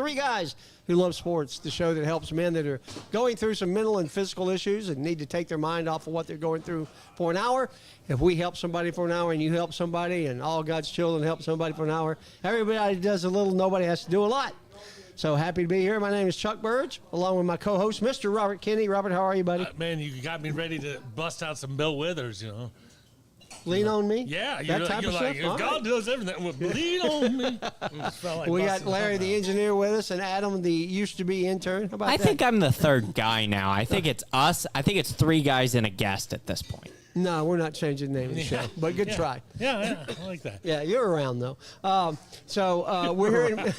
Three Guys Who Love Sports, the show that helps men that are going through some mental and physical issues and need to take their mind off of what they're going through for an hour. If we help somebody for an hour and you help somebody and all God's children help somebody for an hour, everybody does a little, nobody has to do a lot. So happy to be here. My name is Chuck Burge, along with my co-host, Mr. Robert Kinney. Robert, how are you, buddy? Man, you got me ready to bust out some Bill Withers, you know. Lean on me? Yeah, that type of like, stuff? God does everything. Well, lean on me. We got Larry, the engineer, with us, and Adam, the used-to-be intern. How about that? I think I'm the third guy now. I think it's us. I think it's three guys and a guest at this point. No, we're not changing the name of the show, but good try. Yeah, I like that. Yeah, you're around, though. We're here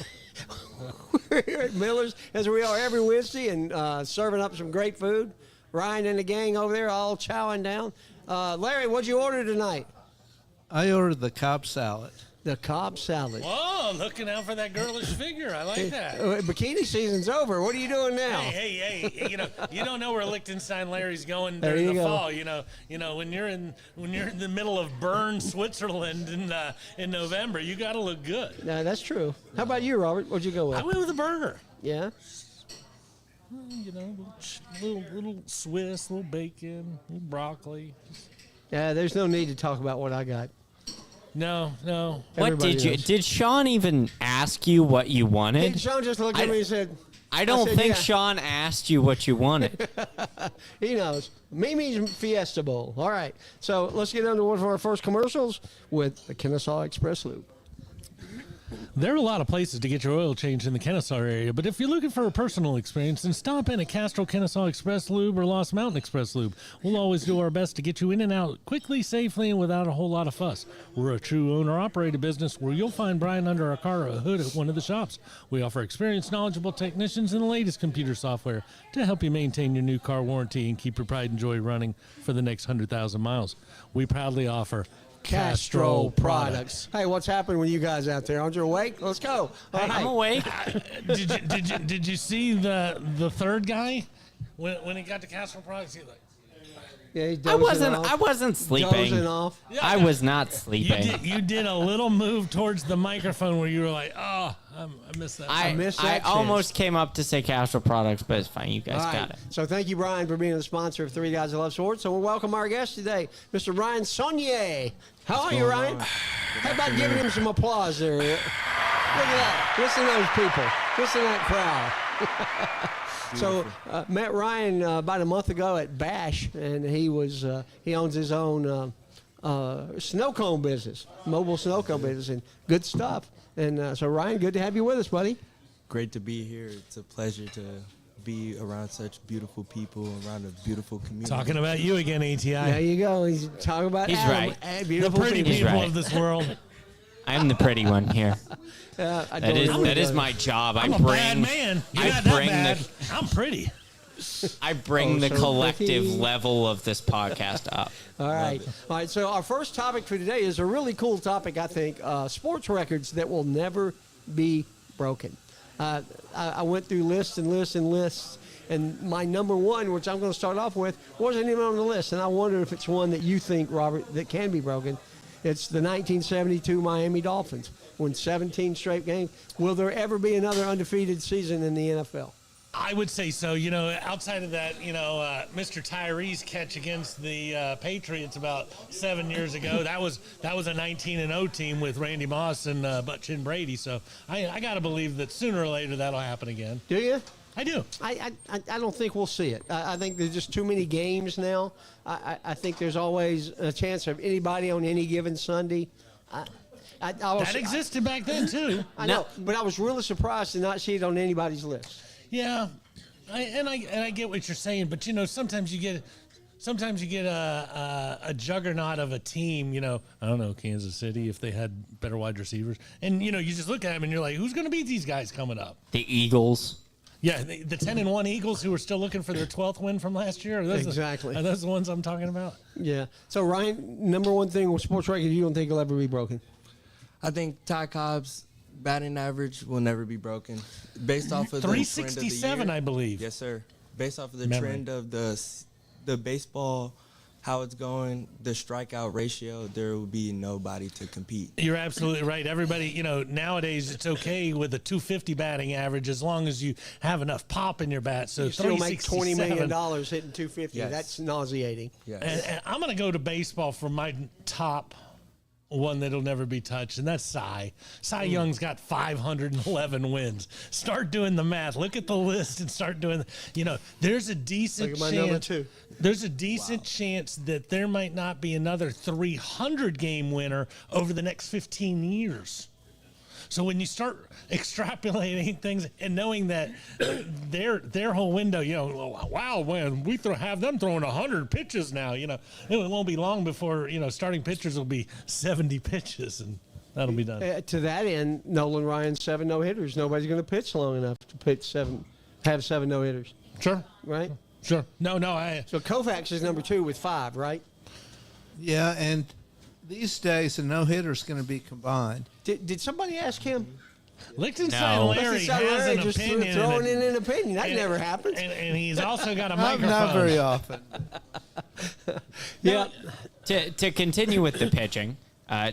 we're here at Miller's, as we are every Wednesday, and serving up some great food. Ryan and the gang over there all chowing down. Larry, what'd you order tonight? I ordered the Cobb salad. The Cobb salad. Whoa, looking out for that girlish figure. I like that. Bikini season's over. What are you doing now? Hey, you don't know where Liechtenstein Larry's going There during you the go. fall. You know when you're in the middle of Bern, Switzerland in November, you got to look good. No, that's true. How about you, Robert? What'd you go with? I went with a burger. Yeah? You know, little Swiss, little bacon, little broccoli. Yeah, there's no need to talk about what I got. No. What Everybody did you? knows. Did Sean even ask you what you wanted? Sean just looked at me and said, I don't said, think yeah. Sean asked you what you wanted. He knows. Mimi's Fiesta Bowl. All right. So let's get on to one of our first commercials with the Kennesaw Express Loop. There are a lot of places to get your oil changed in the Kennesaw area, but if you're looking for a personal experience, then stop in at Castro Kennesaw Express Lube or Lost Mountain Express Lube. We'll always do our best to get you in and out quickly, safely, and without a whole lot of fuss. We're a true owner-operated business where you'll find Brian under a car or a hood at one of the shops. We offer experienced, knowledgeable technicians and the latest computer software to help you maintain your new car warranty and keep your pride and joy running for the next 100,000 miles. We proudly offer Castro Products. Hey, what's happening with you guys out there? Aren't you awake? Let's go. All right. I'm awake. Did you see the third guy when he got to Castro Products? He like, Yeah, he's I wasn't sleeping. Dozing off. I was not sleeping. you did a little move towards the microphone where you were like, oh, I missed that. I chance. almost came up to say Castro Products, but it's fine. You guys All right. got it. So thank you, Brian, for being the sponsor of Three Guys That Love Sports. So we'll welcome our guest today, Mr. Ryan Saunier. How are you, Ryan? How about giving him some applause there? Look at that. Listen to those people. Listen to that crowd. So met Ryan about a month ago at Bash, and he owns his own snow cone business, mobile snow cone business, and good stuff. And so, Ryan, good to have you with us, buddy. Great to be here. It's a pleasure to be around such beautiful people, around a beautiful community. Talking about you again, ATI. There you go. He's talking about He's Adam. right. The Beautiful pretty people. people right. of this world. I'm the pretty one here. That is my job. I'm a bad man. You're not that bad. I'm pretty. I bring the so collective pretty. level of this podcast up. All right. All right. So our first topic for today is a really cool topic, I think, sports records that will never be broken. I went through lists and lists and lists, and my number one, which I'm going to start off with, wasn't even on the list, and I wonder if it's one that you think, Robert, that can be broken. It's the 1972 Miami Dolphins, won 17 straight games. Will there ever be another undefeated season in the NFL? I would say so. You know, outside of that, Mr. Tyree's catch against the Patriots about 7 years ago, that was a 19-0 team with Randy Moss and Butt Chin Brady. So I got to believe that sooner or later that'll happen again. Do you? I do. I don't think we'll see it. I think there's just too many games now. I think there's always a chance of anybody on any given Sunday. That existed back then too. I know, but I was really surprised to not see it on anybody's list. Yeah, I get what you're saying, but sometimes you get a juggernaut of a team. I don't know, Kansas City, if they had better wide receivers, and you just look at them and you're like, who's going to beat these guys coming up? The Eagles. Yeah, the 10-1 Eagles who are still looking for their 12th win from last year. Are those Exactly. Are those the ones I'm talking about? Yeah. So Ryan, number one thing with sports record you don't think will ever be broken? I think Ty Cobb's batting average will never be broken. Based off of the 367, trend of the year, I believe. Yes, sir. Based off of the Memory. trend of the baseball how it's going, the strikeout ratio, there will be nobody to compete. You're absolutely right. Everybody, nowadays it's okay with a 250 batting average as long as you have enough pop in your bat. So You still make $20 million $367. hitting 250. Yes. That's nauseating. Yes. And I'm going to go to baseball for my top one that'll never be touched, and that's Cy. Cy Young's got 511 wins. Start doing the math. Look at the list and start doing. There's a decent Look at my number chance. 2. There's a decent chance that there might not be another 300 game winner over the next 15 years. So when you start extrapolating things and knowing that their whole window, wow, man, we have them throwing 100 pitches now. It won't be long before starting pitchers will be 70 pitches, and that'll be done. To that end, Nolan Ryan's 7 no-hitters. Nobody's going to pitch long enough to have 7 no-hitters, Sure, right? sure. No, So Koufax is number 2 with 5, right? Yeah, and these days a no-hitter's going to be combined. Did somebody ask him? Liechtenstein No. Larry has an just opinion. throwing and- in an opinion. That and- never happens. And he's also got a Not microphone. very often. Yeah. To continue with the pitching,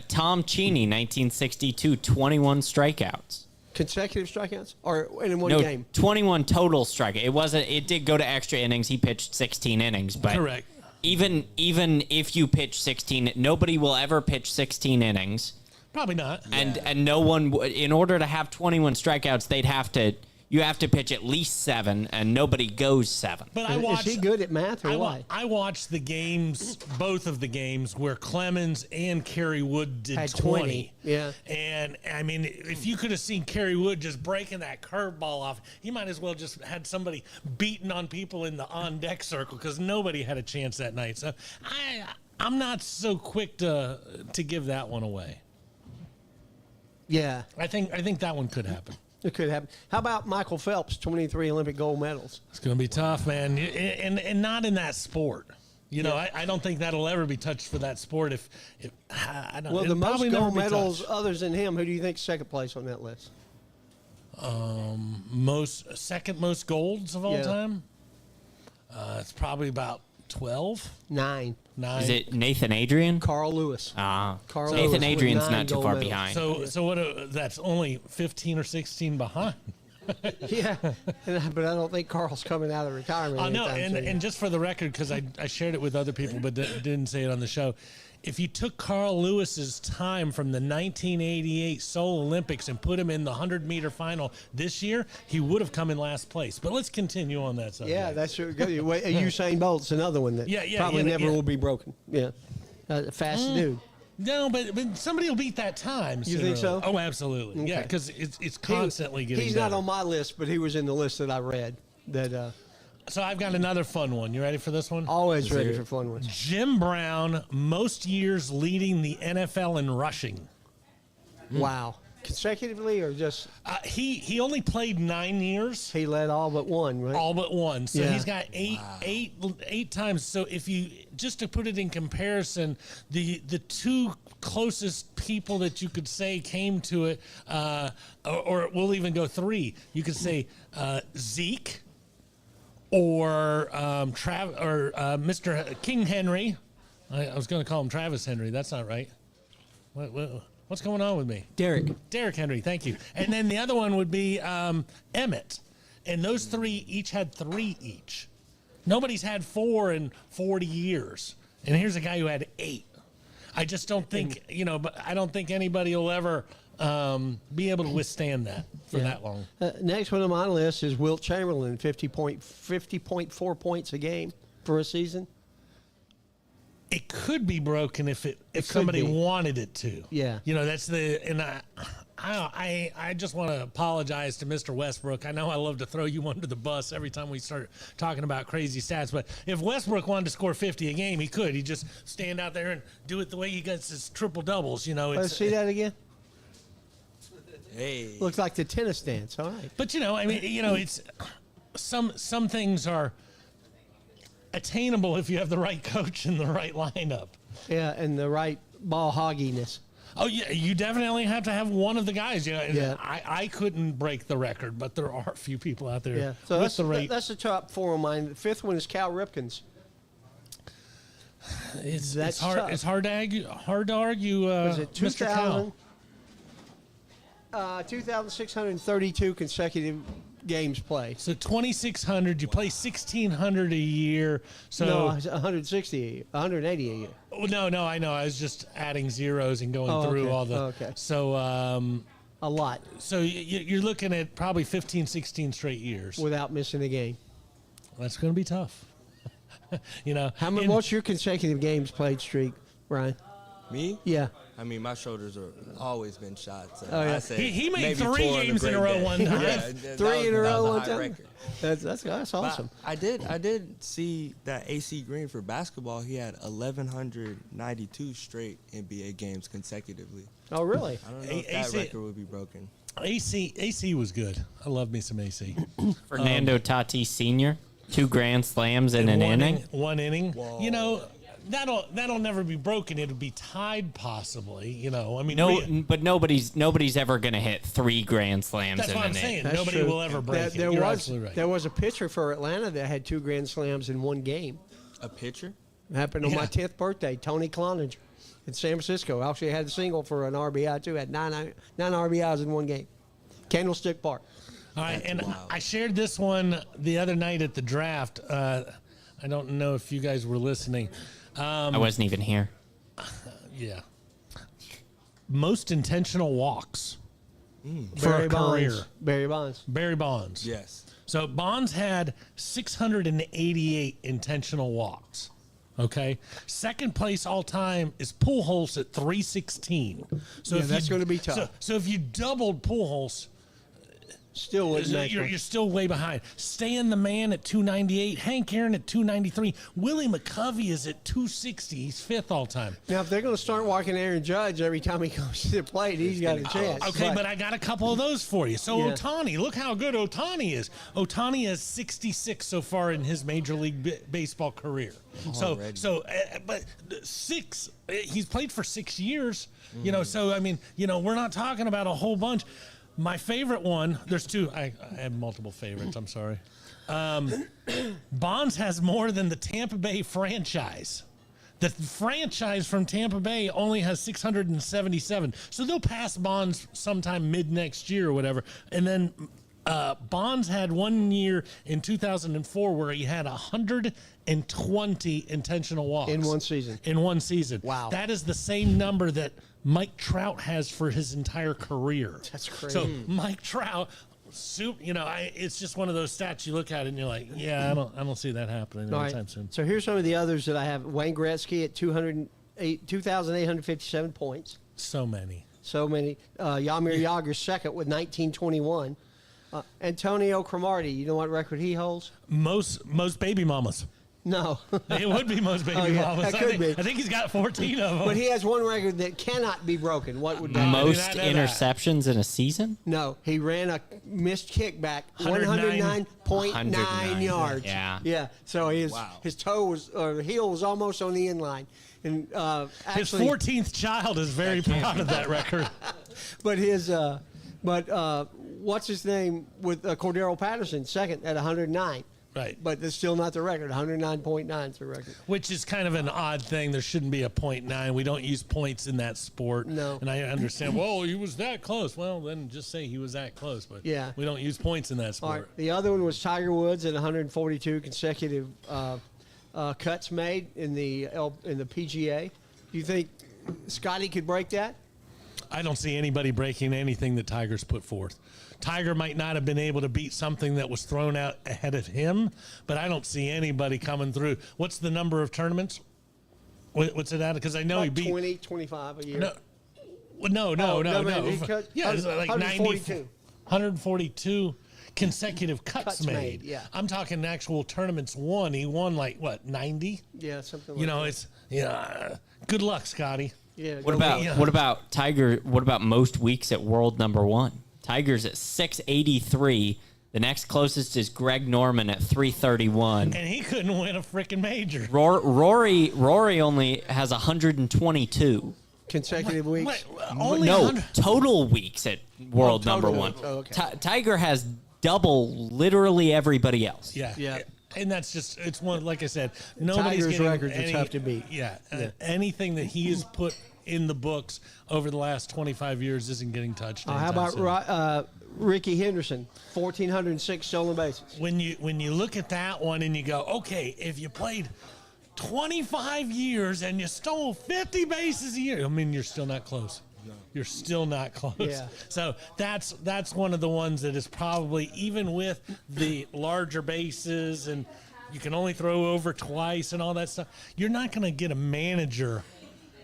Tom Cheney, 1962, 21 strikeouts. Consecutive strikeouts? Or in one No, game? 21 total strikeouts. It did go to extra innings. He pitched 16 innings, but Correct. Even if you pitch 16, nobody will ever pitch 16 innings. Probably not. And no one, in order to have 21 strikeouts, you have to pitch at least 7, and nobody goes 7. But I Is watched. he good at math or what? I watched the games, both of the games, where Clemens and Kerry Wood did Had 20. 20, yeah. And, I mean, if you could have seen Kerry Wood just breaking that curveball off, he might as well just had somebody beating on people in the on-deck circle because nobody had a chance that night. So I'm not so quick to give that one away. Yeah, I think that one could happen. it could happen. How about Michael Phelps, 23 Olympic gold medals? It's going to be tough, man, and not in that sport. I don't think that'll ever be touched for that sport. If I don't. Well, it'll the most probably never gold be medals touched. others than him, who do you think's second place on that list? Second most golds of all Yeah. time. It's probably about 12, 9. 9. Is it Nathan Adrian? Carl Lewis. Carl Carl Nathan Lewis with Adrian's 9 not too gold far medals. behind. So what? That's only 15 or 16 behind. Yeah, but I don't think Carl's coming out of retirement. No, anytime soon. and just for the record, because I shared it with other people, but didn't say it on the show. If you took Carl Lewis's time from the 1988 Seoul Olympics and put him in the 100-meter final this year, he would have come in last place. But let's continue on that subject. Yeah, that's true. Usain Bolt's another one that probably never will be broken. Yeah, fast dude. No, but somebody will beat that time. You think so? Oh, absolutely. Yeah, Okay. because it's constantly getting He's better. not on my list, but he was in the list that I read. That So I've got another fun one. You ready for this one? always ready for fun ones. Jim Brown, most years leading the NFL in rushing. Wow, consecutively or just He only played 9 years. he led all but one, right? All but one. So Yeah. he's got eight times. So if you just to put it in comparison, the two closest people that you could say came to it, or we'll even go 3. You could say Zeke or Mr. King Henry. I was going to call him Travis Henry. That's not right. What's going on with me? Derrick Henry, thank you. And then the other one would be Emmett. And those 3 each had 3 each. Nobody's had 4 in 40 years. And here's a guy who had 8. I just don't think, but I don't think anybody will ever be able to withstand that for that long. Next one on my list is Wilt Chamberlain, 50.4 points a game for a season. It could be broken if could somebody be. wanted it to. Yeah. That's and I just want to apologize to Mr. Westbrook. I know I love to throw you under the bus every time we start talking about crazy stats, but if Westbrook wanted to score 50 a game, he could. He'd just stand out there and do it the way he gets his triple doubles. Let's see that again. Hey. Looks like the tennis dance. All right. But it's some things are attainable if you have the right coach and the right lineup. Yeah, and the right ball hogginess. Oh yeah, you definitely have to have one of the guys. Yeah. I couldn't break the record, but there are a few people out there. Yeah. So with the rate. that's the top 4 of mine. The 5th one is Cal Ripken's. It's hard. tough. It's hard to argue. Was it Mr. Cal. 2,632 consecutive games played. So 2,600. You play 1,600 a year. So No, 180 a year. Oh, no, I know. I was just adding zeros and going through okay. all the. Okay. So A lot so you're looking at probably 15, 16 straight years. without missing a game. That's going to be tough. What's your consecutive games played streak, Ryan? Me? Yeah. I mean, my shoulders are always been shot. So Oh, yeah. I say He made maybe 3 4 on a games in great a row day. one time. Yeah, Three in a row was one high time. record. That's But awesome. I did see that AC Green for basketball. He had 1,192 straight NBA games consecutively. Oh, really? I don't know if that AC record would be broken. AC was good. I love me some AC. Fernando Tatis Sr., 2 grand slams in an inning. One inning. Whoa. That'll never be broken. It'll be tied possibly. I mean, But nobody's ever going to hit 3 grand slams that's in what an I'm inning. saying. That's Nobody true. will ever break There it. You're was absolutely right. there was a pitcher for Atlanta that had 2 grand slams in one game. A pitcher? It happened on my Yeah. 10th birthday. Tony Cloninger in San Francisco. Actually had a single for an RBI too. Had nine RBIs in one game. Candlestick Park. All right, and wild. I shared this one the other night at the draft. I don't know if you guys were listening. I wasn't even here. Yeah. Most intentional walks for a career. Barry Bonds. Barry Bonds. Yes. So Bonds had 688 intentional walks. Okay. Second place all time is Pujols at 316. So Yeah, if that's you- gonna be tough. So if you doubled Pujols, Still wouldn't make you're one. still way behind. Stan the Man at 298, Hank Aaron at 293, Willie McCovey is at 260. He's 5th all time. Now, if they're going to start walking Aaron Judge every time he comes to the plate, he's got a chance. Okay, but I got a couple of those for you. So Yeah. Ohtani, look how good Ohtani is. Ohtani has 66 so far in his Major League Baseball career. Already. But 6, he's played for 6 years. So I mean, we're not talking about a whole bunch. My favorite one, there's 2. I have multiple favorites. I'm sorry. Bonds has more than the Tampa Bay franchise. The franchise from Tampa Bay only has 677. So they'll pass Bonds sometime mid next year or whatever. And then Bonds had 1 year in 2004 where he had 120 intentional walks. In one season. In one season. Wow. That is the same number that Mike Trout has for his entire career. That's crazy. So Mike Trout, it's just one of those stats you look at it and you're like, yeah, I don't see that happening All anytime right. soon. So here's some of the others that I have. Wayne Gretzky at 2,857 points. So many. So many. Jaromir Jagr second with 1921. Antonio Cromartie, you know what record he holds? Most baby mamas. No. It would be most baby Oh, yeah, mamas. that could be. I think he's got 14 of them. But he has one record that cannot be broken. What would that be? Most I know that. interceptions in a season? No, he ran a missed kickback, 109. 109.9 yards. Yeah. Yeah. So his Wow. his toe was or heel was almost on the end line, and his actually, 14th child is very proud of that record. but what's his name with Cordero Patterson second at 109. Right. But that's still not the record. 109.9 is the record. Which is kind of an odd thing. There shouldn't be a .9. We don't use points in that sport. No. And I understand, well, he was that close. Well, then just say he was that close. But Yeah. we don't use points in that All sport. right. The other one was Tiger Woods at 142 consecutive cuts made in the PGA. Do you think Scotty could break that? I don't see anybody breaking anything that Tiger's put forth. Tiger might not have been able to beat something that was thrown out ahead of him, but I don't see anybody coming through. What's the number of tournaments? What's it at? Because I know About he beat 20, 25 a year. No, no. He cut, Yeah, it's like 142. 142 consecutive cuts Cuts made. made, yeah. I'm talking actual tournaments won. He won like what, 90? Yeah, something like that. It's good luck, Scotty. Yeah, What go about get it. what about Tiger? What about most weeks at world number 1? Tiger's at 683. The next closest is Greg Norman at 331. And he couldn't win a freaking major. Rory only has 122. consecutive weeks? Wait, only No, 100 total weeks at world Oh, number total 1. weeks. Oh, okay. Tiger has double literally everybody else. Yeah. Yeah. And that's just, it's one, like I said, nobody's Tigers' getting records are tough to beat. Yeah, anything that he has put in the books over the last 25 years isn't getting touched. How about Ricky Henderson, 1,406 stolen bases? When you look at that one and you go, okay, if you played 25 years and you stole 50 bases a year, I mean, you're still not close. You're still not close. Yeah. So that's one of the ones that is probably, even with the larger bases and you can only throw over twice and all that stuff, you're not going to get a manager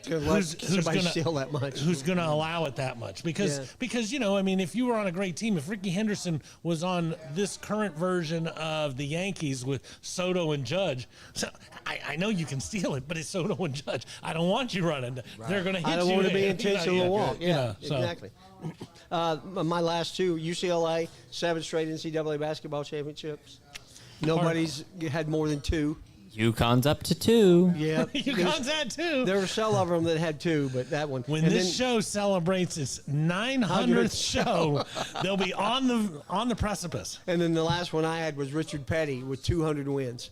who's going to steal that much. Who's going to allow it that much? Because I mean, if you were on a great team, if Ricky Henderson was on this current version of the Yankees with Soto and Judge, so I know you can steal it, but it's Soto and Judge. I don't want you running. Right. They're going to hit you. I don't want to be intentional walk. Yeah, exactly. My last two, UCLA, 7 straight NCAA basketball championships. Nobody's had more than 2. UConn's up to 2. Yeah, UConn's had 2. There were several of them that had 2, but that one. When this show celebrates its 900th show, they'll be on the precipice. And then the last one I had was Richard Petty with 200 wins.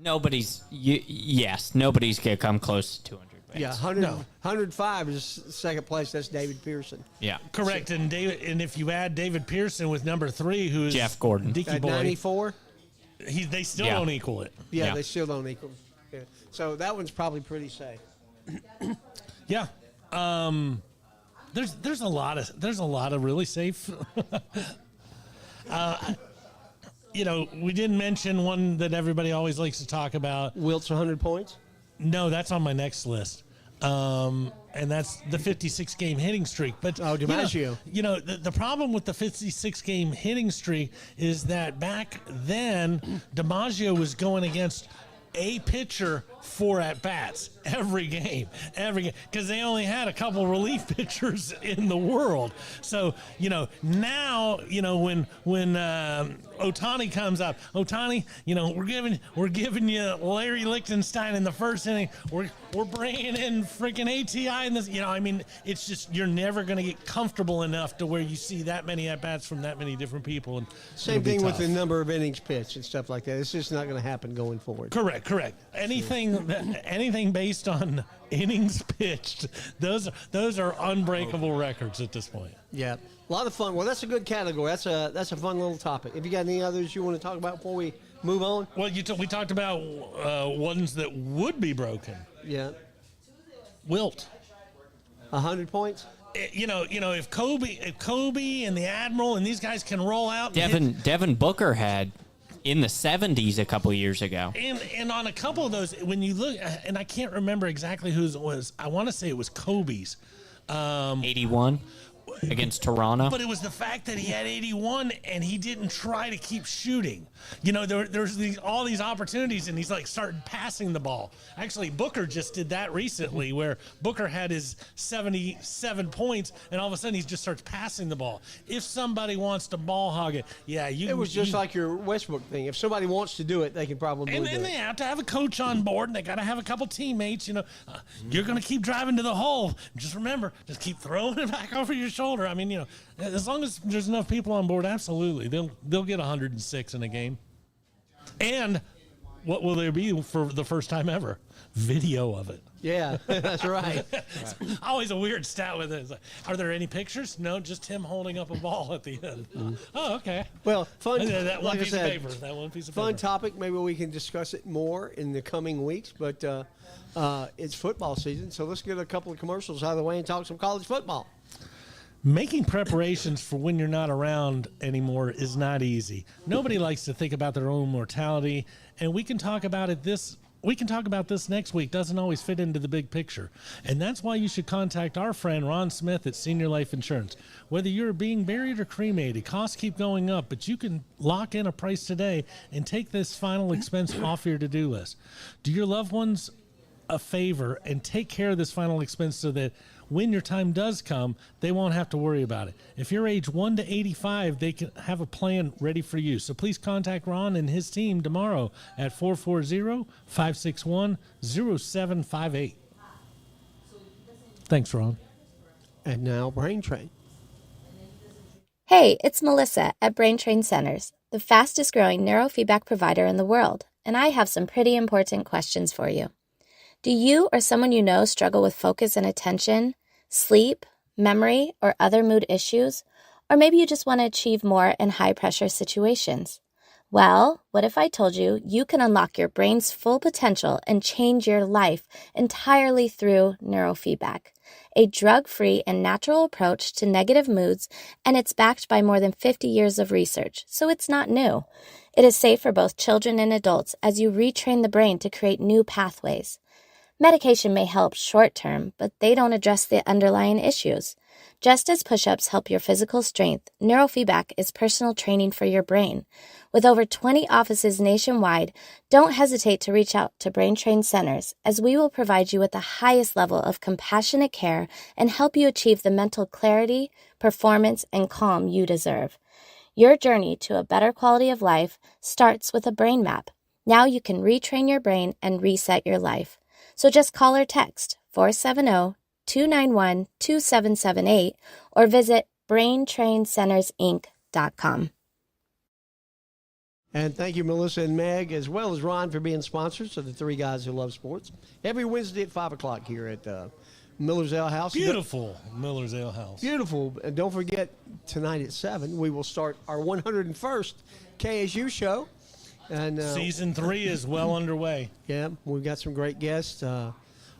Nobody's gonna come close to 200 wins. Yeah, 105 is second place. That's David Pearson. Yeah, correct. And if you add David Pearson with number 3, who is Jeff Gordon, Dickey Boy, 94. They still don't equal it. Yeah, they still don't equal it. Yeah. So that one's probably pretty safe. Yeah. There's a lot of really safe. We didn't mention one that everybody always likes to talk about. Wilt's 100 points? No, that's on my next list. And that's the 56-game hitting streak. But DiMaggio. The problem with the 56-game hitting streak is that back then, DiMaggio was going against a pitcher 4 at-bats every game, because they only had a couple relief pitchers in the world. So, now, when Ohtani comes up, we're giving you Larry Lichtenstein in the first inning. We're bringing in freaking ATI in this. It's just, you're never going to get comfortable enough to where you see that many at-bats from that many different people. And same thing with the number of innings pitched and stuff like that. It's just not going to happen going forward. Correct. Anything based on innings pitched, those are unbreakable records at this point. Yeah, a lot of fun. Well, that's a good category. That's a fun little topic. Have you got any others you want to talk about before we move on? Well, we talked about ones that would be broken. Yeah. Wilt. 100 points. If Kobe and the Admiral and these guys can roll out. Devin Booker had in the 70s a couple years ago. And on a couple of those, when you look, and I can't remember exactly whose it was. I want to say it was Kobe's. 81 against Toronto. But it was the fact that he had 81 and he didn't try to keep shooting. There's all these opportunities and he's like started passing the ball. Actually, Booker just did that recently where Booker had his 77 points and all of a sudden he just starts passing the ball. If somebody wants to ball hog it, it was just like your Westbrook thing. If somebody wants to do it, they can probably do it. And they have to have a coach on board and they got to have a couple teammates. You're going to keep driving to the hole. Just remember, just keep throwing it back over your shoulder. I mean, as long as there's enough people on board, absolutely, they'll get 106 in a game. And what will there be for the first time ever? Video of it. Yeah, that's right. It's always a weird stat with it. It's like, are there any pictures? No, just him holding up a ball at the end. Oh, okay. Well, fun. That one like piece I said, of paper. That one piece of fun paper. topic. Maybe we can discuss it more in the coming weeks. But it's football season, so let's get a couple of commercials out of the way and talk some college football. Making preparations for when you're not around anymore is not easy. Nobody likes to think about their own mortality, and we can talk about this next week. Doesn't always fit into the big picture. And that's why you should contact our friend Ron Smith at Senior Life Insurance. Whether you're being buried or cremated, costs keep going up, but you can lock in a price today and take this final expense off your to-do list. Do your loved ones a favor and take care of this final expense so that when your time does come, they won't have to worry about it. If you're age 1 to 85, they can have a plan ready for you. So please contact Ron and his team tomorrow at 440-561-0758. Thanks, Ron. And now Brain Train. Hey, it's Melissa at Brain Train Centers. the fastest growing neurofeedback provider in the world, and I have some pretty important questions for you. Do you or someone you know struggle with focus and attention, sleep, memory, or other mood issues? Or maybe you just want to achieve more in high-pressure situations. Well, what if I told you you can unlock your brain's full potential and change your life entirely through neurofeedback, a drug-free and natural approach to negative moods, and it's backed by more than 50 years of research, so it's not new. It is safe for both children and adults as you retrain the brain to create new pathways. Medication may help short-term, but they don't address the underlying issues. Just as push-ups help your physical strength, neurofeedback is personal training for your brain. With over 20 offices nationwide, don't hesitate to reach out to Brain Train Centers, as we will provide you with the highest level of compassionate care and help you achieve the mental clarity, performance, and calm you deserve. Your journey to a better quality of life starts with a brain map. Now you can retrain your brain and reset your life. So just call or text 470-291-2778 or visit braintraincentersinc.com. And thank you, Melissa and Meg, as well as Ron, for being sponsors of the Three Guys Who Love Sports. Every Wednesday at 5 o'clock here at Miller's Ale House. Beautiful Miller's Ale House. Beautiful. And don't forget, tonight at 7, we will start our 101st KSU show. And Season 3 is well underway. Yeah, we've got some great guests.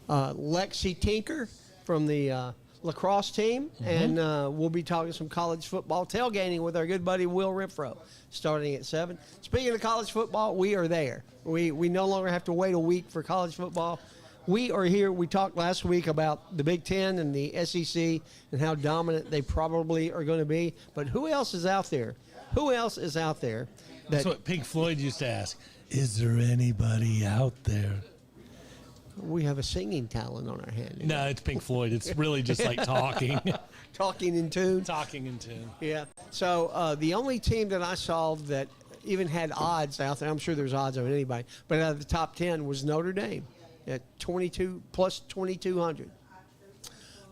Lexi Tinker from the lacrosse team, and we'll be talking some college football tailgating with our good buddy Will Renfro, starting at 7. Speaking of college football, we are there. We no longer have to wait a week for college football. We are here. We talked last week about the Big Ten and the SEC and how dominant they probably are going to be. But who else is out there? Who else is out there? That's what Pink Floyd used to ask. Is there anybody out there? We have a singing talent on our hand. No, it's Pink Floyd. It's really just like talking. Talking in tune? Talking in tune. Yeah. So the only team that I saw that even had odds out there, I'm sure there's odds on anybody, but out of the top 10 was Notre Dame at 22 plus 2,200.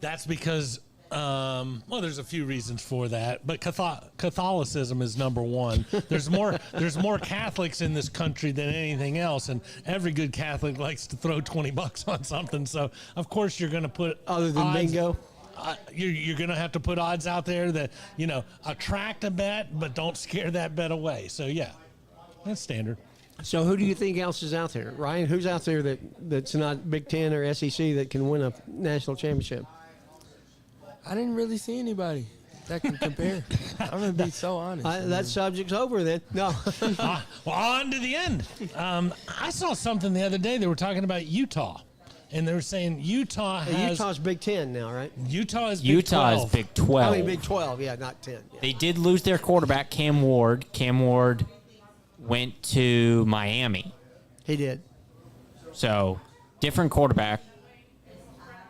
That's because there's a few reasons for that, but Catholicism is number one. There's more Catholics in this country than anything else, and every good Catholic likes to throw $20 on something. So of course you're going to put other than odds, bingo. You're going to have to put odds out there that attract a bet, but don't scare that bet away. So yeah, that's standard. So who do you think else is out there, Ryan? Who's out there that's not Big Ten or SEC that can win a national championship? I didn't really see anybody that can compare. I'm going to be so honest. That subject's over then. No. Well, on to the end. I saw something the other day. They were talking about Utah, and they were saying Utah's Big Ten now, right? Utah is Big 12. Big 12. I mean, Big 12, yeah, not 10. Yeah. They did lose their quarterback, Cam Ward. Cam Ward went to Miami. He did. So, different quarterback.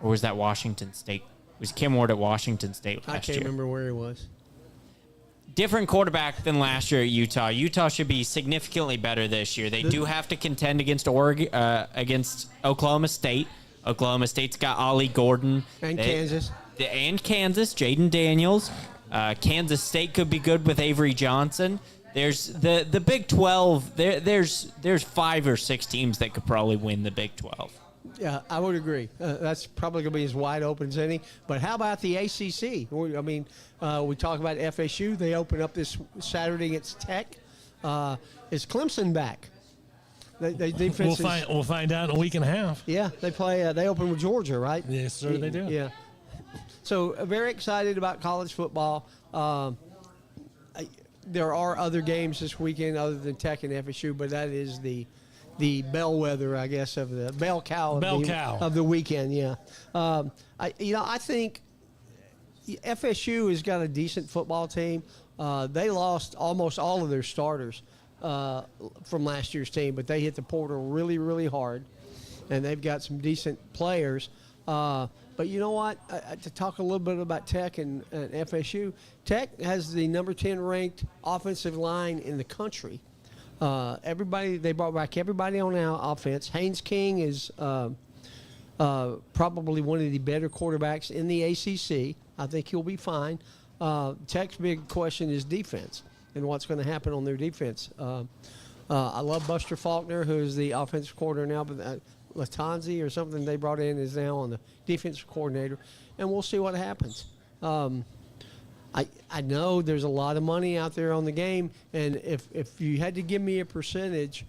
Or was that Washington State? It was Cam Ward at Washington State last year. I can't remember where he was. Different quarterback than last year at Utah. Utah should be significantly better this year. They do have to contend against against Oklahoma State. Oklahoma State's got Ollie Gordon. And Kansas. And Kansas, Jaden Daniels. Kansas State could be good with Avery Johnson. There's the Big 12. There's 5 or 6 teams that could probably win the Big 12. Yeah, I would agree. That's probably going to be as wide open as any. But how about the ACC? I mean, we talk about FSU. They open up this Saturday against Tech. Is Clemson back? We'll find out in a week and a half. Yeah, they play. They open with Georgia, right? Yes, sir, they do. Yeah. So very excited about college football. There are other games this weekend other than Tech and FSU, but that is the bellwether, I guess, of the bell cow of the weekend. Yeah, I think FSU has got a decent football team. They lost almost all of their starters from last year's team, but they hit the portal really, really hard, and they've got some decent players. But you know what? To talk a little bit about Tech and FSU, Tech has the number 10 ranked offensive line in the country. They brought back everybody on our offense. Haynes King is probably one of the better quarterbacks in the ACC. I think he'll be fine. Tech's big question is defense. and what's going to happen on their defense. I love Buster Faulkner, who is the offensive coordinator now, but Latanzi or something they brought in is now on the defensive coordinator, and we'll see what happens. I know there's a lot of money out there on the game, and if you had to give me a percentage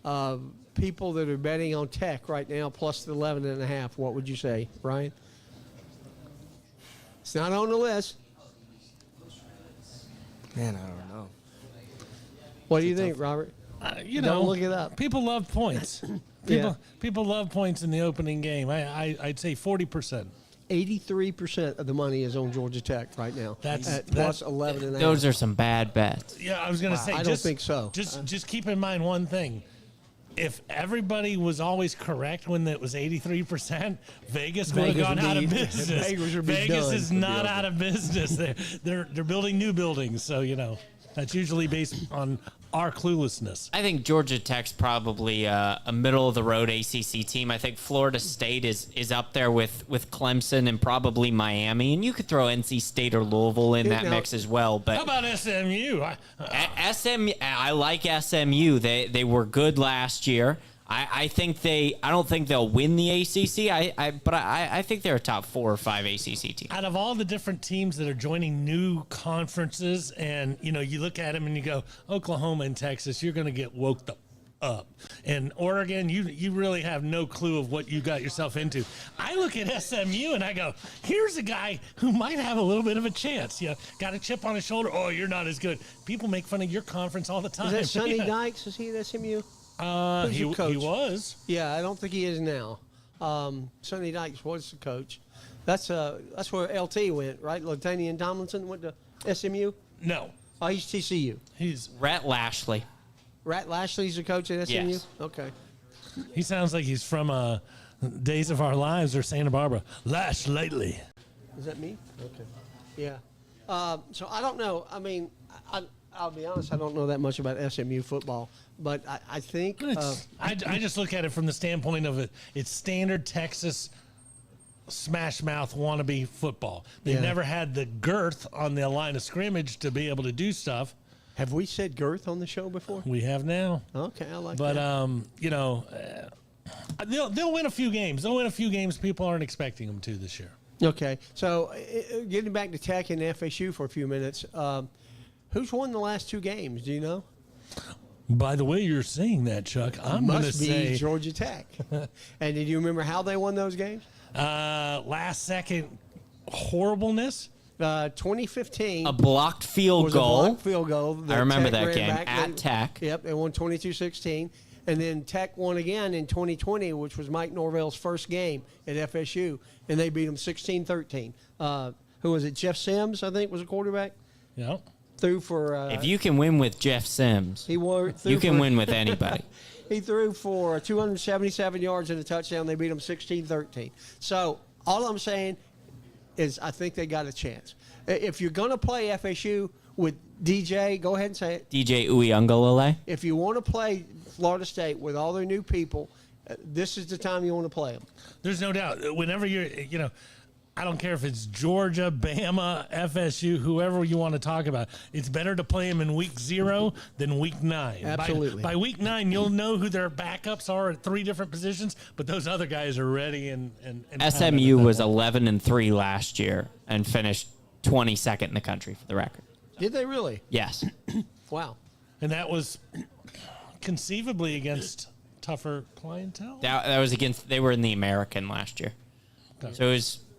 of people that are betting on Tech right now plus the 11.5, what would you say, Ryan? It's not on the list. Man, I don't know. What do you think, Robert? Don't look it up. People love points. People love points in the opening game. I'd say 40%. 83% of the money is on Georgia Tech right now. That's plus 11.5. Those are some bad bets. Yeah, I was going to say. I don't think so. Just keep in mind one thing. If everybody was always correct when it was 83%, Vegas would have gone out of business. Vegas is not out of business. They're building new buildings, so that's usually based on our cluelessness. I think Georgia Tech's probably a middle-of-the-road ACC team. I think Florida State is up there with Clemson and probably Miami. And you could throw NC State or Louisville in that mix as well. But how about SMU? I like SMU. They were good last year. I don't think they'll win the ACC. But I think they're a top 4 or 5 ACC team. Out of all the different teams that are joining new conferences, and you look at them and you go, Oklahoma and Texas, you're going to get woke up. And Oregon, you really have no clue of what you got yourself into. I look at SMU and I go, here's a guy who might have a little bit of a chance. Got a chip on his shoulder. Oh, you're not as good. People make fun of your conference all the time. Is that Sonny Dykes? Is he at SMU? He was. Yeah, I don't think he is now. Sonny Dykes was the coach. That's where LT went, right? Latanian Tomlinson went to SMU? No. Oh, he's TCU. He's Rhett Lashley. Rhett Lashley's the coach at SMU? Yes. Okay. He sounds like he's from Days of Our Lives or Santa Barbara. Lash lately. Is that me? Okay. Yeah. So I don't know. I mean, I'll be honest, I don't know that much about SMU football, but I think I just look at it from the standpoint of it's standard Texas smash mouth wannabe football. They've never had the girth on the line of scrimmage to be able to do stuff. Have we said girth on the show before? We have now. Okay, I like that. But they'll win a few games. They'll win a few games people aren't expecting them to this year. Okay, so getting back to Tech and FSU for a few minutes. Who's won the last 2 games? Do you know? By the way you're saying that, Chuck, I'm going to say be Georgia Tech. And did you remember how they won those games? Last second horribleness. 2015. A blocked field goal. A blocked field goal. I remember Tech that game at Tech. Yep, they won 22-16. And then Tech won again in 2020, which was Mike Norvell's first game at FSU, and they beat them 16-13. Who was it? Jeff Sims, I think, was a quarterback. Yeah. Threw for. If you can win with Jeff Sims, you can win with anybody. He threw for 277 yards and a touchdown. They beat him 16-13. So all I'm saying is I think they got a chance. If you're going to play FSU with DJ, go ahead and say it. DJ Uyunglele. If you want to play Florida State with all their new people, this is the time you want to play them. There's no doubt. Whenever I don't care if it's Georgia, Bama, FSU, whoever you want to talk about. It's better to play them in week 0 than week 9. Absolutely. By week 9, you'll know who their backups are at 3 different positions, but those other guys are ready. And SMU was 11-3 last year and finished 22nd in the country for the record. Did they really? Yes. Wow. And that was conceivably against tougher clientele. That was against. They were in the American last year, okay. So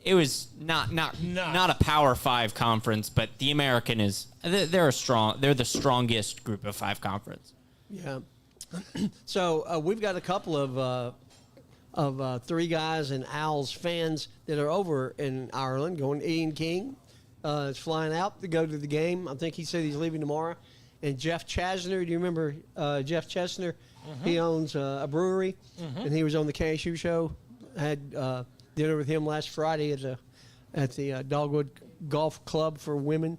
it was not a Power 5 conference, but the American is they're the strongest group of 5 conference. Yeah. So we've got a couple of 3 guys and Owls fans that are over in Ireland going. Ian King is flying out to go to the game. I think he said he's leaving tomorrow. And Jeff Chesner, do you remember Jeff Chesner? Mm-hmm. He owns a brewery, and he was on the KSU show. Had dinner with him last Friday at the Dogwood Golf Club for women,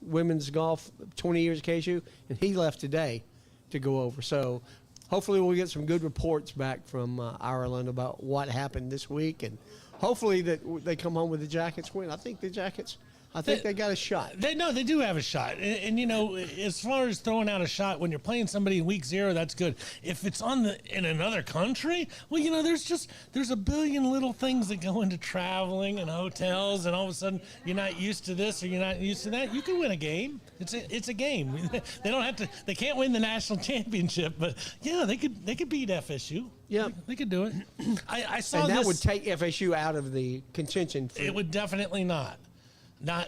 women's golf, 20 years at KSU, and he left today to go over. So hopefully we'll get some good reports back from Ireland about what happened this week, and hopefully that they come home with the Jackets win. I think the Jackets I think they got a shot. They do have a shot. And you know, as far as throwing out a shot when you're playing somebody in week 0, that's good. If it's in another country, well, you know, there's a billion little things that go into traveling and hotels, and all of a sudden you're not used to this or you're not used to that. You can win a game. It's a game. They can't win the national championship, but yeah, they could beat FSU. Yeah, they could do it. I saw and that this. would take FSU out of the contention. It would definitely not. Not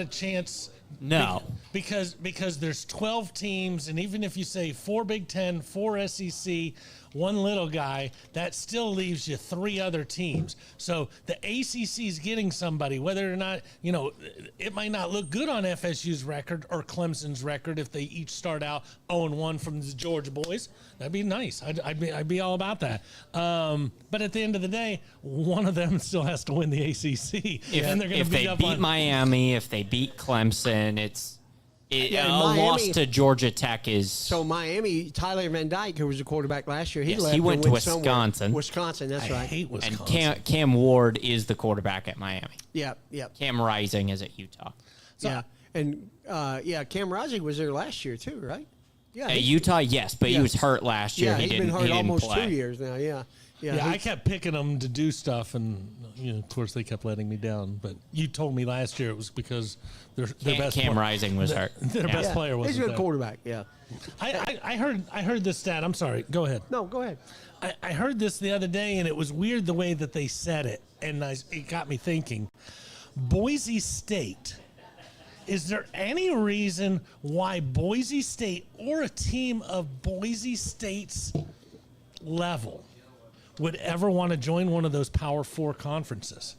a chance. No. Because there's 12 teams, and even if you say 4 Big Ten, 4 SEC, 1 little guy, that still leaves you 3 other teams. So the ACC is getting somebody, whether or not, you know, it might not look good on FSU's record or Clemson's record if they each start out 0-1 from the Georgia boys. That'd be nice. I'd be all about that. But at the end of the day, one of them still has to win the ACC. And they're going to beat Miami, if they beat Clemson, a Miami, loss to Georgia Tech is... So Miami, Tyler Van Dyke, who was the quarterback last year, he went to Wisconsin. Somewhere. Wisconsin, that's right. I hate Wisconsin. And Cam Ward is the quarterback at Miami. Yeah. Cam Rising is at Utah. And Cam Rising was there last year too, right? Yeah. At Utah, yes, but he was hurt last year. Yeah, he's been hurt almost play. 2 years now. Yeah. Yeah, I kept picking them to do stuff, and you know, of course, they kept letting me down. But you told me last year it was because their best Cam Rising was hurt. Their best player was. He's a good quarterback. Yeah. I heard this stat. I'm sorry. Go ahead. No, go ahead. I heard this the other day, and it was weird the way that they said it, and it got me thinking. Boise State. Is there any reason why Boise State or a team of Boise State's level would ever want to join one of those Power 4 conferences?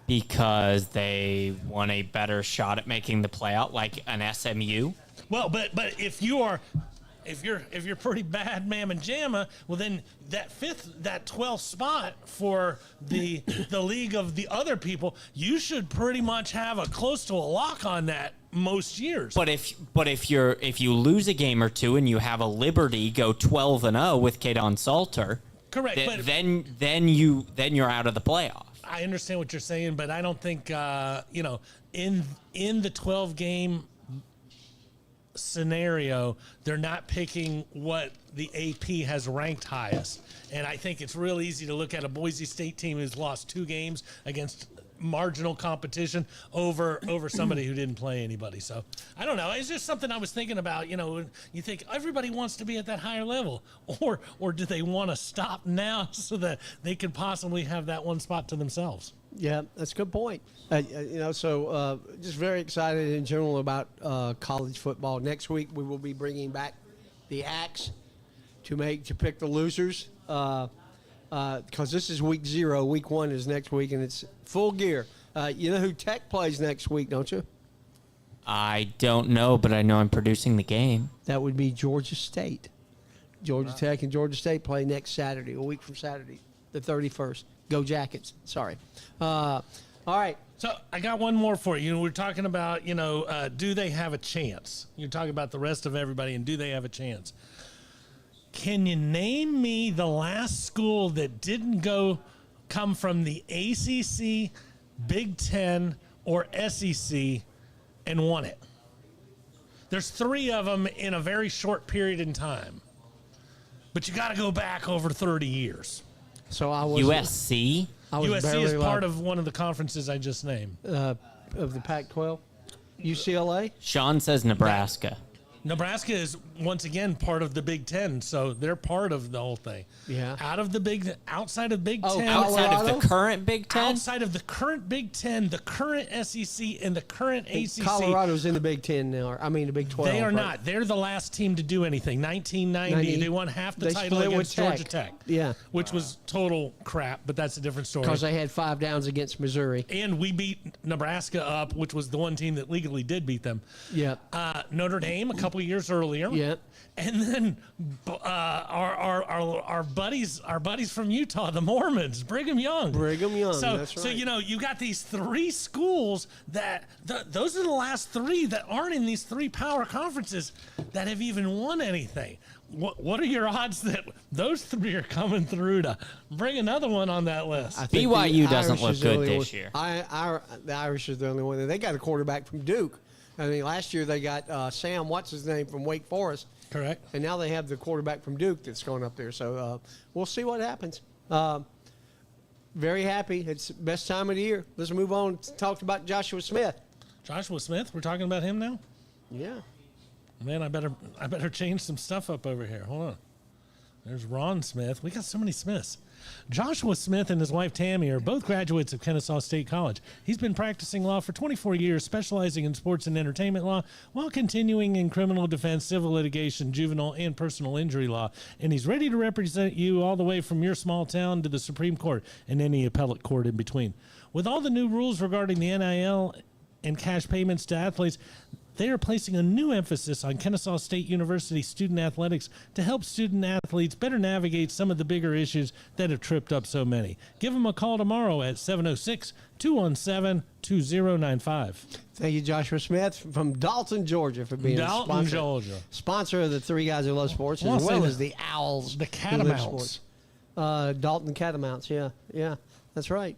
Because they want a better shot at making the playout, like an SMU. Well, but if you're pretty bad mamma jamma, well then that 12th spot for the league of the other people, you should pretty much have a close to a lock on that most years. But if you lose a game or two and you have a Liberty go 12-0 with Kadon Salter, correct, then you're out of the playoff. I understand what you're saying, but I don't think in the 12-game scenario, they're not picking what the AP has ranked highest. And I think it's real easy to look at a Boise State team who's lost 2 games against marginal competition over somebody who didn't play anybody. So I don't know. It's just something I was thinking about. You know, you think everybody wants to be at that higher level, or do they want to stop now so that they could possibly have that one spot to themselves? Yeah, that's a good point. So just very excited in general about college football. Next week we will be bringing back the axe to pick the losers because this is week 0. Week 1 is next week, and it's full gear. You know who Tech plays next week, don't you? I don't know, but I know I'm producing the game. That would be Georgia State. Georgia Tech and Georgia State play next Saturday, a week from Saturday, the 31st. Go Jackets. Sorry. All right. So I got one more for you. We're talking about, do they have a chance? You're talking about the rest of everybody, and do they have a chance? Can you name me the last school that didn't come from the ACC, Big Ten, or SEC and won it? There's 3 of them in a very short period in time. But you got to go back over 30 years. So I was USC. USC is part of one of the conferences I just named. Of the Pac-12. UCLA. Sean says Nebraska. Nebraska is once again part of the Big Ten, so they're part of the whole thing. Yeah. Outside of Big Ten, outside of the current Big Ten, outside of the current Big Ten, the current SEC, and the current ACC. Colorado's in the Big Ten now. The Big 12. They are not. They're the last team to do anything. 1990, they won half the title against Georgia Tech. Yeah. Which was total crap, but that's a different story. Because they had 5 downs against Missouri. And we beat Nebraska up, which was the one team that legally did beat them. Yeah. Notre Dame a couple couple years earlier. Yeah. And then our buddies from Utah, the Mormons, Brigham Young. That's right. So you got these three schools those are the last three that aren't in these three power conferences that have even won anything. What are your odds that those three are coming through to bring another one on that list? I think BYU the doesn't Irish look is the good only this one. year. The Irish is the only one. They got a quarterback from Duke. I mean, last year they got Sam, what's his name, from Wake Forest. Correct. And now they have the quarterback from Duke that's going up there. So we'll see what happens. Very happy. It's the best time of the year. Let's move on to talk about Joshua Smith. Joshua Smith, we're talking about him now? Yeah. Man, I better change some stuff up over here. Hold on. There's Ron Smith. We got so many Smiths. Joshua Smith and his wife Tammy are both graduates of Kennesaw State College. He's been practicing law for 24 years, specializing in sports and entertainment law, while continuing in criminal defense, civil litigation, juvenile, and personal injury law. And he's ready to represent you all the way from your small town to the Supreme Court and any appellate court in between. With all the new rules regarding the NIL and cash payments to athletes, they are placing a new emphasis on Kennesaw State University student athletics to help student athletes better navigate some of the bigger issues that have tripped up so many. Give them a call tomorrow at 706-217-2095. Thank you, Joshua Smith from Dalton, Georgia, for being sponsor of the Three Guys Who Love Sports, as well as the Owls. The Catamounts. Dalton Catamounts, yeah, that's right.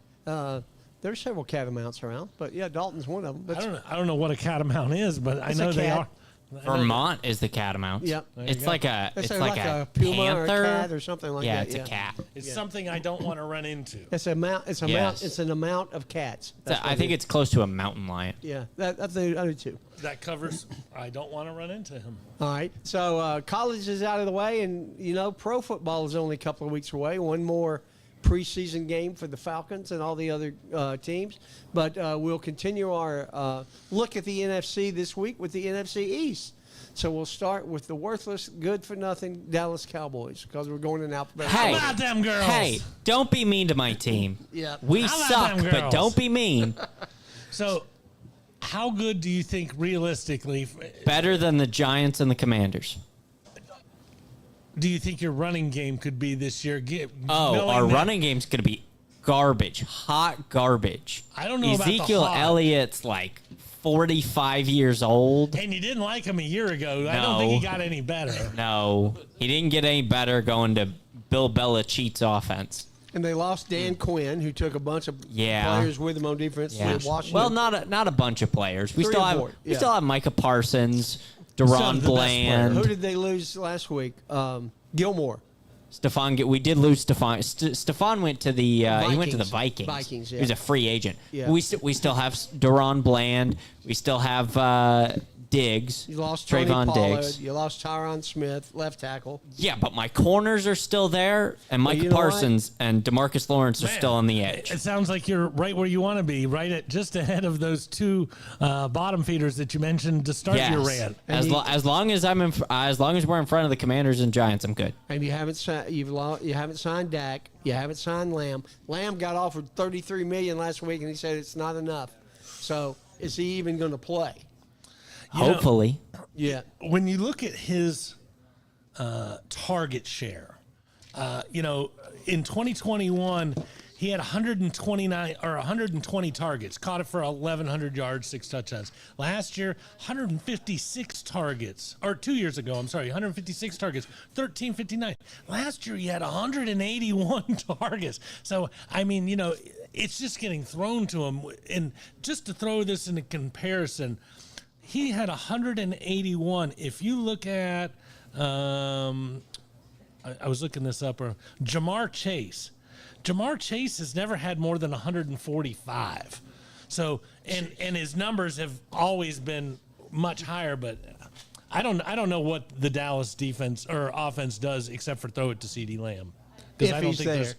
There's several catamounts around, but yeah, Dalton's one of them. I don't know what a catamount is, but I know they are. Vermont is the Catamounts. Yep. It's like a a puma panther or a cat or something like that. It's a cat. It's something I don't want to run into. It's an amount of cats. I think it's close to a mountain lion. Yeah, that's the other two. That covers. I don't want to run into him. All right. So college is out of the way, and pro football is only a couple of weeks away. One more preseason game for the Falcons and all the other teams. But we'll continue our look at the NFC this week with the NFC East. So we'll start with the worthless, good-for-nothing Dallas Cowboys because we're going in alphabetical Hey, How about them girls? Hey, don't be mean to my team. Yeah. We How about suck, them but girls? don't be mean. So, how good do you think realistically? Better than the Giants and the Commanders. Do you think your running game could be this year? Our running game's going to be garbage, hot garbage. I don't know about the Ezekiel hot. Elliott's like 45 years old. And you didn't like him a year ago. I No. don't think he got any better. No, he didn't get any better going to Bill Belichick's offense. And they lost Dan Quinn, who took a bunch of Yeah. players with him on defense Yeah. for Washington. Well, not a bunch of players. We Three still or have four, yeah. Micah Parsons, Some Deron of the best Bland. Who did they lose last week? Gilmore. We did lose Stephon. Stephon went to the he went to the Vikings. Vikings. Vikings, yeah. He was a free agent. Yeah. We still have Deron Bland. We still have Diggs. You lost Tony Trayvon Pollard. Diggs. You lost Tyron Smith, left tackle. Yeah, but my corners are still there, and Micah you know Parsons and DeMarcus Lawrence are Man, still on the edge. It sounds like you're right where you want to be, right at just ahead of those two bottom feeders that you mentioned to start your rant. As long as as long as we're in front of the Commanders and Giants, I'm good. And you haven't signed Dak. You haven't signed Lamb. Lamb got offered $33 million last week, and he said it's not enough. So is he even going to play? Hopefully. Yeah. When you look at his target share, in 2021, he had 120 targets, caught it for 1,100 yards, 6 touchdowns. Last year, 156 targets, or 2 years ago, 156 targets, 1,359. Last year, he had 181 targets. So, it's just getting thrown to him. And just to throw this into comparison, he had 181. If you look at, I was looking this up, Jamar Chase. Jamar Chase has never had more than 145. So, and his numbers have always been much higher, but I don't know what the Dallas defense or offense does except for throw it to CeeDee Lamb. If he's there.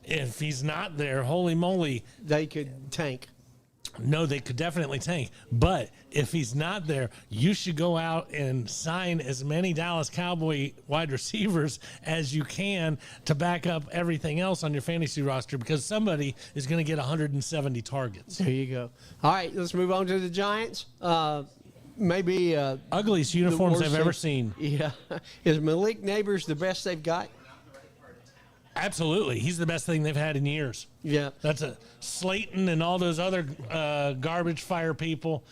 If he's not there, holy moly. They could tank. No, they could definitely tank. But if he's not there, you should go out and sign as many Dallas Cowboy wide receivers as you can to back up everything else on your fantasy roster because somebody is going to get 170 targets. There you go. All right, let's move on to the Giants. maybe Ugliest uniforms worst I've ever thing- seen. Yeah. Is Malik Neighbors the best they've got? Absolutely. He's the best thing they've had in years. Yeah. That's a Slayton and all those other garbage fire people.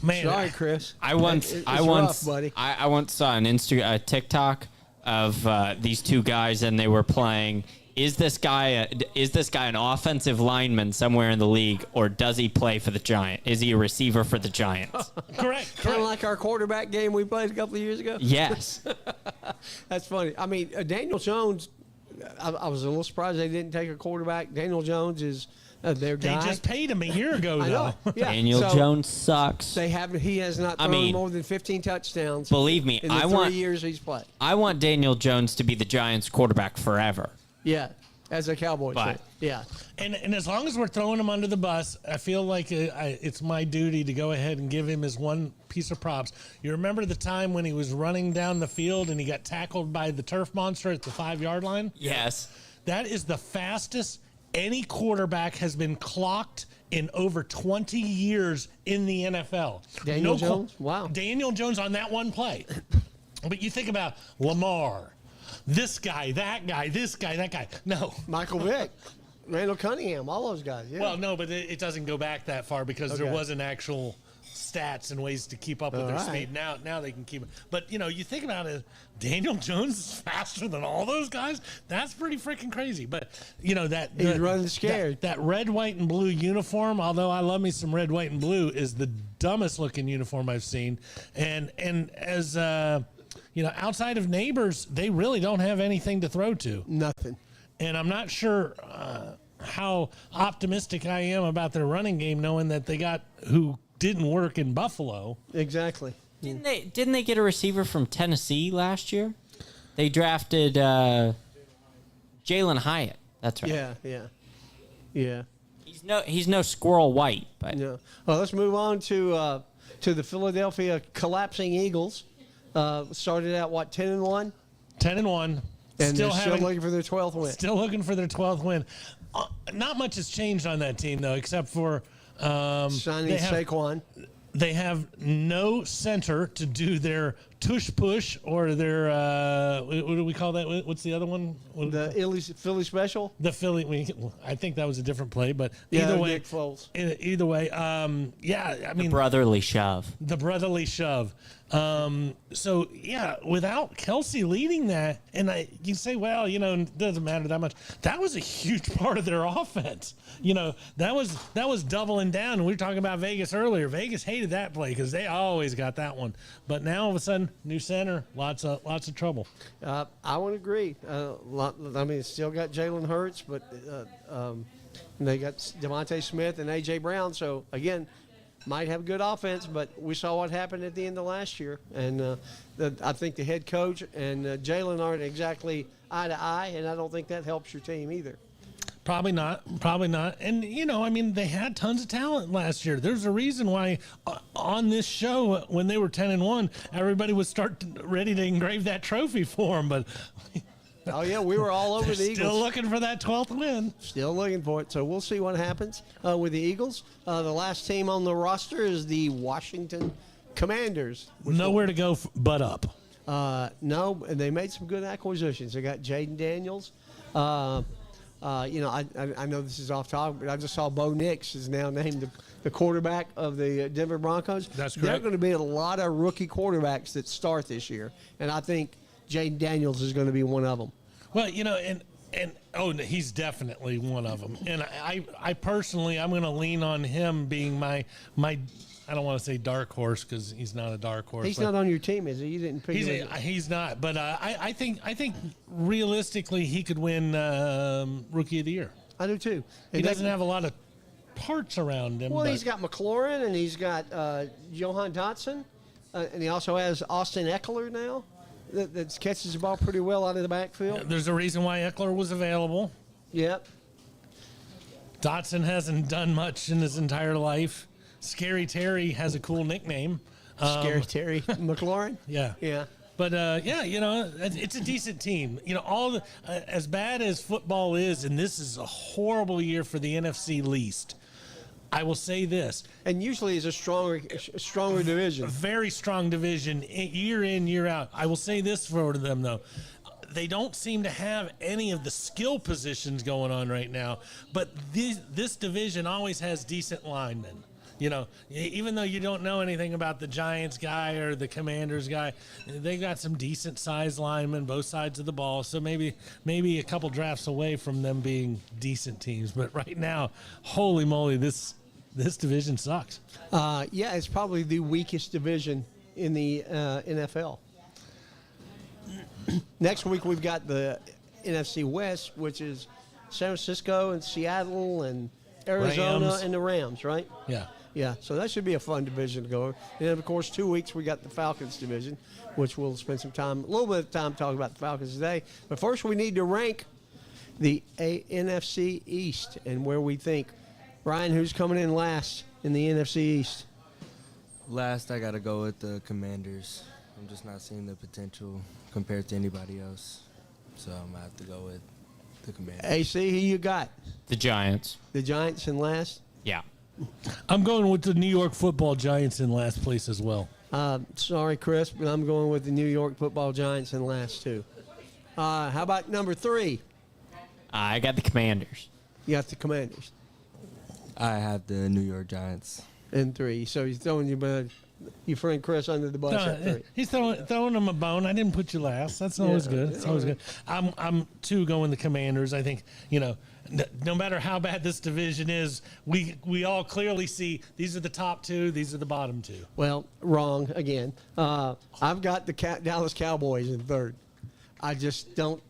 Man, Sorry, Chris. I once rough, buddy. I once saw a TikTok of these two guys, and they were playing. Is this guy an offensive lineman somewhere in the league, or does he play for the Giants? Is he a receiver for the Giants? correct. Kind of like our quarterback game we played a couple of years ago. Yes. That's funny. I mean, Daniel Jones, I was a little surprised they didn't take a quarterback. Daniel Jones is their They guy. just paid him a year ago, I know. though. Yeah. Daniel So Jones sucks. he has not thrown more than 15 touchdowns. Believe me, in the 3 years he's played. I want Daniel Jones to be the Giants quarterback forever. Yeah, as a Cowboys But- fan. Yeah. And as long as we're throwing him under the bus, I feel like it's my duty to go ahead and give him his one piece of props. You remember the time when he was running down the field and he got tackled by the turf monster at the 5-yard line? Yes. That is the fastest any quarterback has been clocked in over 20 years in the NFL. Daniel Jones? Wow. Daniel Jones on that one play. But you think about Lamar, this guy, that guy, this guy, that guy. No. Michael Vick, Randall Cunningham, all those guys. Yeah. Well, no, but it doesn't go back that far because there Okay. wasn't actual stats and ways to keep up with their All right. speed. Now they can keep it. But, you think about it, Daniel Jones is faster than all those guys. That's pretty freaking crazy. But, that He's running scared. That red, white, and blue uniform, although I love me some red, white, and blue, is the dumbest looking uniform I've seen. And as outside of Neighbors, they really don't have anything to throw to. Nothing. And I'm not sure how optimistic I am about their running game, knowing that they got who didn't work in Buffalo. Exactly. Didn't they get a receiver from Tennessee last year? They drafted Jalen Hyatt. That's right. Yeah. He's no Squirrel White, but Yeah. Well, let's move on to the Philadelphia collapsing Eagles. Started out 10-1, 10-1. and they're still looking for their 12th win. Still looking for their 12th win. Not much has changed on that team though, except for Signing Saquon. They have no center to do their tush push or their what do we call that? What's the other one? The Philly special. The Philly. I think that was a different play, but Yeah, either way, Nick Foles. Either way, I mean, brotherly shove. the brotherly shove. So yeah, without Kelsey leading that, and you say, well, it doesn't matter that much. That was a huge part of their offense. That was doubling down. We were talking about Vegas earlier. Vegas hated that play because they always got that one. But now all of a sudden, new center, lots of trouble. I would agree. Still got Jalen Hurts, but they got Devontae Smith and A.J. Brown. So, again, might have good offense, but we saw what happened at the end of last year. And I think the head coach and Jalen aren't exactly eye to eye, and I don't think that helps your team either. Probably not. And, they had tons of talent last year. There's a reason why on this show, when they were 10-1, everybody would start ready to engrave that trophy for them. But Oh, yeah, we were all over the Eagles. Still looking for that 12th win. Still looking for it. So we'll see what happens with the Eagles. The last team on the roster is the Washington Commanders. Nowhere to go but up. No, and they made some good acquisitions. They got Jaden Daniels. I know this is off topic, but I just saw Bo Nix is now named the quarterback of the Denver Broncos. That's There are correct. going to be a lot of rookie quarterbacks that start this year, and I think Jaden Daniels is going to be one of them. Well, he's definitely one of them. And I personally, I'm going to lean on him being my. I don't want to say dark horse because he's not a dark horse. He's not on your team, is he? You didn't pick him. He's not. But I think realistically he could win Rookie of the Year. I do too. He doesn't have a lot of parts around him. Well, but he's got McLaurin and he's got Johan Dotson, and he also has Austin Eckler now that catches the ball pretty well out of the backfield. There's a reason why Eckler was available. Yep. Dotson hasn't done much in his entire life. Scary Terry has a cool nickname. Scary Terry McLaurin. Yeah. Yeah. But it's a decent team. As bad as football is, and this is a horrible year for the NFC least. I will say this. And usually it's a stronger division. A very strong division year in, year out. I will say this for them, though. They don't seem to have any of the skill positions going on right now, but this division always has decent linemen. You know, even though you don't know anything about the Giants guy or the Commanders guy, they got some decent-sized linemen both sides of the ball. So maybe a couple drafts away from them being decent teams. But right now, holy moly, this division sucks. Yeah, it's probably the weakest division in the NFL. Next week we've got the NFC West, which is San Francisco and Seattle and Arizona Rams. and the Rams, right? Yeah. Yeah, so that should be a fun division to go over. And then, of course, 2 weeks we got the Falcons division, which we'll spend a little bit of time talking about the Falcons today. But first we need to rank the NFC East and where we think. Ryan, who's coming in last in the NFC East? Last, I got to go with the Commanders. I'm just not seeing the potential compared to anybody else. So I'm going to have to go with the Commanders. AC, who you got? The Giants. The Giants in last? Yeah. I'm going with the New York Football Giants in last place as well. Sorry, Chris, but I'm going with the New York Football Giants in last too. How about number 3? I got the Commanders. You got the Commanders I have the New York Giants. in 3. So he's throwing your friend Chris under the bus at 3. He's throwing him a bone. I didn't put you last. That's always good. It's always good. I'm too going the Commanders. I think, no matter how bad this division is, we all clearly see these are the top 2, these are the bottom 2. Well, wrong again. I've got the Dallas Cowboys in 3rd. I just don't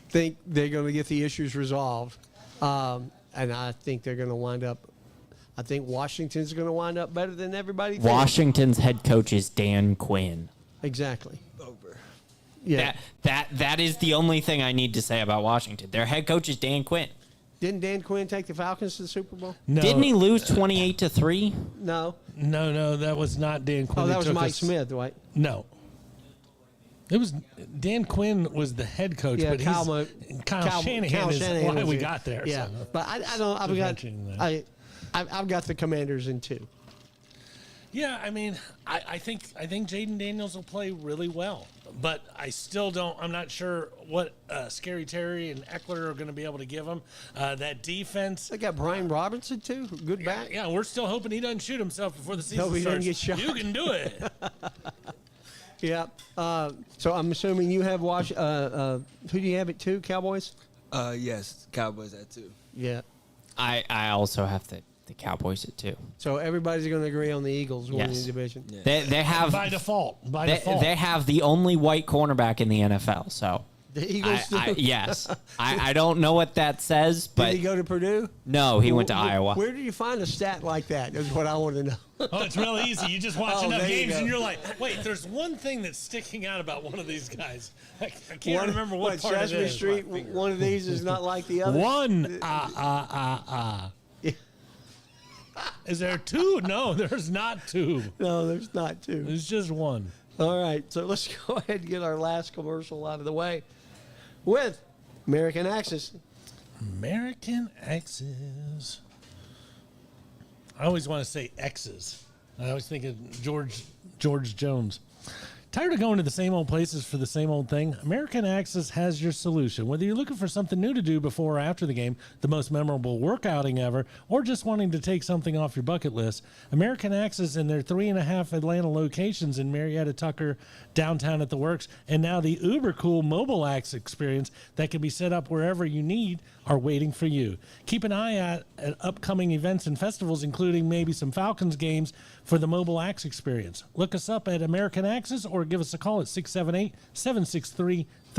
think they're going to get the issues resolved. And I think they're going to wind up. I think Washington's going to wind up better than everybody thinks. Washington's head coach is Dan Quinn. Exactly. Over. Yeah. That is the only thing I need to say about Washington. Their head coach is Dan Quinn. Didn't Dan Quinn take the Falcons to the Super Bowl? No, Didn't he lose 28-3? No. No, that was not Dan Quinn. Oh, that They was took Mike us- Smith, right? No. It was Dan Quinn was the head coach, Yeah, but Kyle Shanahan is Shanahan why was we it. got there. Yeah, so. but I don't. I've got. mentioning that. I've got the Commanders in 2. Yeah, I mean, I think Jaden Daniels will play really well, but I still don't. I'm not sure what Scary Terry and Eckler are going to be able to give him. That defense. They got Brian Robinson too. Good back. Yeah, we're still hoping he doesn't shoot himself before the season Hope he starts. doesn't get shot. You can do it. Yeah. So I'm assuming you have who do you have at 2? Cowboys. Yes, Cowboys at 2. Yeah. I also have the Cowboys at 2. So everybody's going to agree on the Eagles winning Yes. the division. Yeah. They have By default. they have the only white cornerback in the NFL. So The Eagles. yes, I don't know what that says, Did but he go to Purdue? no, he went to Iowa. Where did you find a stat like that? Is what I want to know. Oh, it's real easy. You just watch Oh, enough there you games go. and you're like, wait, there's one thing that's sticking out about one of these guys. I can't One- remember what part Sesame it is. Street. One of these is not like the other. One. Yeah. Is there 2? No, there's not 2. No, there's not 2. There's just one. All right, so let's go ahead and get our last commercial out of the way with American Axis. American X's. I always want to say X's. I always think of George Jones. Tired of going to the same old places for the same old thing? American Axis has your solution. Whether you're looking for something new to do before or after the game, the most memorable work outing ever, or just wanting to take something off your bucket list, American Axis and their 3.5 Atlanta locations in Marietta, Tucker, downtown at the Works, and now the uber cool mobile axe experience that can be set up wherever you need are waiting for you. Keep an eye out at upcoming events and festivals, including maybe some Falcons games for the mobile axe experience. Look us up at American Axis or give us a call at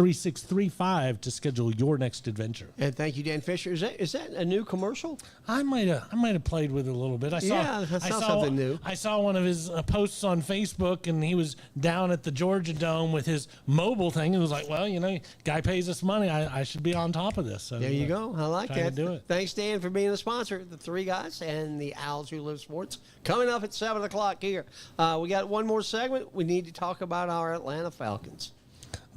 678-763-3635 to schedule your next adventure. And thank you, Dan Fisher. Is that a new commercial? I might have played with it a little bit. I Yeah, that sounds something new. I saw one of his posts on Facebook, and he was down at the Georgia Dome with his mobile thing. It was like, well, guy pays us money. I should be on top of this. So There you go. I like trying that. to do it. Thanks, Dan, for being a sponsor. The 3 guys and the Owls Who Live Sports coming up at 7 o'clock here. We got one more segment. We need to talk about our Atlanta Falcons.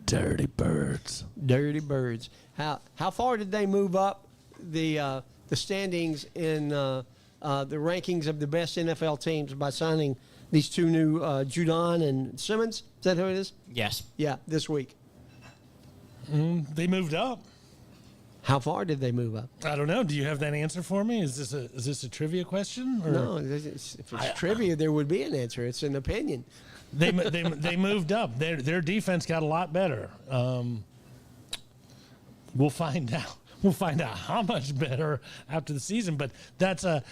Dirty Birds. Dirty Birds. How far did they move up the standings in the rankings of the best NFL teams by signing these two new Judon and Simmons. Is that who it is? Yes. Yeah, this week. They moved up. How far did they move up? I don't know. Do you have that answer for me? Is this a trivia question? Or? No, if it's trivia, there would be an answer. It's an opinion. They moved up. Their defense got a lot better. We'll find out. We'll find out how much better after the season. But that's a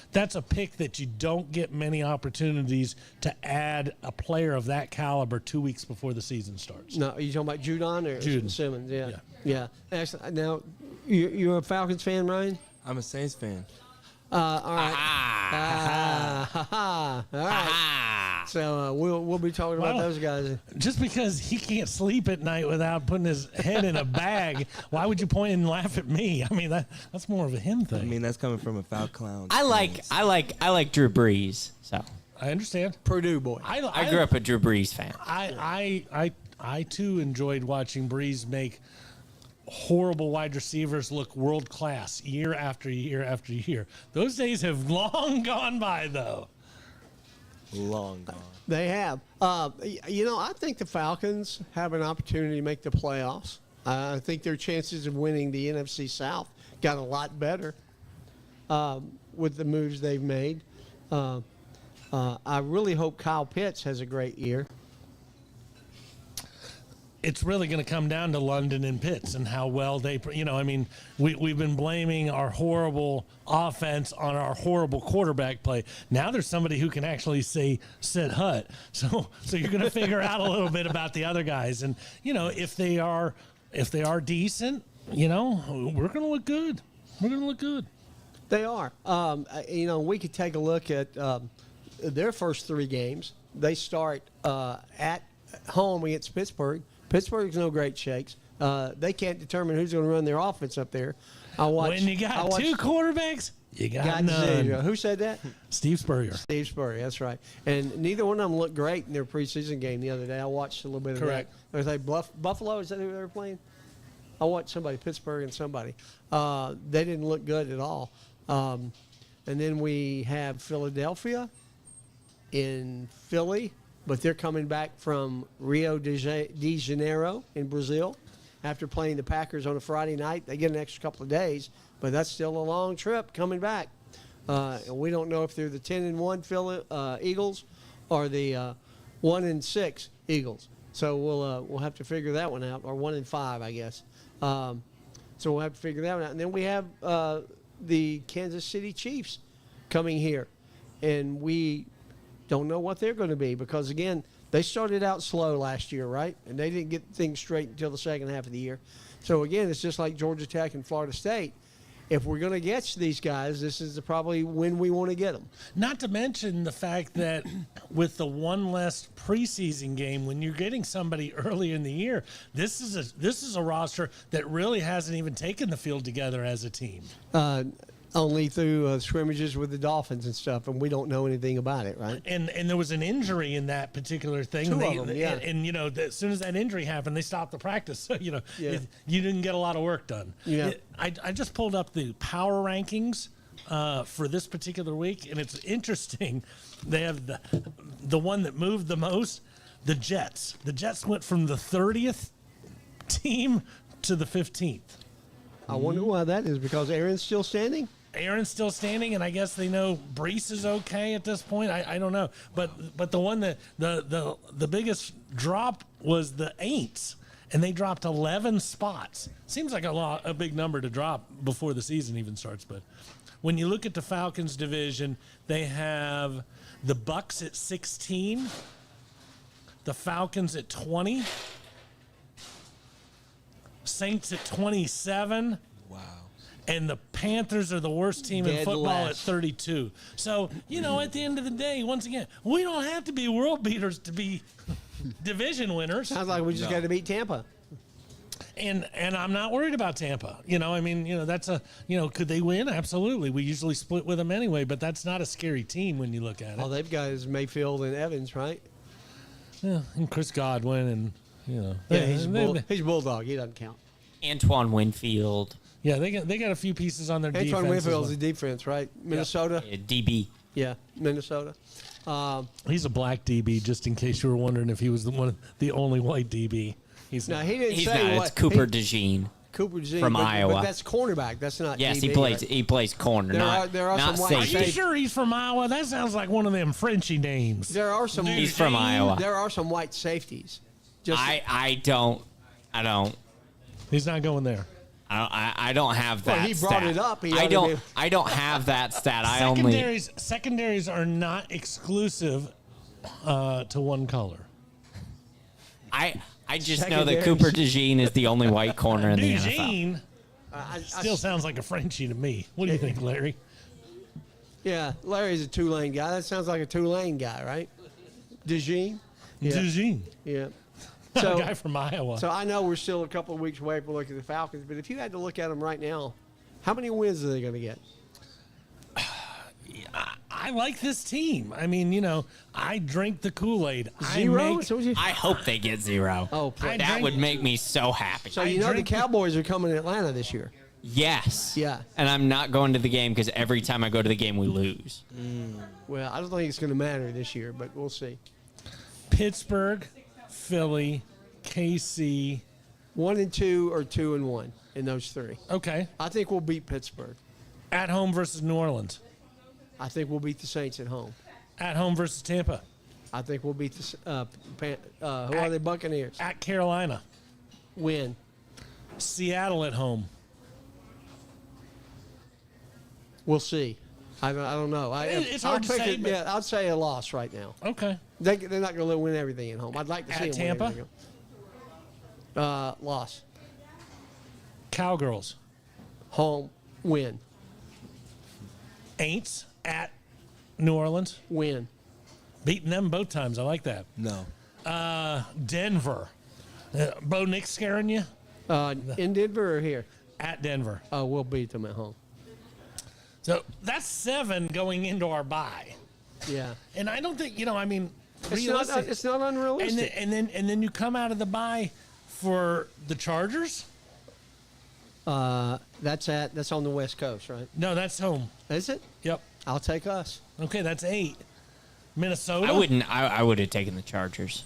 pick that you don't get many opportunities to add a player of that caliber 2 weeks before the season starts. No, are you talking about Judon or Judon. Simmons? Yeah. Actually, now, you're a Falcons fan, Ryan? I'm a Saints fan. All right. All right. So we'll be talking about those guys. Just because he can't sleep at night without putting his head in a bag, why would you point and laugh at me? I mean, that's more of a him thing. I mean, that's coming from a foul clown. I like Drew Brees. So I understand. Purdue boy. I grew up a Drew Brees fan. I too enjoyed watching Breeze make horrible wide receivers look world class year after year after year. Those days have long gone by, though. Long gone. They have. I think the Falcons have an opportunity to make the playoffs. I think their chances of winning the NFC South got a lot better with the moves they've made. I really hope Kyle Pitts has a great year. It's really going to come down to London and Pitts and how well they, we've been blaming our horrible offense on our horrible quarterback play. Now there's somebody who can actually say, sit hut. So you're going to figure out a little bit about the other guys. And, if they are decent, we're going to look good. We're going to look good. They are. We could take a look at their first three games. They start at home against Pittsburgh. Pittsburgh's no great shakes. They can't determine who's going to run their offense up there. When you got two quarterbacks, you got none. Who said that? Steve Spurrier. Steve Spurrier, that's right. And neither one of them looked great in their preseason game the other day. I watched a little bit of Correct. that. Was they Buffalo? Is that who they were playing? I watched somebody, Pittsburgh and somebody. They didn't look good at all. And then we have Philadelphia in Philly. But they're coming back from Rio de Janeiro in Brazil after playing the Packers on a Friday night. They get an extra couple of days, but that's still a long trip coming back. And we don't know if they're the 10-1 Eagles or the 1-6 Eagles. So we'll have to figure that one out, or 1-5, I guess. So we'll have to figure that one out. And then we have the Kansas City Chiefs coming here, and we don't know what they're going to be because, again, they started out slow last year, right? And they didn't get things straight until the second half of the year. So, again, it's just like Georgia Tech and Florida State. If we're going to get these guys, this is probably when we want to get them. Not to mention the fact that with the one less preseason game, when you're getting somebody early in the year, this is a roster that really hasn't even taken the field together as a team. Only through scrimmages with the Dolphins and stuff, and we don't know anything about it, right? And there was an injury in that particular thing. Two of them, yeah. And as soon as that injury happened, they stopped the practice. So, you didn't get a lot of work done. Yeah. I just pulled up the power rankings for this particular week, and it's interesting. They have the one that moved the most, the Jets. The Jets went from the 30th team to the 15th. I wonder why that is, because Aaron's still standing? Aaron's still standing, and I guess they know Brees is okay at this point. I don't know, but the one that the biggest drop was the Aints, and they dropped 11 spots. Seems like a big number to drop before the season even starts. But when you look at the Falcons division, they have the Bucks at 16, the Falcons at 20, Saints at 27. Wow. And the Panthers are the worst team in Dead football last. at 32. So, at the end of the day, once again, we don't have to be world beaters to be division winners. Sounds like we just got to beat Tampa. And I'm not worried about Tampa. That's could they win? Absolutely. We usually split with them anyway, but that's not a scary team when you look at it. All they've got is Mayfield and Evans, right? Yeah, and Chris Godwin and, Yeah, he's a Bulldog. He doesn't count. Antoine Winfield. Yeah, they got a few pieces on their defense. Antoine as Winfield's well. the defense, right? Minnesota? DB. Yeah, Minnesota. He's a black DB, just in case you were wondering if he was the only white DB. He's No, not. he didn't He's say not. what. It's Cooper DeJean. Cooper DeJean, from but Iowa. that's cornerback. That's not Yes, DB, he plays. right? He plays corner, There are not some white Are safety. you sure he's from Iowa? That sounds like one of them Frenchy names. There are some. He's from Iowa. There are some white safeties. Just I don't. He's not going there. I don't have that. Well, he brought stat. it up. He I oughta don't. be- I don't have that stat. I only. Secondaries are not exclusive to one color. I just know that Secondaries. Cooper DeJean is the only white corner in the NFL. DeJean I still sounds like a Frenchie to me. What do you think, Larry? Yeah, Larry's a Tulane guy. That sounds like a Tulane guy, right? DeJean? Yeah. DeJean, Yeah. a So, guy from Iowa. so I know we're still a couple of weeks away from looking at the Falcons, but if you had to look at them right now, how many wins are they going to get? I like this team. I mean, I drink the Kool-Aid. Zero? I hope they get 0. Oh, please. that would make me so happy. So you know the drink- Cowboys are coming to Atlanta this year. Yes. Yeah. And I'm not going to the game because every time I go to the game, we lose. Well, I don't think it's going to matter this year, but we'll see. Pittsburgh, Philly, KC. 1-2 or 2-1 in those three. Okay. I think we'll beat Pittsburgh. At home versus New Orleans. I think we'll beat the Saints at home. At home versus Tampa. I think we'll beat the who are they? Buccaneers. At Carolina. Win. Seattle at home. We'll see. I don't know. It's hard to say, but- Yeah, I'd say a loss right now. Okay. They're not going to win everything at home. I'd like to see At them win Tampa? everything. Loss. Cowgirls. Home. Win. Aints at New Orleans. Win. Beating them both times. I like that. No. Denver. Bo Nick scaring you? In Denver or here? At Denver. Oh, we'll beat them at home. So that's 7 going into our bye. Yeah. And I don't think, It's realistic. not unrealistic. And then you come out of the bye for the Chargers? That's on the West Coast, right? No, that's home. Is it? Yep. I'll take us. Okay, that's 8. Minnesota? I wouldn't. I would have taken the Chargers.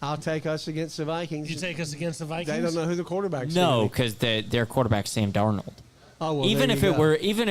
I'll take us against the Vikings. You take us against the Vikings? They don't know who the quarterback's No, gonna be. because their quarterback's Sam Darnold. Oh, well, even there if you it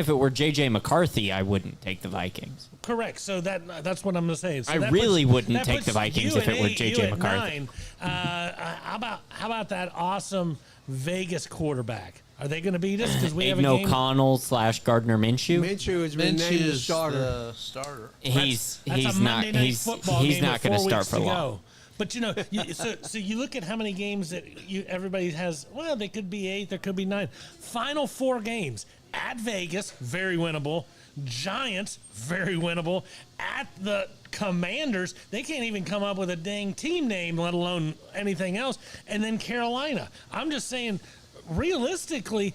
go. were JJ McCarthy, I wouldn't take the Vikings. Correct. So that's what I'm going to say. So I that really puts- wouldn't that take puts the Vikings you if it at were 8, J.J. you at McCarthy. 9. How about that awesome Vegas quarterback? Are they going to beat us because we have a Aiden game? O'Connell / Gardner Minshew. Minshew has been named the Minshew's starter. the starter. That's He's a not Monday night he's football he's game not with going to 4 start weeks for to long. go. But so you look at how many games that everybody has. Well, they could be 8, there could be 9. Final 4 games at Vegas, very winnable. Giants, very winnable. At the Commanders, they can't even come up with a dang team name, let alone anything else. And then Carolina. I'm just saying, realistically,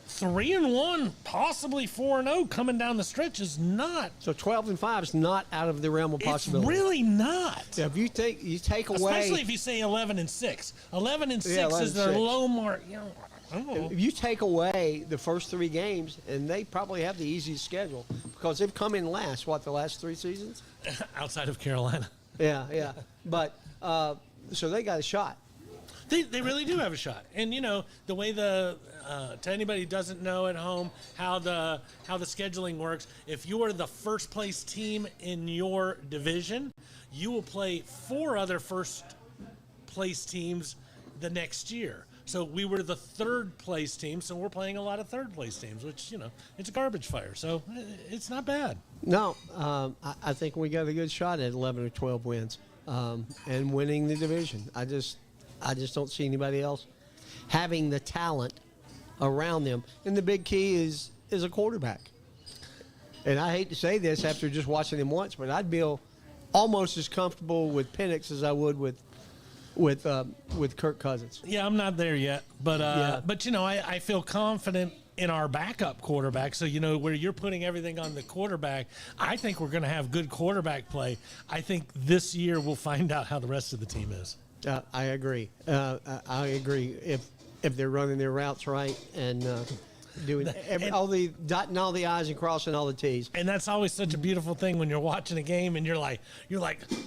3-1, possibly 4-0 coming down the stretch is not. So 12-5 is not out of the realm of It's possibility. really not. Yeah, if you take away, Especially if you say 11-6. 11-6 Yeah, is their 11-6. low mark. I don't know. if you take away the first 3 games, and they probably have the easiest schedule because they've come in last. The last 3 seasons? Outside of Carolina. Yeah. But so they got a shot. They really do have a shot. And, the way to anybody who doesn't know at home how the scheduling works, if you are the first place team in your division, you will play 4 other first place teams the next year. So we were the 3rd place team, so we're playing a lot of 3rd place teams, which, it's a garbage fire. So it's not bad. No, I think we got a good shot at 11 or 12 wins and winning the division. I just don't see anybody else having the talent around them. And the big key is a quarterback. And I hate to say this after just watching him once, but I'd feel almost as comfortable with Penix as I would with Kirk Cousins. Yeah, I'm not there yet, but Yeah. I feel confident in our backup quarterback. So where you're putting everything on the quarterback, I think we're going to have good quarterback play. I think this year we'll find out how the rest of the team is. I agree. I agree. If they're running their routes right, and doing all the dotting all the I's and crossing all the T's. And that's always such a beautiful thing when you're watching a game and you're like,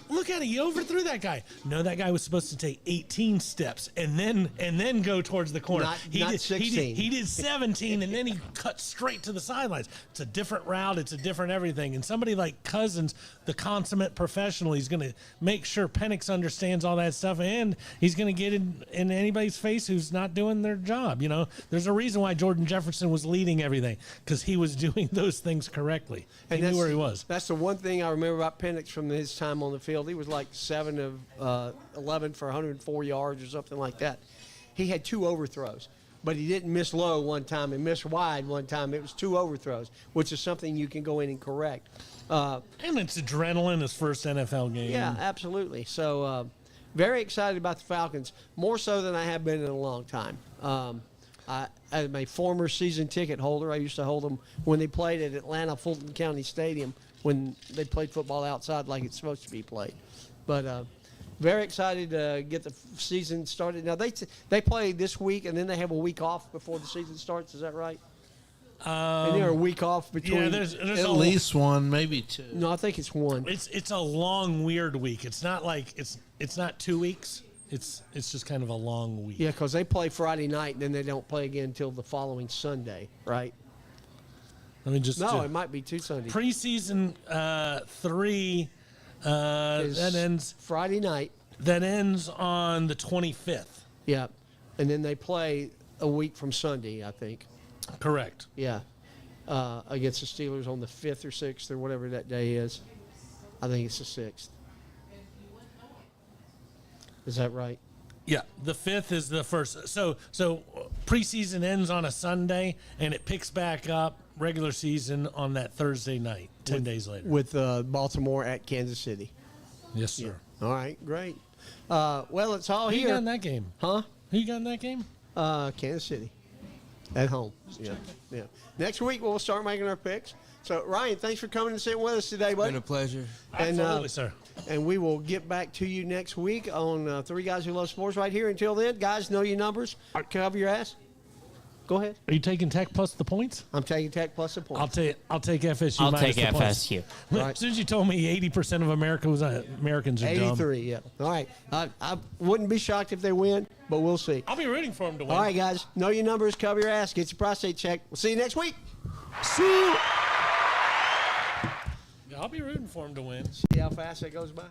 look at it, he overthrew that guy. No, that guy was supposed to take 18 steps and then go towards the corner. Not 16. He did 17 and then he cut straight to the sidelines. It's a different route. It's a different everything. And somebody like Cousins, the consummate professional, he's going to make sure Penix understands all that stuff, and he's going to get in anybody's face who's not doing their job. You know, there's a reason why Jordan Jefferson was leading everything, because he was doing those things correctly. He knew where he was. That's the one thing I remember about Penix from his time on the field. He was like 7 of 11 for 104 yards or something like that. He had 2 overthrows, but he didn't miss low one time and miss wide one time. It was 2 overthrows, which is something you can go in and correct. And it's adrenaline, his first NFL game. Yeah, absolutely. So very excited about the Falcons, more so than I have been in a long time. As a former season ticket holder, I used to hold them when they played at Atlanta Fulton County Stadium when they played football outside like it's supposed to be played. But very excited to get the season started. Now, they play this week, and then they have a week off before the season starts. Is that right? And they're a week off between. Yeah, there's At least one, maybe 2. No, I think it's 1. It's a long, weird week. It's not like it's not 2 weeks. It's just kind of a long week. Yeah, because they play Friday night, and then they don't play again until the following Sunday, right? Let me just No, it might be 2 Sundays. preseason 3 that ends Friday night. That ends on the 25th. Yeah, and then they play a week from Sunday, I think. Correct. Yeah, against the Steelers on the 5th or 6th or whatever that day is. I think it's the 6th. Is that right? Yeah, the 5th is the first. So preseason ends on a Sunday, and it picks back up regular season on that Thursday night, 10 days later. With Baltimore at Kansas City. Yes, sir. All right, great. Well, it's all Who you here. got in that game? Huh? Who you got in that game? Kansas City. At home. Yeah. Next week, we'll start making our picks. So, Ryan, thanks for coming and sitting with us today, buddy. Been a pleasure. And, Absolutely, sir. And we will get back to you next week on Three Guys Who Love Sports right here. Until then, guys, know your numbers. Cover your ass. Go ahead. Are you taking Tech plus the points? I'm taking Tech plus the points. I'll take FSU. I'll minus take the points. FSU. Right. As soon as you told me 80% of Americans are dumb. 83, yeah. All right. I wouldn't be shocked if they win, but we'll see. I'll be rooting for them to win. All right, guys. Know your numbers. Cover your ass. Get your prostate checked. We'll see you next week. See. I'll be rooting for them to win. See how fast that goes by?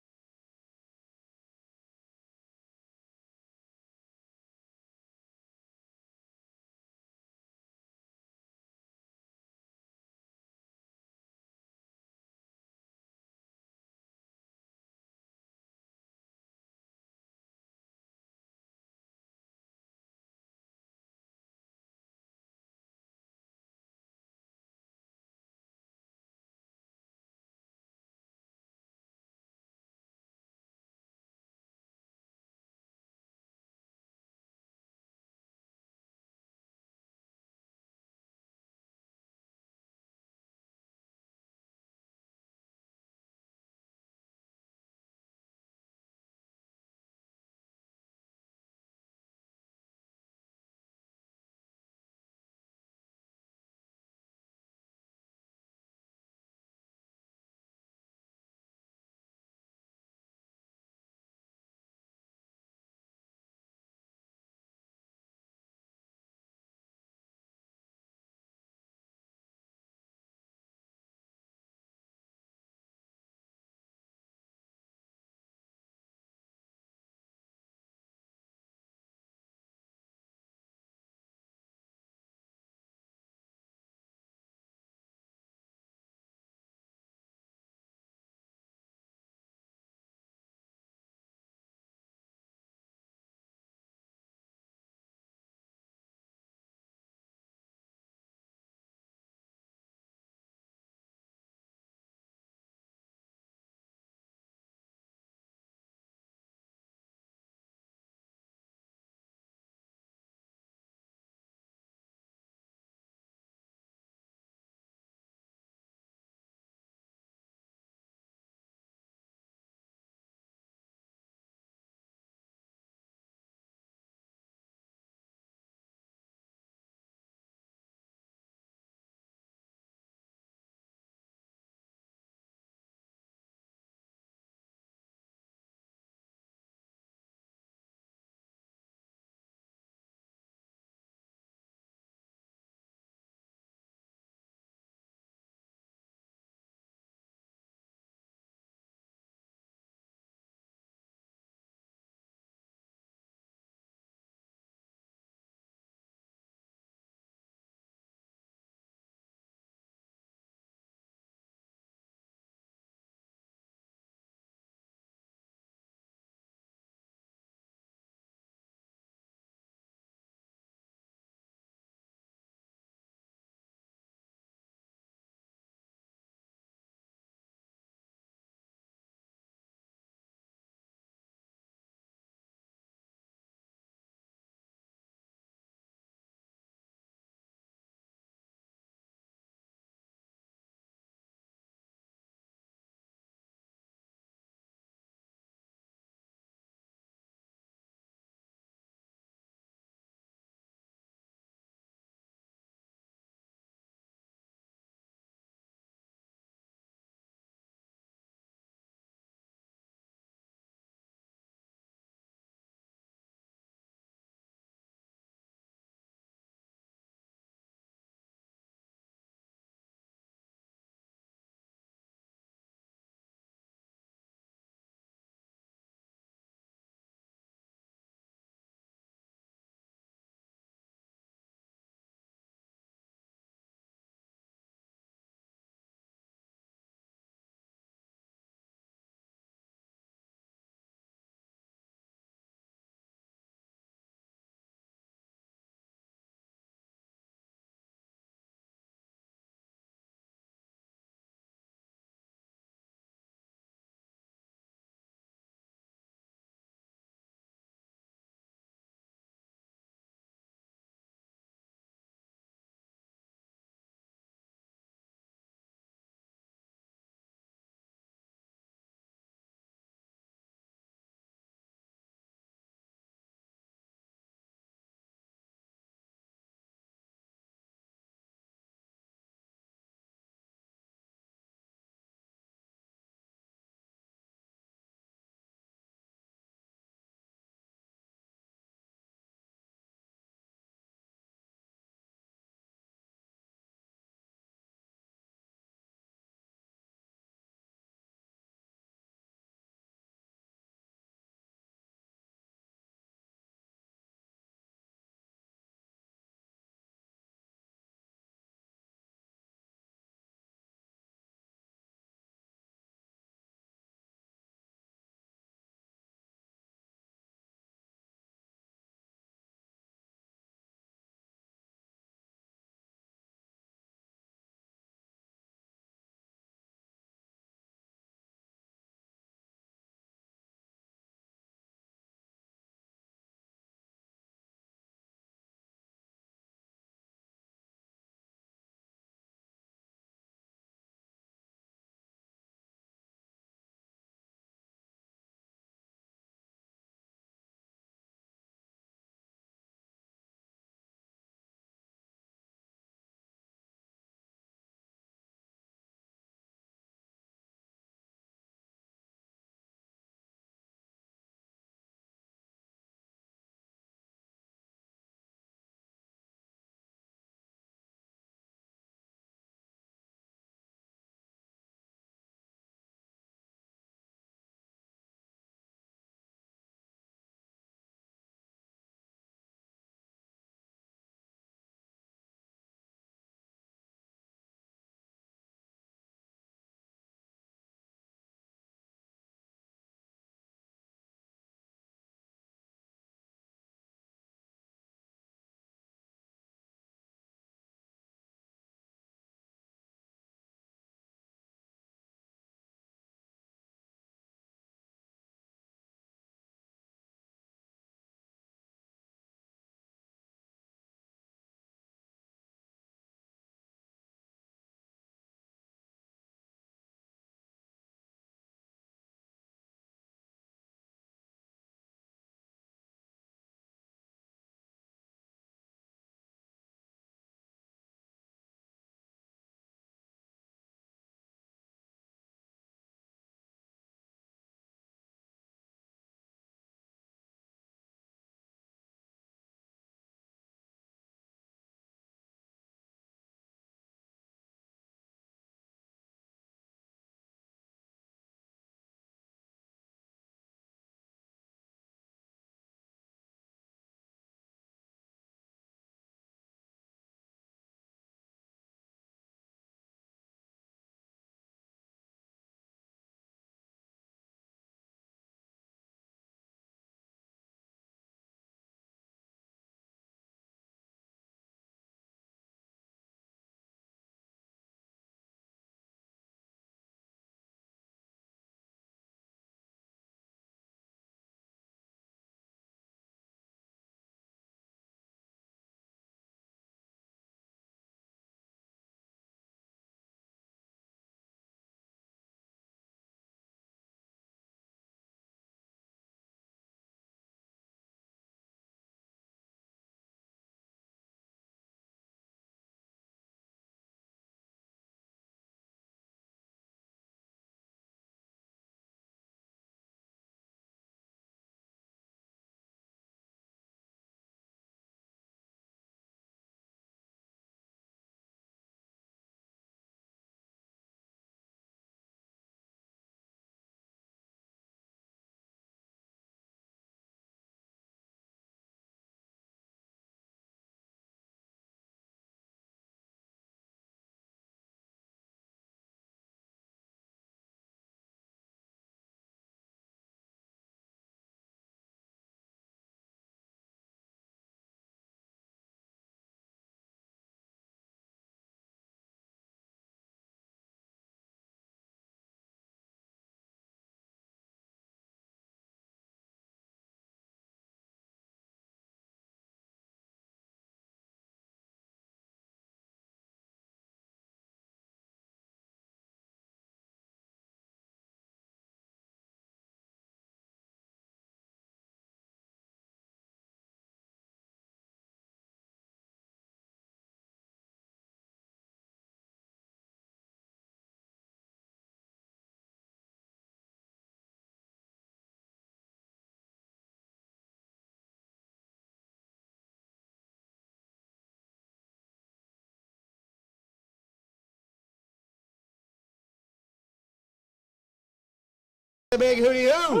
The big hootie hoo.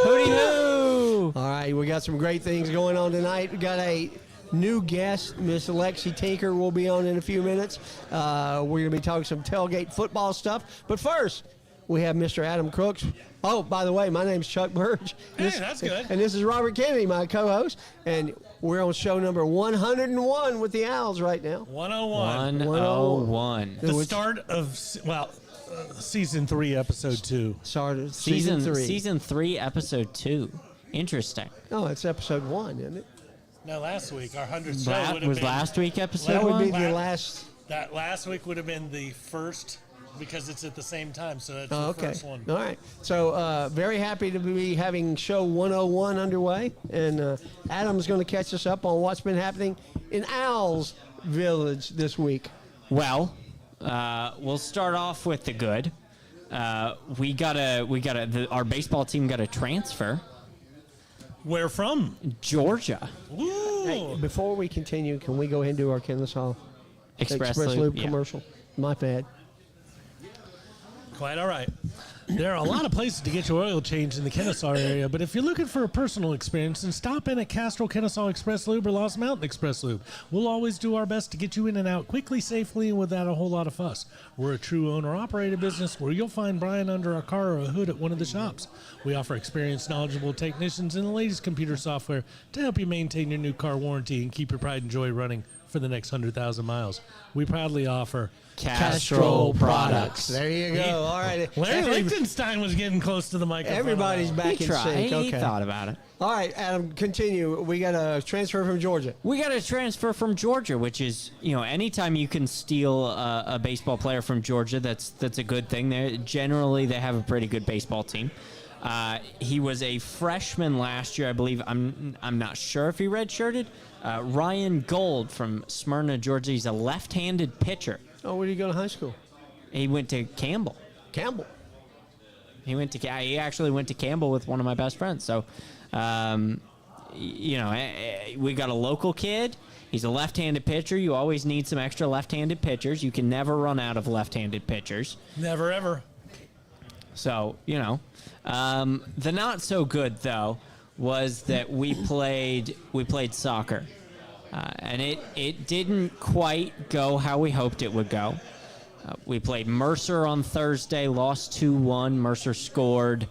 Hootie hoo! All right, we got some great things going on tonight. We got a new guest, Miss Lexi Tinker, will be on in a few minutes. We're going to be talking some tailgate football stuff. But first, we have Mr. Adam Crooks. Oh, by the way, my name's Chuck Burge. Hey, that's good. And this is Robert Kennedy, my co-host. And we're on show number 101 with the Owls right now. 101. 101. The start of, season 3, episode 2. Started season 3. Season 3, episode 2. Interesting. Oh, it's episode 1, isn't it? No, last week, our 100th show would have Was been. last week episode That would 1? be the last. That last week would have been the first because it's at the same time, so that's Oh, the okay. first one. All right. So very happy to be having show 101 underway. And Adam's going to catch us up on what's been happening in Owls Village this week. Well, we'll start off with the good. Our baseball team got a transfer. Where from? Georgia. Ooh. Hey, before we continue, can we go ahead and do our Kennesaw Express Loop Loop, yeah. commercial? My bad. Quite all right. There are a lot of places to get your oil changed in the Kennesaw area, but if you're looking for a personal experience, then stop in at Castrol Kennesaw Express Lube or Lost Mountain Express Lube. We'll always do our best to get you in and out quickly, safely, and without a whole lot of fuss. We're a true owner-operated business where you'll find Brian under a car or a hood at one of the shops. We offer experienced, knowledgeable technicians and the latest computer software to help you maintain your new car warranty and keep your pride and joy running for the next 100,000 miles. We proudly offer Castrol products. There you go. All right. Larry Lichtenstein was getting close to the microphone. Everybody's back He in tried. sync. He Okay. thought about it. All right, Adam, continue. We got a transfer from Georgia. We got a transfer from Georgia, which is, anytime you can steal a baseball player from Georgia, that's a good thing. Generally, they have a pretty good baseball team. He was a freshman last year, I believe. I'm not sure if he redshirted. Ryan Gold from Smyrna, Georgia. He's a left-handed pitcher. Oh, where did you go to high school? He went to Campbell. Campbell. He actually went to Campbell with one of my best friends. So, we got a local kid. He's a left-handed pitcher. You always need some extra left-handed pitchers. You can never run out of left-handed pitchers. Never, ever. So, the not so good, though, was that we played soccer. And it didn't quite go how we hoped it would go. We played Mercer on Thursday, lost 2-1. Mercer scored.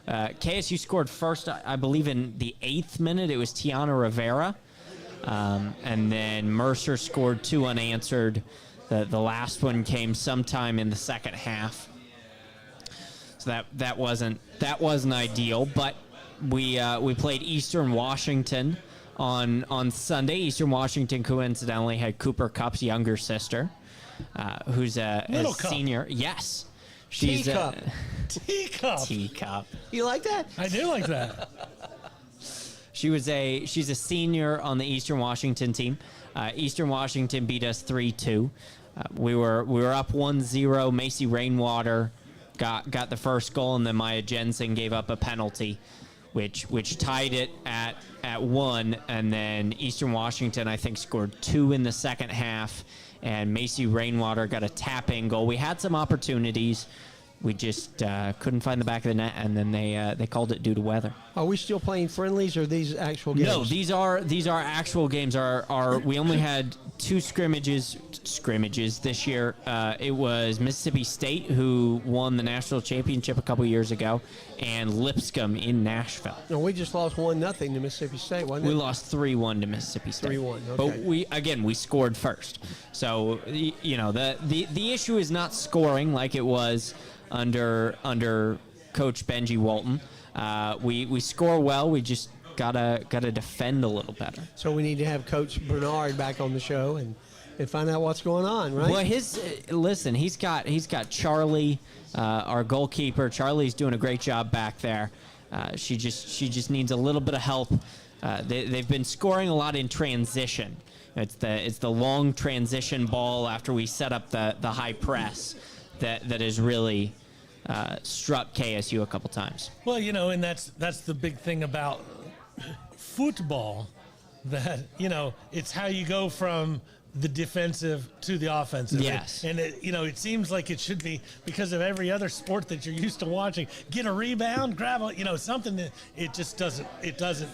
KSU scored first, I believe, in the 8th minute. It was Tiana Rivera. And then Mercer scored 2 unanswered. The last one came sometime in the second half. So that wasn't ideal. But we played Eastern Washington on Sunday. Eastern Washington coincidentally had Cooper Kupp's younger sister, who's a senior. Yes. She's Teacup. Teacup. You like that? I do like that. She's a senior on the Eastern Washington team. Eastern Washington beat us 3-2. We were up 1-0. Macy Rainwater got the first goal, and then Maya Jensen gave up a penalty, which tied it at 1, and then Eastern Washington, I think, scored 2 in the second half, and Macy Rainwater got a tap-in goal. We had some opportunities. We just couldn't find the back of the net, and then they called it due to weather. Are we still playing friendlies, or are these actual games? No, these are actual games. We only had 2 scrimmages this year. It was Mississippi State, who won the national championship a couple years ago, and Lipscomb in Nashville. No, we just lost 1-0 to Mississippi State, wasn't it? We lost 3-1 to Mississippi State. 3-1, okay. But we scored first. So the issue is not scoring like it was under Coach Benji Walton. We score well. We just gotta defend a little better. So we need to have Coach Bernard back on the show and find out what's going on, right? Well, he's got Charlie, our goalkeeper. Charlie's doing a great job back there. She just needs a little bit of help. They've been scoring a lot in transition. It's the long transition ball after we set up the high press that has really struck KSU a couple times. Well, and that's the big thing about football, that, it's how you go from the defensive to the offensive. Yes. And it seems like it should be, because of every other sport that you're used to watching, get a rebound, grab something that it just doesn't,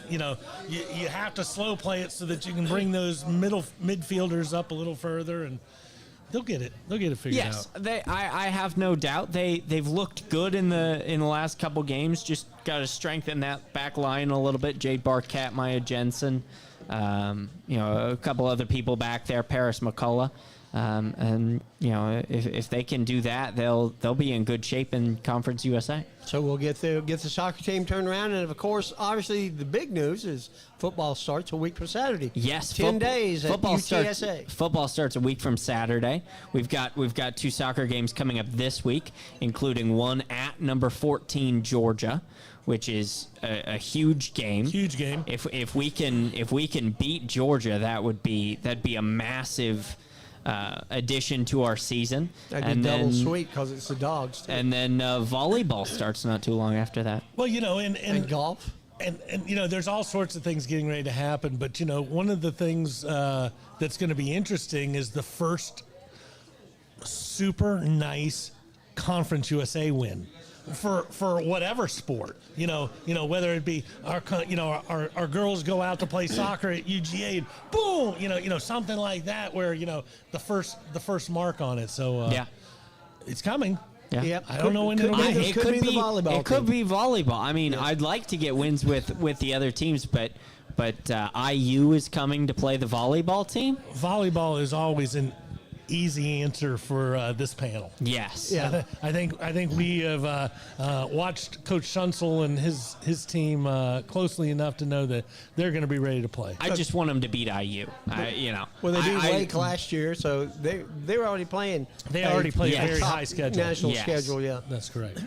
you have to slow play it so that you can bring those midfielders up a little further, and they'll get it figured out. Yes, I have no doubt they've looked good in the last couple games. Just got to strengthen that back line a little bit. Jade Barquette, Maya Jensen, a couple other people back there, Paris McCullough, and if they can do that, they'll be in good shape in Conference USA. So we'll get the soccer team turned around, and of course, obviously, the big news is football starts a week from Saturday. Yes, 10 days at football UTSA. Football starts a week from Saturday. We've got 2 soccer games coming up this week, including one at number 14 Georgia, which is a huge game. Huge game. If we can beat Georgia, that'd be a massive addition to our season. That'd be double sweet because it's the Dogs. Too. And then volleyball starts not too long after that. Well, and golf. And there's all sorts of things getting ready to happen. But, one of the things that's going to be interesting is the first super nice Conference USA win for whatever sport. Whether it be our girls go out to play soccer at UGA and boom, something like that where, the first mark on it. So it's coming. Yeah. Yep. I don't know when it'll be. It could be the volleyball. It could be volleyball. I mean, I'd like to get wins with the other teams, but IU is coming to play the volleyball team. Volleyball is always an easy answer for this panel. Yes. Yeah. I think we have watched Coach Schunsel and his team closely enough to know that they're going to be ready to play. I just want them to beat IU. Well, they beat Lake last year, so they were already playing. They already play a very top high schedule. National Yes. schedule, yeah. That's correct.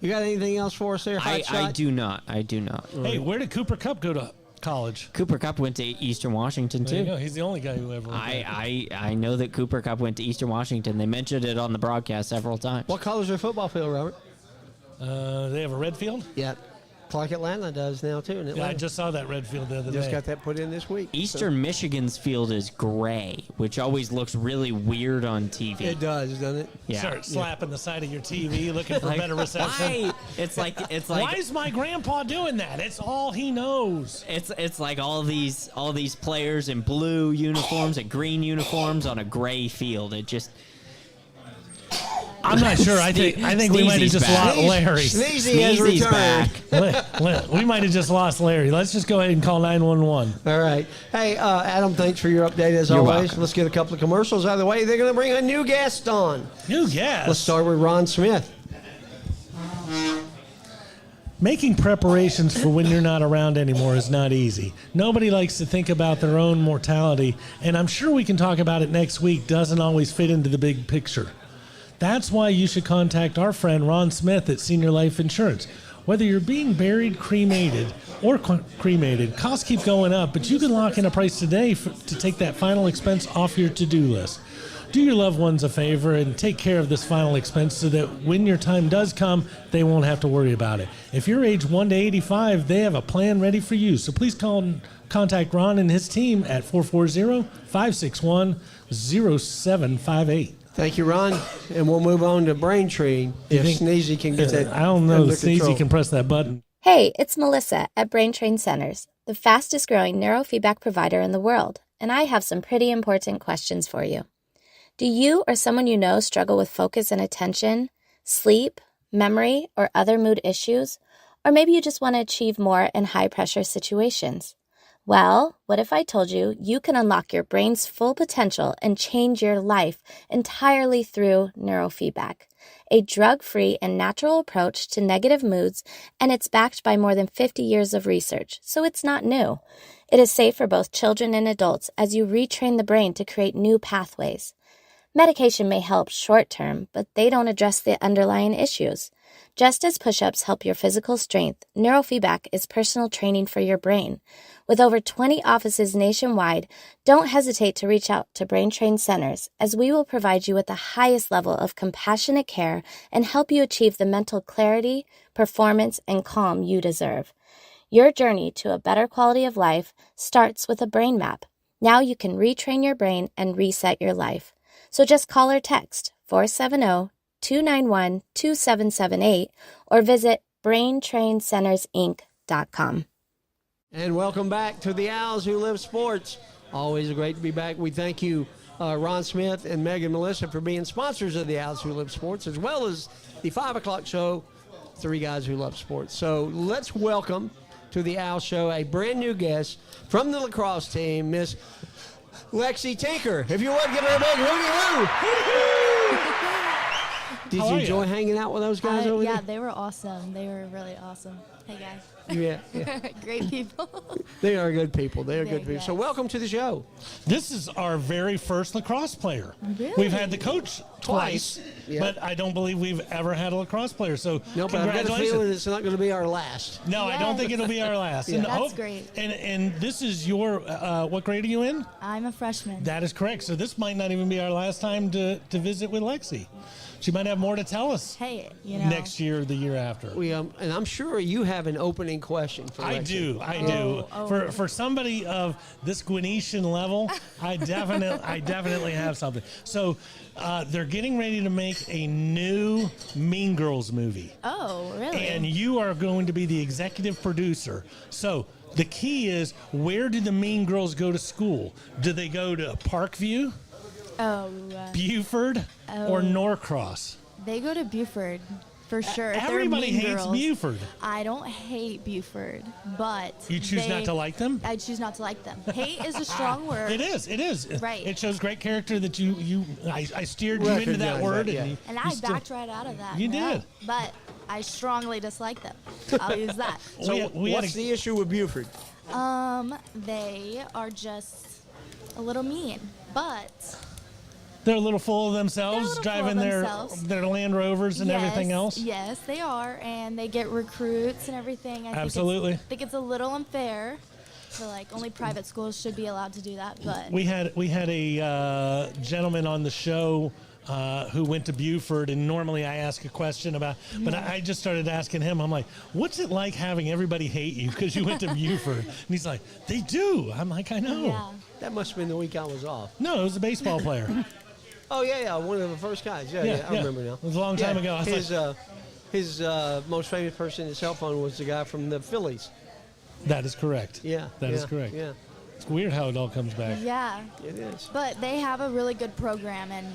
You got anything else for us there? Hot I shot? do not. Hey, where did Cooper Kupp go to college? Cooper Kupp went to Eastern Washington There you too. go. He's the only guy who ever went there. I know that Cooper Kupp went to Eastern Washington. They mentioned it on the broadcast several times. What color's their football field, Robert? They have a red field? Yeah. Like Atlanta does now, too. In Yeah, Atlanta. I just saw that red field the other Just day. got that put in this week. Eastern Michigan's field is gray, which always looks really weird on TV. It does, doesn't it? Yeah. Start slapping the side of your TV looking for Like, better reception. why? It's like Why is my grandpa doing that? It's all he knows. it's like all these players in blue uniforms and green uniforms on a gray field. It just I'm not sure. I think we might have Sneezy's just back. lost Larry. Sneezy has Sneezy's returned. back. We might have just lost Larry. Let's just go ahead and call 911. All right. Hey, Adam, thanks for your update as You're always. welcome. Let's get a couple of commercials out of the way. They're going to bring a new guest on. New guest. Let's start with Ron Smith. Making preparations for when you're not around anymore is not easy. Nobody likes to think about their own mortality, and I'm sure we can talk about it next week, doesn't always fit into the big picture. That's why you should contact our friend Ron Smith at Senior Life Insurance. Whether you're being buried, cremated, or cremated, costs keep going up, but you can lock in a price today to take that final expense off your to-do list. Do your loved ones a favor and take care of this final expense so that when your time does come, they won't have to worry about it. If you're age 1 to 85, they have a plan ready for you. So please contact Ron and his team at 440-561-0758. Thank you, Ron. And we'll move on to Braintree if Sneezy can get that I don't know under if Sneezy control. can press that button. Hey, it's Melissa at Brain Train Centers, the fastest growing neurofeedback provider in the world, and I have some pretty important questions for you. Do you or someone you know struggle with focus and attention, sleep, memory, or other mood issues? Or maybe you just want to achieve more in high-pressure situations? Well, what if I told you you can unlock your brain's full potential and change your life entirely through neurofeedback, a drug-free and natural approach to negative moods, and it's backed by more than 50 years of research, so it's not new. It is safe for both children and adults as you retrain the brain to create new pathways. Medication may help short-term, but they don't address the underlying issues. Just as push-ups help your physical strength, neurofeedback is personal training for your brain. With over 20 offices nationwide, don't hesitate to reach out to Brain Train Centers, as we will provide you with the highest level of compassionate care and help you achieve the mental clarity, performance, and calm you deserve. Your journey to a better quality of life starts with a brain map. Now you can retrain your brain and reset your life. So just call or text 470-291-2778 or visit braintraincentersinc.com. And welcome back to the Owls Who Live Sports. Always great to be back. We thank you, Ron Smith and Megan Melissa, for being sponsors of the Owls Who Live Sports, as well as the 5 o'clock show, Three Guys Who Love Sports. So let's welcome to the Owl Show a brand new guest from the lacrosse team, Miss Lexi Tinker. If you would, give her a big hooty-hoo. Did you enjoy hanging out with those guys over there? Yeah, they were awesome. They were really awesome. Hey, guys. Yeah. Great people. They are good people. They are good people. Yes. So welcome to the show. This is our very first lacrosse player. Really? We've had the coach twice, Yeah. but I don't believe we've ever had a lacrosse player. So No, but I've got a congratulations. feeling it's not going to be our last. No, I don't think it'll be our last. Yeah. And That's great. And this is your, what grade are you in? I'm a freshman. That is correct. So this might not even be our last time to visit with Lexi. She might have more to tell us Hey, you know. next year or the year after. We and I'm sure you have an opening question for I Lexi. do. I do. Oh. For somebody of this Gwenetian level, I definitely have something. So they're getting ready to make a new Mean Girls movie. Oh, really? And you are going to be the executive producer. So the key is, where do the Mean Girls go to school? Do they go to Parkview, Buford, or Norcross? They go to Buford for sure. They're Everybody mean hates girls. Buford. I don't hate Buford, but You choose not to like them? I choose not to like them. Hate is a strong word. It is. Right. It shows great character that I steered you into that Recognize word. that, yeah. And I backed right out of that. You yeah. did. But I strongly dislike them. I'll use that. So we had what's the issue with Buford? They are just a little mean, but They're a little full of themselves, They're a little driving full of themselves. their Land Rovers and everything else. Yes, they are, and they get recruits and everything. Absolutely. I think it's a little unfair. So like only private schools should be allowed to do that, but We had a gentleman on the show who went to Buford, and normally I ask a question about, but I just started asking him. I'm like, "What's it like having everybody hate you because you went to Buford?" And he's like, "They do." I'm like, "I know." yeah. That must have been the week I was off. No, it was a baseball player. Oh, yeah, one of the first guys. Yeah, I remember now. It was a long time ago. I was His most famous person in his cell phone was the guy from the Phillies. That is correct. Yeah. That is correct. Yeah, It's weird how it all comes back. Yeah. it is. But they have a really good program, and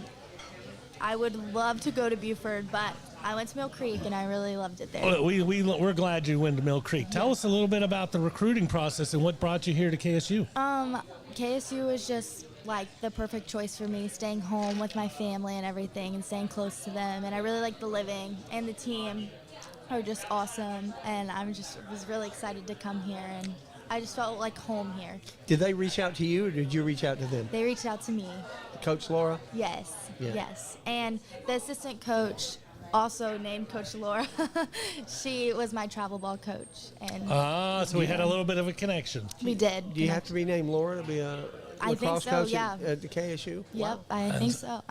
I would love to go to Buford, but I went to Mill Creek, and I really loved it there. Well, we're glad you went to Mill Creek. Tell us a little bit about the recruiting process and what brought you here to KSU. KSU was just like the perfect choice for me, staying home with my family and everything and staying close to them. And I really like the living, and the team are just awesome. And was really excited to come here, and I just felt like home here. Did they reach out to you, or did you reach out to them? They reached out to me. Coach Laura? Yes, Yeah. yes. And the assistant coach, also named Coach Laura, she was my travel ball coach. And So we had a little bit of a connection. we did. Do you have to be named Laura to be a I think lacrosse so, coach yeah. at the KSU? Yep, Wow. I think so.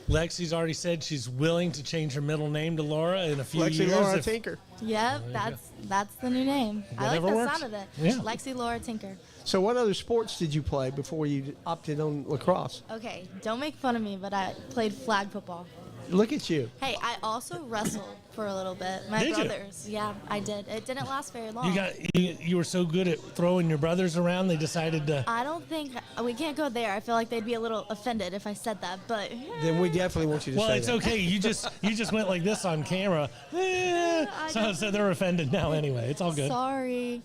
Lexi's already said she's willing to change her middle name to Laura in a few Lexi years. Laura if- Tinker. Yep, that's the new name. I like Whatever the works. sound of it. Yeah. Lexi Laura Tinker. So what other sports did you play before you opted on lacrosse? Okay, don't make fun of me, but I played flag football. Look at you. Hey, I also wrestled for a little bit. My Did you? brothers. Yeah, I did. It didn't last very long. You were so good at throwing your brothers around, they decided to. I don't think we can't go there. I feel like they'd be a little offended if I said that, but Then we definitely want you to Well, say it's that. okay. You just went like this on camera. So they're offended now anyway. It's all good. sorry.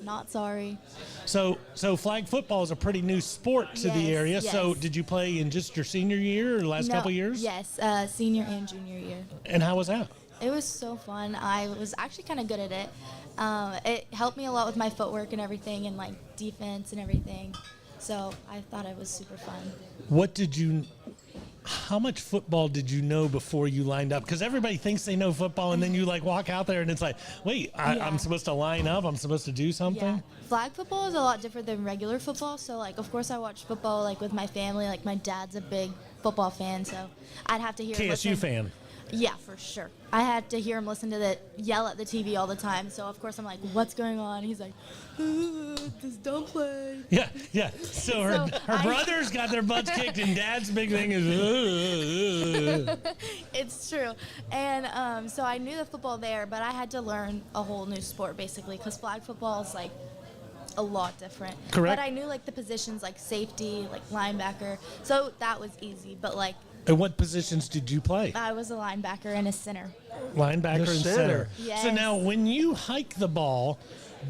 Not sorry. So flag football is a pretty new sport to the Yes, area. So yes. did you play in just your senior year or last No, couple years? Yes, senior and junior year. And how was that? It was so fun. I was actually kind of good at it. It helped me a lot with my footwork and everything, and like defense and everything. So I thought it was super fun. How much football did you know before you lined up? Because everybody thinks they know football, and then you like walk out there and it's like, wait, I'm supposed to line up. I'm supposed to do something. Yeah. Flag football is a lot different than regular football. So like, of course, I watch football like with my family. Like my dad's a big football fan, so I'd have to hear. KSU fan. Yeah, for sure. I had to hear him yell at the TV all the time. So of course I'm like, "What's going on?" He's like, "Just don't play." Yeah, yeah. So her brothers got their butts kicked, and Dad's big thing is. It's true. And so I knew the football there, but I had to learn a whole new sport basically because flag football is like a lot different. Correct. But I knew like the positions like safety, like linebacker. So that was easy. But like And what positions did you play? I was a linebacker and a center. Linebacker and center. Yes. So now, when you hike the ball,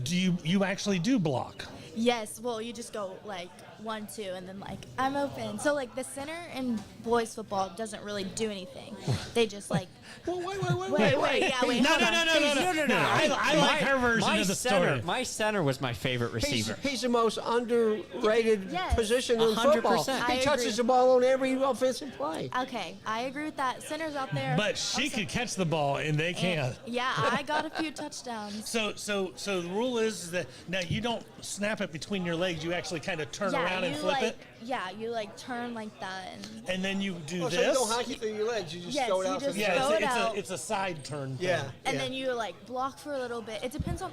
do you actually do block? Yes, well, you just go like 1, 2, and then like I'm open. So like the center in boys football doesn't really do anything. They just like Well, wait. wait. Yeah, wait. No. hold on. I like her version of the story. My center was my favorite He's, receiver. he's the most underrated Yes. position in football. 100%. He I touches agree. the ball on every offensive play. Okay, I agree with that. Center's out there. But she Also- could catch the ball, and they can't. Yeah, I got a few touchdowns. So the rule is that now you don't snap it between your legs. You actually kind of turn around and you flip like, it, Yeah, you like turn like that. and then you do Oh, so this. you don't hike it through your legs. You just Yes, throw it you out. just to the Yeah, throw side. it out. it's a side turn. thing. Yeah. And then you like block for a little bit. It depends on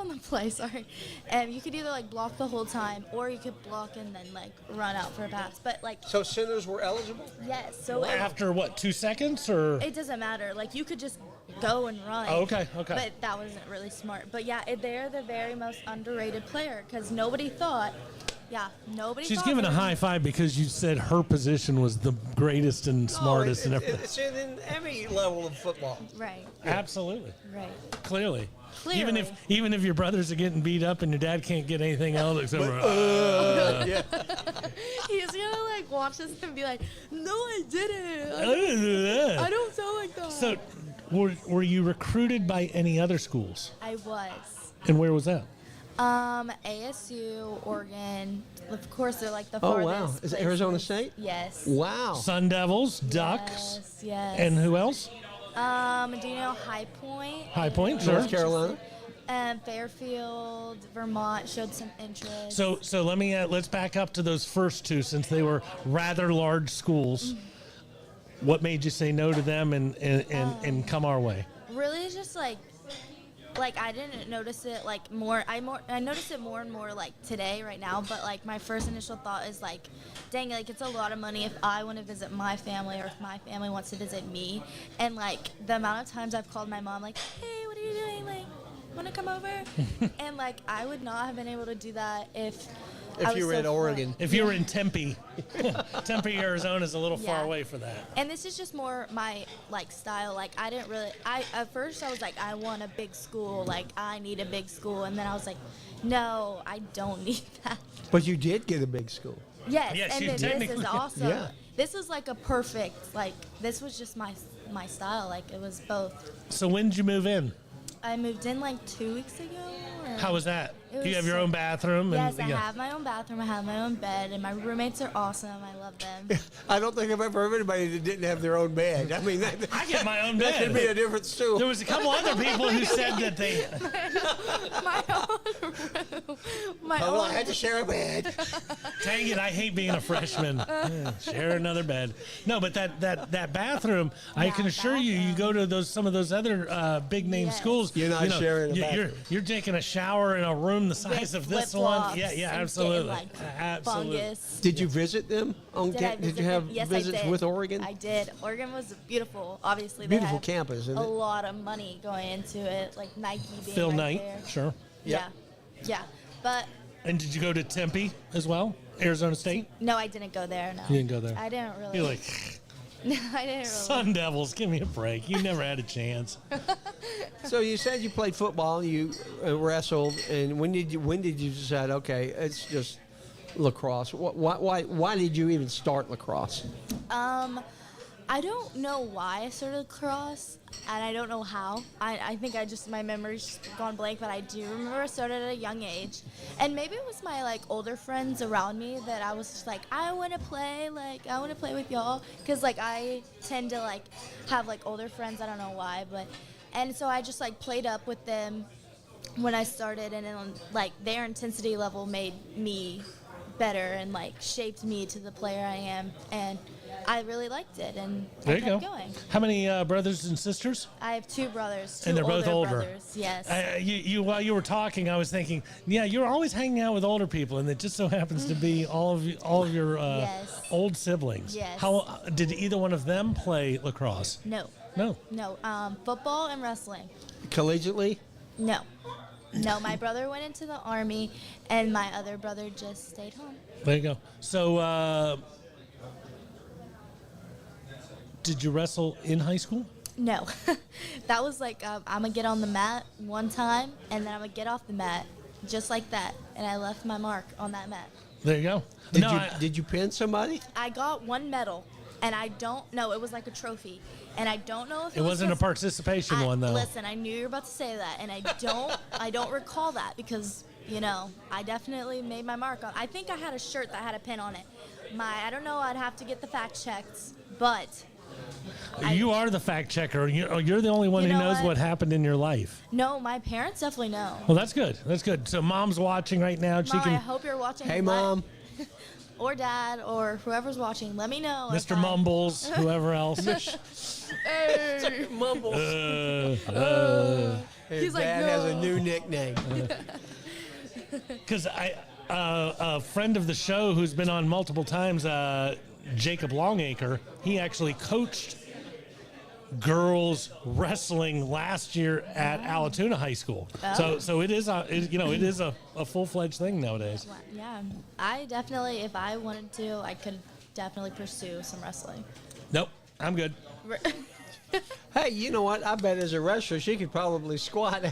the play, sorry. And you could either like block the whole time or you could block and then like run out for a pass. But like So centers were eligible? yes, so After what, 2 seconds or? it doesn't matter. Like you could just go and run. Oh, okay. But that wasn't really smart. But yeah, they're the very most underrated player because nobody thought. Yeah, nobody. She's thought giving they a were- high five because you said her position was the greatest and smartest and everything. It's in every level of football. Right, Absolutely, right. clearly. Clearly. Even if your brothers are getting beat up and your dad can't get anything else except for, He's gonna like watch this and be like, "No, I didn't. I didn't do that. I don't sound like that." So, were you recruited by any other schools? I was. And where was that? ASU, Oregon. Of course, they're like the Oh, farthest. wow. Is it places. Arizona State? Yes. Wow. Sun Devils, Ducks, Yes. and who else? Do you know High Point? High Point, sure. North Carolina. Fairfield, Vermont showed some interest. So let's back up to those first two since they were rather large schools. What made you say no to them and come our way? Really, just like I didn't notice it like more. I noticed it more and more like today, right now. But like my first initial thought is like, dang, like it's a lot of money if I want to visit my family or if my family wants to visit me. And like the amount of times I've called my mom, like, hey, what are you doing? Like, want to come over? And like I would not have been able to do that if I you was were so in Oregon. If you were in Tempe, Tempe, Arizona is a little far Yeah. away for that. And this is just more my like style. Like I didn't really. At first I was like, I want a big school. Like I need a big school. And then I was like, no, I don't need that. But you did get a big school. Yes, Yes, and you then this is technically- awesome. Yeah. This is like a perfect. Like this was just my style. Like it was both. So when did you move in? I moved in like 2 weeks ago. or- How was that? It Do you was have your so- own bathroom? Yes, I yeah. have my own bathroom. I have my own bed, and my roommates are awesome. I love them. I don't think I've ever heard anybody that didn't have their own bed. I mean, that, I get my own that could be a bed. different stool. There was a couple other people who said that they. My own room. My Oh, own. I had to share a bed. Dang it! I hate being a freshman. Share another bed. No, but that bathroom, I Yeah, can assure you, you go to some of those other big name Yes. schools. You're not sharing a You're bathroom. taking a shower in a room the size of this one. flip-flops Yeah, and getting, absolutely, like, absolutely. fungus. Did you visit them? Did you have Yes, visits I did. with Oregon? I did. Oregon was beautiful. Obviously, Beautiful they had campus, isn't a it? lot of money going into it, like Nike being Phil right Knight, there. sure. Yeah, yeah. But And did you go to Tempe as well? Arizona State? no, I didn't go there. No, You didn't go there. I didn't really. You're like, no, I didn't really. Sun Devils, give me a break. You never had a chance. So you said you played football, you wrestled, and when did you decide? Okay, it's just lacrosse. Why did you even start lacrosse? I don't know why I started lacrosse, and I don't know how. I think my memory's just gone blank, but I do remember I started at a young age. And maybe it was my, like, older friends around me that I was just like, I want to play with y'all. Because, like, I tend to, like, have, like, older friends. I don't know why, but... And so I just, like, played up with them when I started, and then, like, their intensity level made me better and, like, shaped me to the player I am. And I really liked it, and There I you kept go. going. How many brothers and sisters? I have 2 brothers, 2 And they're both older. brothers. Yes. While you were talking, I was thinking, yeah, you're always hanging out with older people, and it just so happens to be all of your Yes. old siblings. Yes. How did either one of them play lacrosse? No. No. No. Football and wrestling. Collegiately? No. No, my brother went into the Army, and my other brother just stayed home. There you go. So, did you wrestle in high school? No. That was like, I'm going to get on the mat one time, and then I'm going to get off the mat, just like that. And I left my mark on that mat. There you go. Did you pin somebody? I got 1 medal, and I don't know. It was like a trophy. And I don't know if it wasn't a because- participation one, though. Listen, I knew you were about to say that, and I don't recall that because, I definitely made my mark on. I think I had a shirt that had a pin on it. I don't know. I'd have to get the fact checked, but You are the fact checker. You're the only one You who know knows what? what happened in your life. no, my parents definitely know. Well, that's good. That's good. So mom's watching right now. She Mom, I can. hope you're watching. Hey, Mom. Or Dad, or whoever's watching. Let me know. if Mr. I- Mumbles, whoever else. Hey. Mumbles. His He's like, dad has a "No." new nickname. Because a friend of the show who's been on multiple times, Jacob Longacre, he actually coached girls wrestling last year at Alatoona High School. Oh. So it is a full-fledged thing nowadays. Yeah, I definitely, if I wanted to, I could definitely pursue some wrestling. Nope, I'm good. Hey, you know what? I bet as a wrestler, she could probably squat.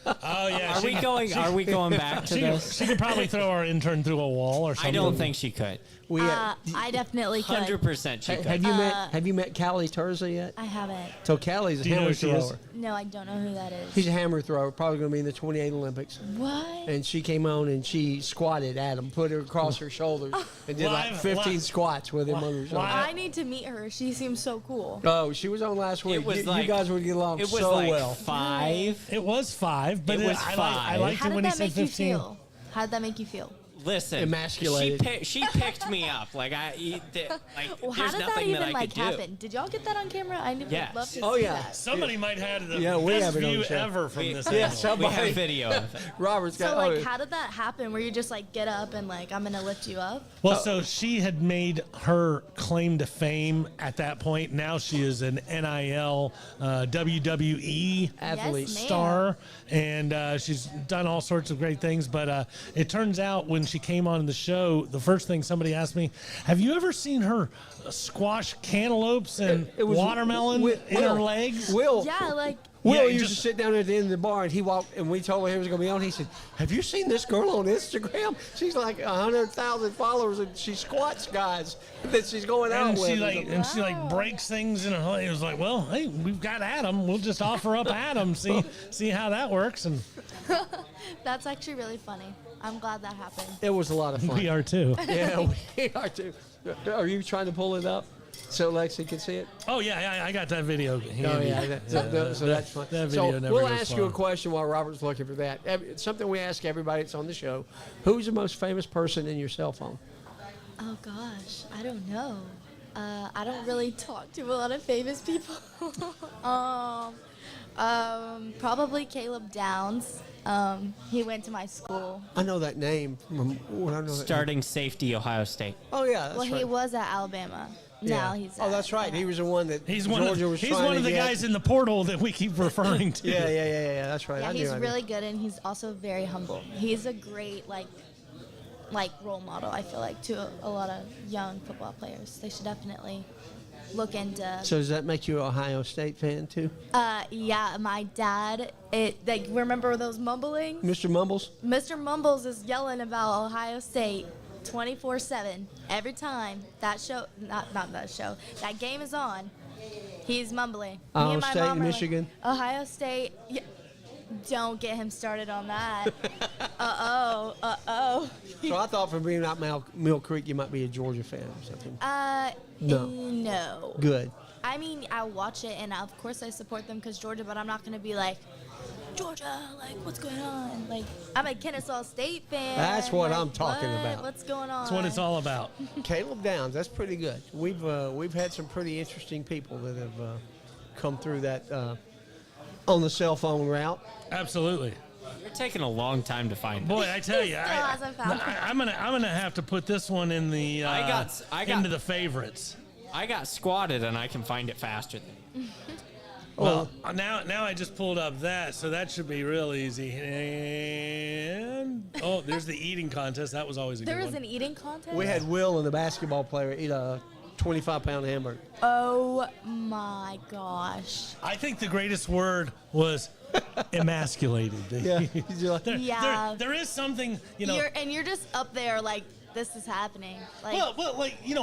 Oh yeah. Are we going back to this? She could probably throw our intern through a wall or I something. don't think she could. We I definitely could. 100% she could. have you met Callie Terza yet? I haven't. So Callie's a Do you know hammer who she is? thrower. No, I don't know who that is. He's a hammer thrower, probably going to be in the 28 Olympics. What? And she came on and she squatted at him, put her across her shoulders, and did like 15 squats with him on her shoulders. I need to meet her. She seems so cool. Oh, she was on last week. It was You guys would get along It was so like well. 5. It was 5, but It was I 5. liked How it did when he that said make you 15. feel? How did that make you feel? Listen, Emasculated. She picked me up. Like Well, how there's did that nothing even that I like could do. happen? Did y'all get that on camera? I would Yes. love to Oh, see yeah. that. Somebody might have the Yeah, we best have it on view the show. ever from this Yeah, angle. We somebody. have video of it. Robert's got. So like, how did that happen? Where you just like get up and like, I'm gonna lift you up? Well, so she had made her claim to fame at that point. Now she is an NIL WWE Athlete. Yes, ma'am. star, and she's done all sorts of great things. But it turns out when she came on the show, the first thing somebody asked me, have you ever seen her squash cantaloupes and It was watermelon in her legs? Will. Yeah, like Will Yeah, used just- to sit down at the end of the bar, and he walked, and we told him he was going to be on. He said, "Have you seen this girl on Instagram? She's like 100,000 followers, and she squats guys that she's going out And with." she like breaks things in her leg. It was like, well, hey, we've got Adam. We'll just offer up Adam. See how that works. And that's actually really funny. I'm glad that happened. It was a lot of fun. we are too. Yeah, we are too. Are you trying to pull it up so Lexi can see it? Oh yeah, I got that video. Oh handy. yeah, so that's fun. That video so never we'll goes ask you far. a question while Robert's looking for that. It's something we ask everybody that's on the show. Who's the most famous person in your cell phone? Oh gosh, I don't know. I don't really talk to a lot of famous people. Probably Caleb Downs. He went to my school. I know that name. Starting safety, Ohio State. Oh yeah, that's Well, right. he was at Alabama. Yeah. Now he's. Oh, that's right. He was the one that He's one. Georgia was He's trying one to of the get. guys in the portal that we keep referring to. Yeah. That's right. Yeah, I he's knew. really good, and he's also very humble. He's a great like role model. I feel like to a lot of young football players. They should definitely look into. So does that make you an Ohio State fan too, Yeah, my dad. Remember those mumbling? Mr. Mumbles? Mr. Mumbles is yelling about Ohio State 24/7 every time that show. Not that show. That game is on. He's mumbling. Ohio Me and my State mom and are like, Michigan? Ohio State. Yeah, don't get him started on that. Uh oh. So I thought from being out Mill Creek, you might be a Georgia fan or something. No. No. Good. I mean, I watch it, and of course I support them because Georgia, but I'm not going to be like, Georgia, like, what's going on? Like, I'm a Kennesaw State fan. That's what like, I'm talking about. What's going on? That's what it's all about. Caleb Downs, that's pretty good. We've had some pretty interesting people that have come through that on the cell phone route. Absolutely. You're taking a long time to find it. Boy, I tell you, Still hasn't found it. I'm gonna have to put this one in the I got- into the favorites. I got squatted, and I can find it faster than you. Well, now I just pulled up that, so that should be real easy. And there's the eating contest. That was always a There good was one. an eating contest? We had Will and the basketball player eat a 25-pound hamburger. Oh, my gosh. I think the greatest word was emasculated. Yeah. There is something, You're just up there like, this is happening. Like, Well,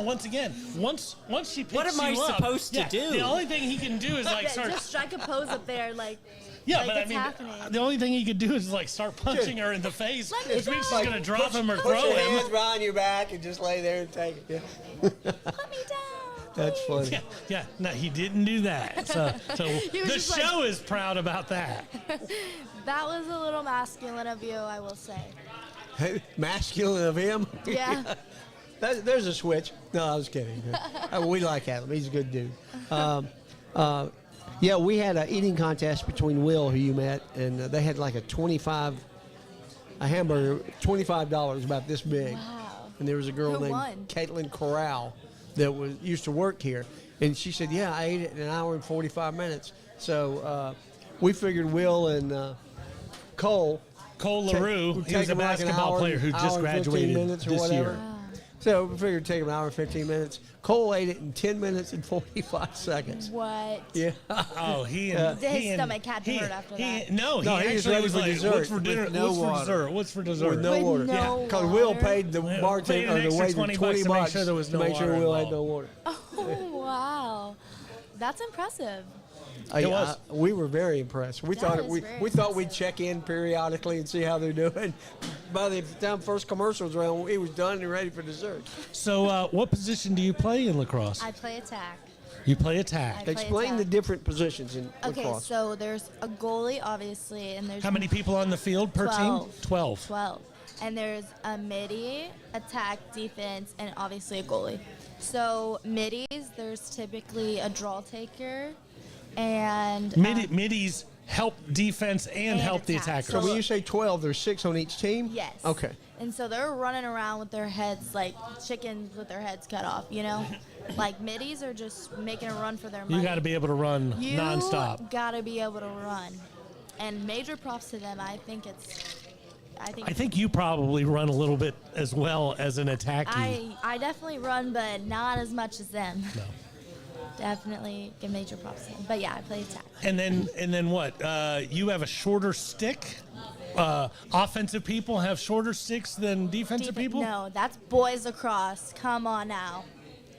once again, once she picks What am I you up, supposed to do? The only thing he can do is like yeah, start. just strike a pose up there, like, Yeah, like but it's I mean, happening. the only thing he could do is like start punching her in the face, Let me which means go. she's gonna drop him or Put throw your him. hands behind your back and just lay there and take it. Yeah. Put me down. That's funny. Yeah. No, he didn't do that. So was the just like- show is proud about that. That was a little masculine of you, I will say. Masculine of him. Yeah. There's a switch. No, I was kidding. We like Adam. He's a good dude. Yeah, we had an eating contest between Will, who you met, and they had like a hamburger, $25, about this big. Wow. And there was a girl Who named won? Caitlin Corral that used to work here, and she said, "Yeah, I ate it in an hour and 45 minutes." So we figured Will and Cole LaRue, would he was take a him like an basketball hour- player who hour just and 15 graduated minutes or this whatever. year. So we figured it'd take him an hour and 15 minutes. Cole ate it in 10 minutes and 45 seconds. What? Yeah. Oh, His stomach had to hurt after that. No, No, he he was actually ready was for like, dessert. "What's for dinner? With no What's for water. dessert? What's for dessert?" With no With water. no Because Will water? paid the Paid bartender an or the extra waiter 20 $20 bucks to make sure there was no to make sure water Will had involved. no water. Oh, wow. That's impressive. It was. We were very impressed. We That thought is we very thought we'd impressive. check in periodically and see how they're doing. By the time first commercial was around, he was done and ready for dessert. So, what position do you play in lacrosse? I play attack. You play attack. I play Explain the attack. different positions in Okay, lacrosse. so there's a goalie, obviously, and there's How many people on the field per 12. team? 12. 12. And there's a midi, attack, defense, and obviously a goalie. So middies, there's typically a draw taker, and Middies help defense and help the attack. attackers. So when you say 12, there's 6 on each team? yes. Okay. And so they're running around with their heads like chickens with their heads cut off, you know? Like middies are just making a run for their money. You got to be able to run You nonstop. gotta be able to run. And major props to them. I think I think you probably run a little bit as well as an attackee. I definitely run, but not as much as them. No. Definitely give major props to them. But yeah, I play attack. And then what? You have a shorter stick. Offensive people have shorter sticks than defensive people. No, that's boys across. Come on now.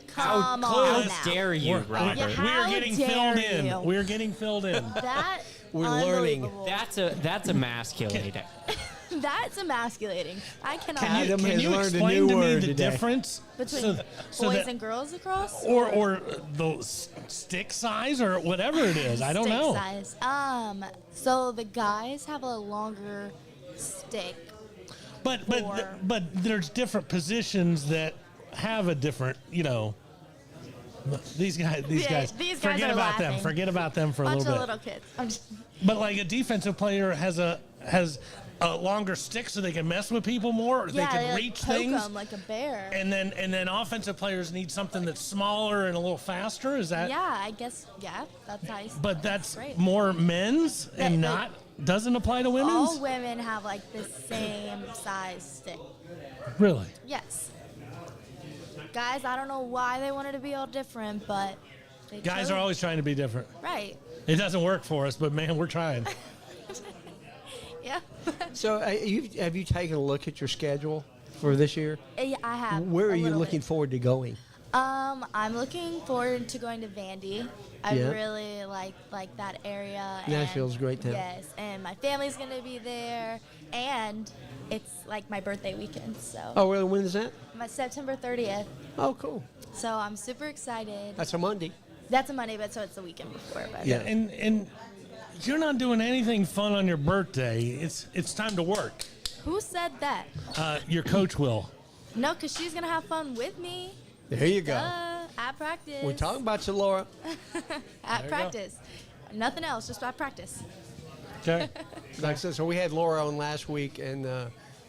Come How on now. dare you, Robert? Yeah, We are how getting dare filled in. you. We're getting filled in. That We're learning. unbelievable. That's emasculating. That's emasculating. I cannot Adam Can has you learned a explain new to me word the today. difference between so boys that- and girls across, or the stick size or whatever it is? I don't stick know. size. So the guys have a longer stick. But Or- but there's different positions that have a different, These guys. These guys Forget are about them. laughing. Forget about them for a Bunch little of bit. little kids. I'm just, But like a defensive player has a longer stick so they can mess with people more. Or yeah, they can like, reach poke things. 'em like a bear. And then offensive players need something that's smaller and a little faster. Is that? yeah, I guess. Yeah, that's how. But that's Great. more men's and That- not doesn't apply to women's. All women have like the same size stick. Really? Yes. Guys, I don't know why they wanted to be all different, but they Guys chose- are always trying to be different. right. It doesn't work for us, but man, we're trying. Yeah. So have you taken a look at your schedule for this year? Yeah, I have. Where a are you little looking bit. forward to going? I'm looking forward to going to Vandy. I Yeah. really like that area. Nashville's a great town. Yes, and my family's gonna be there, and it's like my birthday weekend. So Oh, really? When is that? my September 30th. Oh, cool. So I'm super excited. That's a Monday. That's a Monday, but so it's the weekend before. But Yeah. And You're not doing anything fun on your birthday. It's time to work. Who said that? Your coach will. No, because she's going to have fun with me. There you go. At practice. We're talking about you, Laura. At practice. Nothing else, just at practice. Okay. Like I said, so we had Laura on last week, and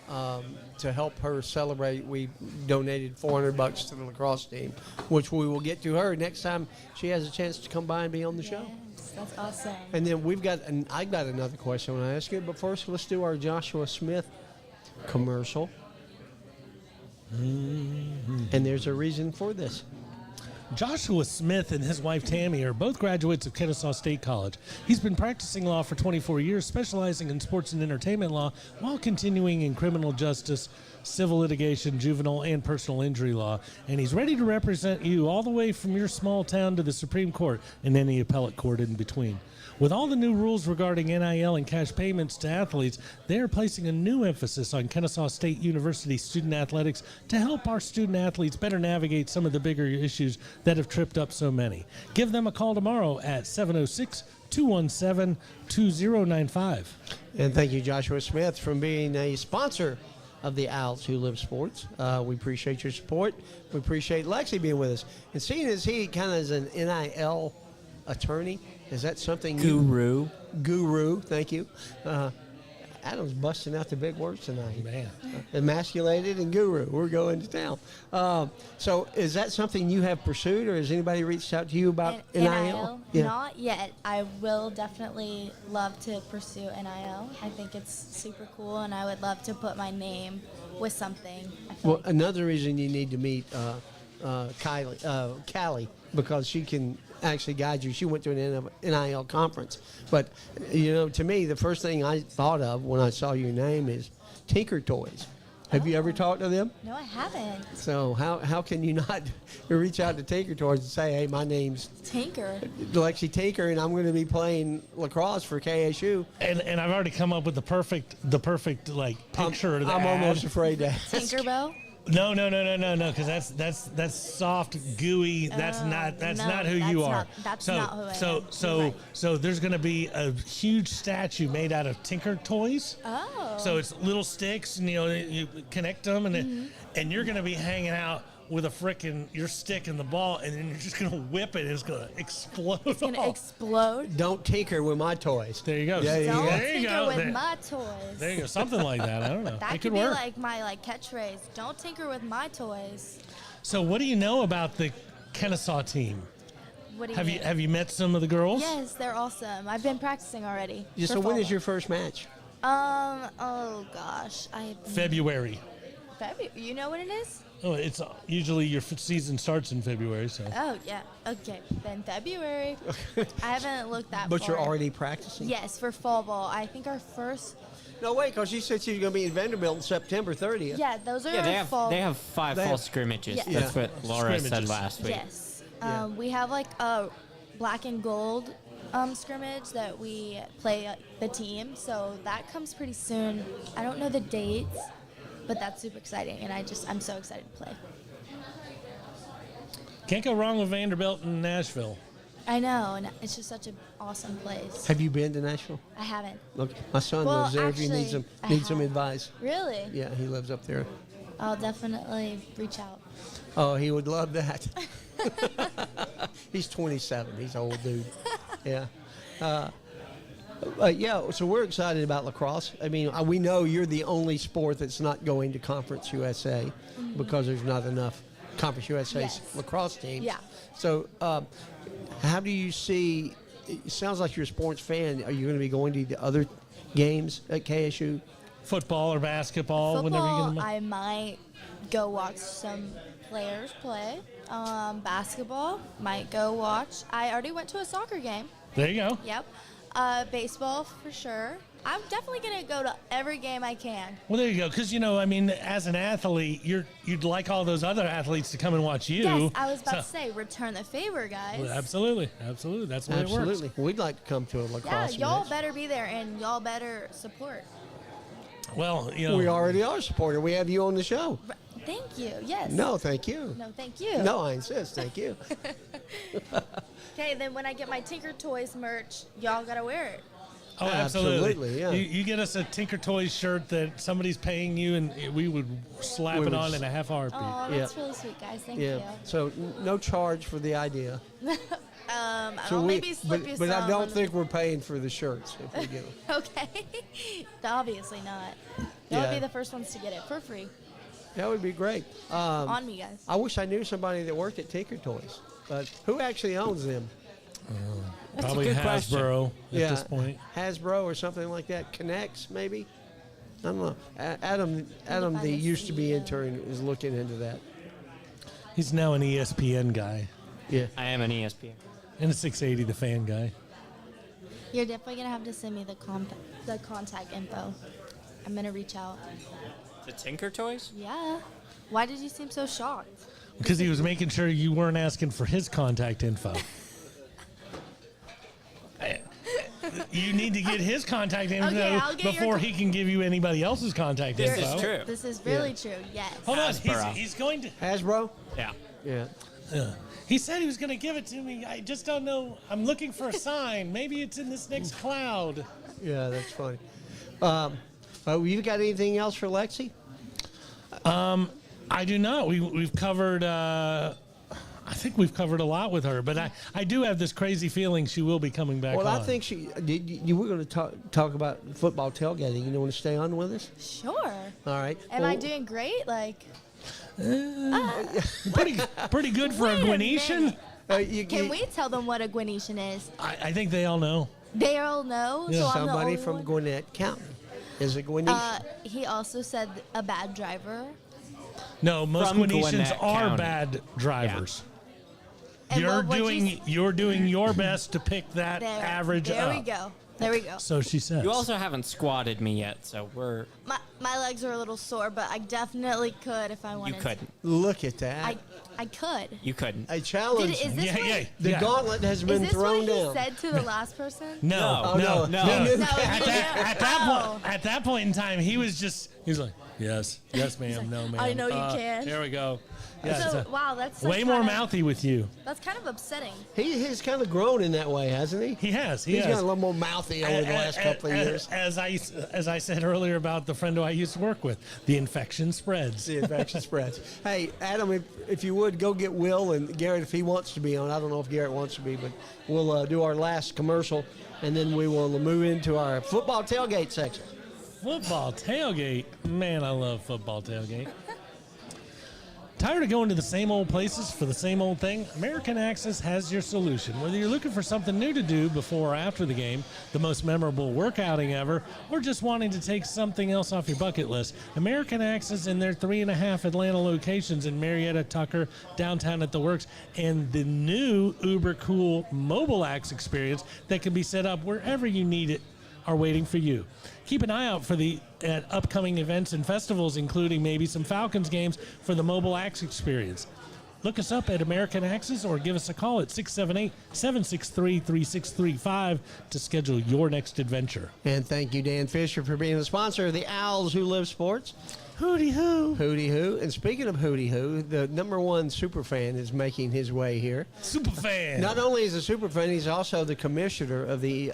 to help her celebrate, we donated $400 to the lacrosse team, which we will get to her next time she has a chance to come by and be on the show. Yes, that's awesome. And then I got another question I want to ask you, but first let's do our Joshua Smith commercial. And there's a reason for this. Joshua Smith and his wife Tammy are both graduates of Kennesaw State College. He's been practicing law for 24 years, specializing in sports and entertainment law while continuing in criminal justice, civil litigation, juvenile, and personal injury law. And he's ready to represent you all the way from your small town to the Supreme Court and any appellate court in between. With all the new rules regarding NIL and cash payments to athletes, they are placing a new emphasis on Kennesaw State University student athletics to help our student athletes better navigate some of the bigger issues that have tripped up so many. Give them a call tomorrow at 706-217-2095. And thank you, Joshua Smith, for being a sponsor of the Owls Who Live Sports. We appreciate your support. We appreciate Lexi being with us. And seeing as he kind of is an NIL attorney, is that something Guru, thank you. Adam's busting out the big words tonight. Man. Emasculated and guru. We're going to town. So is that something you have pursued, or has anybody reached out to you about NIL? Yeah. Not yet. I will definitely love to pursue NIL. I think it's super cool, and I would love to put my name with something. I feel Well, like. another reason you need to meet Callie, because she can actually guide you. She went to an NIL conference. But, to me, the first thing I thought of when I saw your name is Tinker Toys. Have you ever talked to them? No, I haven't. So how can you not reach out to Tinker Toys and say, hey, my name's Tinker. Lexi Tinker, and I'm going to be playing lacrosse for KSU. And I've already come up with the perfect like picture of the I'm ad. almost afraid to ask. Tinkerbell? No, because that's soft, gooey. That's not who you are. That's not who I am. So You're right. so there's going to be a huge statue made out of Tinker Toys. Oh. So it's little sticks, and you connect them, and and you're going to be hanging out with your stick and the ball, and then you're just going to whip it, and it's going to explode. It's going to explode. Don't tinker with my toys. There you go. Yeah, Don't there you tinker go. with my toys. There you go. Something like that. I don't know. That it could could be work. like my catchphrase. Don't tinker with my toys. So what do you know about the Kennesaw team? What do you Have mean? you have you met some of the girls? Yes, they're awesome. I've been practicing already. Yeah, for so when fall is your first match? ball. Oh gosh, February. February. You know what it is? Oh, it's usually your season starts in February. So Oh yeah. Okay, then February. I haven't looked that But far. you're already practicing? Yes, for fall ball. I think our first. No, wait, because she said she was going to be in Vanderbilt on September 30th. Yeah, those are Yeah, our fall. they have 5 They fall have- scrimmages. Yeah. That's what Laura said Scrimmages. last week. Yes. Yeah. We have like a black and gold scrimmage that we play the team. So that comes pretty soon. I don't know the dates, but that's super exciting, and I'm so excited to play. can't go wrong with Vanderbilt and Nashville. I know, and it's just such an awesome place. Have you been to Nashville? I haven't. Look, my son Well, lives there if you need actually, I some have. advice. Really? Yeah, he lives up there. I'll definitely reach out. Oh, he would love that. He's 27. He's an old dude. Yeah. Yeah, so we're excited about lacrosse. I mean, we know you're the only sport that's not going to Conference USA because there's not enough Conference USA Yes. lacrosse teams. Yeah. So how do you see, it sounds like you're a sports fan. Are you going to be going to the other games at KSU? Football or basketball, whenever you Football, get them. I might go watch some players play. Basketball, might go watch. I already went to a soccer game. There you go. Yep. Baseball for sure. I'm definitely gonna go to every game I can. Well, there you go. Because as an athlete, you'd like all those other athletes to come and watch you. Yes, I was about So- to say, return the favor, guys. Well, absolutely. That's the way it works. Absolutely. We'd like to come to a Yeah, lacrosse y'all match. better be there, and y'all better support. Well, We already are a supporter. We have you on the show. Thank you. Yes. No, thank you. No, thank you. No, I insist. Thank you. Okay, then when I get my Tinker Toys merch, y'all gotta wear it. Oh, absolutely. Absolutely, yeah. You get us a Tinker Toys shirt that somebody's paying you, and we would slap it on in a half hour. Oh, that's really sweet, guys. Thank you. So no charge for the idea. I'll maybe slip you but I some don't on the- think we're paying for the shirts if we get them. Okay. Obviously not. Y'all would be the first ones to get it for free. That would be great. On me, guys. I wish I knew somebody that worked at Tinker Toys. But who actually owns them? Probably good question. Hasbro at this point. Hasbro or something like that. Connects, maybe? I don't know. Adam, find the the used to be CEO. intern, is looking into that. He's now an ESPN guy Yeah. I am an ESPN. and a 680 The Fan guy. You're definitely going to have to send me the contact info. I'm going to reach out. The Tinker Toys? Yeah. Why did you seem so shocked? Because he was making sure you weren't asking for his contact info. You need to get his contact info Okay, I'll get your before con- he can give you anybody else's contact This info. is true. This is really true. Yes. Hold on, Hasbro. he's going to. Hasbro? Yeah. Yeah. He said he was going to give it to me. I just don't know. I'm looking for a sign. Maybe it's in this next cloud. Yeah, that's funny. You got anything else for Lexi? I do not. We've covered. I think we've covered a lot with her, but I do have this crazy feeling she will be coming back. Well, on. I think you were going to talk about football tailgating. You want to stay on with us? Sure. All right. Am I doing great? Like, pretty good for a Wait a Gwenetian. minute. Can we tell them what a Gwenetian is? I think they all know. They all know. Yeah. So I'm the Somebody only from one? Gwinnett County is a Gwinnett. He also said a bad driver. No, most From Gwenetians Gwinnett are County. bad drivers. And You're what would you you're doing your best to pick that There, average there up. we go. There we go. So she says. You also haven't squatted me yet, so we're. My legs are a little sore, but I definitely could if I You wanted. couldn't. Look at that. I could. You couldn't. A challenge. Is this what, The gauntlet has is been this thrown what he down. said to the last person? No, Oh, no, no. no. He knew No, that. you didn't. At that point in time, he was like, yes, ma'am, like, no, ma'am. I know you can. There we go. Yeah, So it's wow, that's way like more kinda- mouthy with you. That's kind of upsetting. He's kind of grown in that way, hasn't he? He has. He's got a little more mouthy over the last couple of years. As I said earlier about the friend who I used to work with, the infection spreads. The infection spreads. Hey, Adam, if you would, go get Will and Garrett if he wants to be on. I don't know if Garrett wants to be, but we'll do our last commercial, and then we will move into our football tailgate section. Football tailgate. Man, I love football tailgate. Tired of going to the same old places for the same old thing? American Access has your solution. Whether you're looking for something new to do before or after the game, the most memorable workouting ever, or just wanting to take something else off your bucket list, American Access in their 3.5 Atlanta locations in Marietta, Tucker, downtown at the Works, and the new uber cool mobile axe experience that can be set up wherever you need it are waiting for you. Keep an eye out for the upcoming events and festivals, including maybe some Falcons games for the mobile axe experience. Look us up at American Axes or give us a call at 678-763-3635 to schedule your next adventure. And thank you, Dan Fisher, for being the sponsor of the Owls Who Live Sports. Hootie hoo. Hootie Hoo. And speaking of Hootie Hoo, the number one super fan is making his way here. Super fan. Not only is a super fan, he's also the commissioner of the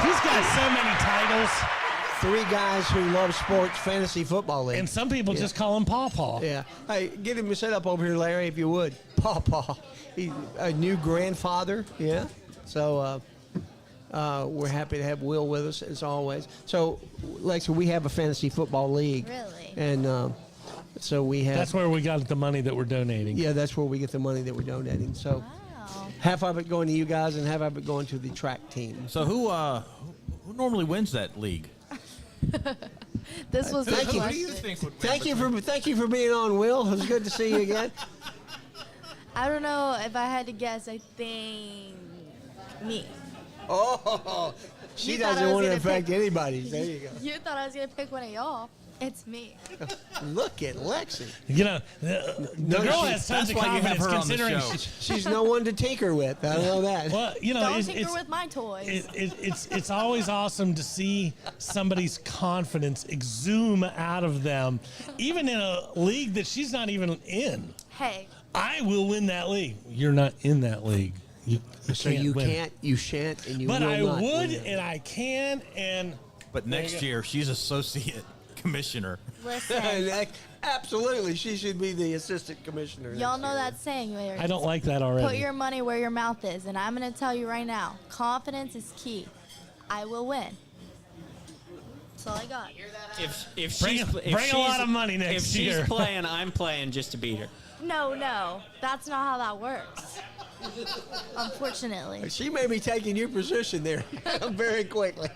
He's got so many titles, Three Guys Who Love Sports Fantasy Football League. and some people just call him Paw Paw. Yeah. Hey, get him set up over here, Larry, if you would. Pawpaw. He's a new grandfather. Yeah. So we're happy to have Will with us, as always. So, Lexa, we have a fantasy football league. Really? And so we have. That's where we got the money that we're donating. Yeah, that's where we get the money that we're donating. So Wow. half of it going to you guys and half of it going to the track team. So who normally wins that league? This was the Thank you. question. Thank you for being on, Will. It was good to see you again. I don't know if I had to guess. I think me. Oh, she You thought I doesn't was want to gonna affect pick- anybody. There you go. You thought I was gonna pick one of y'all. It's me. Look at Lexi. You know, the girl has tons that's of why you have confidence her on the considering. show. She's no one to tinker with. I know that. Well, you know, Don't it's, tinker with my toys. it's always awesome to see somebody's confidence exude out of them, even in a league that she's not even in. Hey, I will win that league. You're not in that league. You So can't you win. can't, you shan't, and you But will I not would, win. and I can, and But next year, she's associate commissioner. Listen, Absolutely, she should be the assistant commissioner. y'all next know year. that saying where I don't like that already. put your money where your mouth is, and I'm going to tell you right now, confidence is key. I will win. That's all I got. If Bring she's a- if bring a lot she's- of money next if year. she's playing, I'm playing just to beat her. No, that's not how that works. Unfortunately. She may be taking your position there very quickly.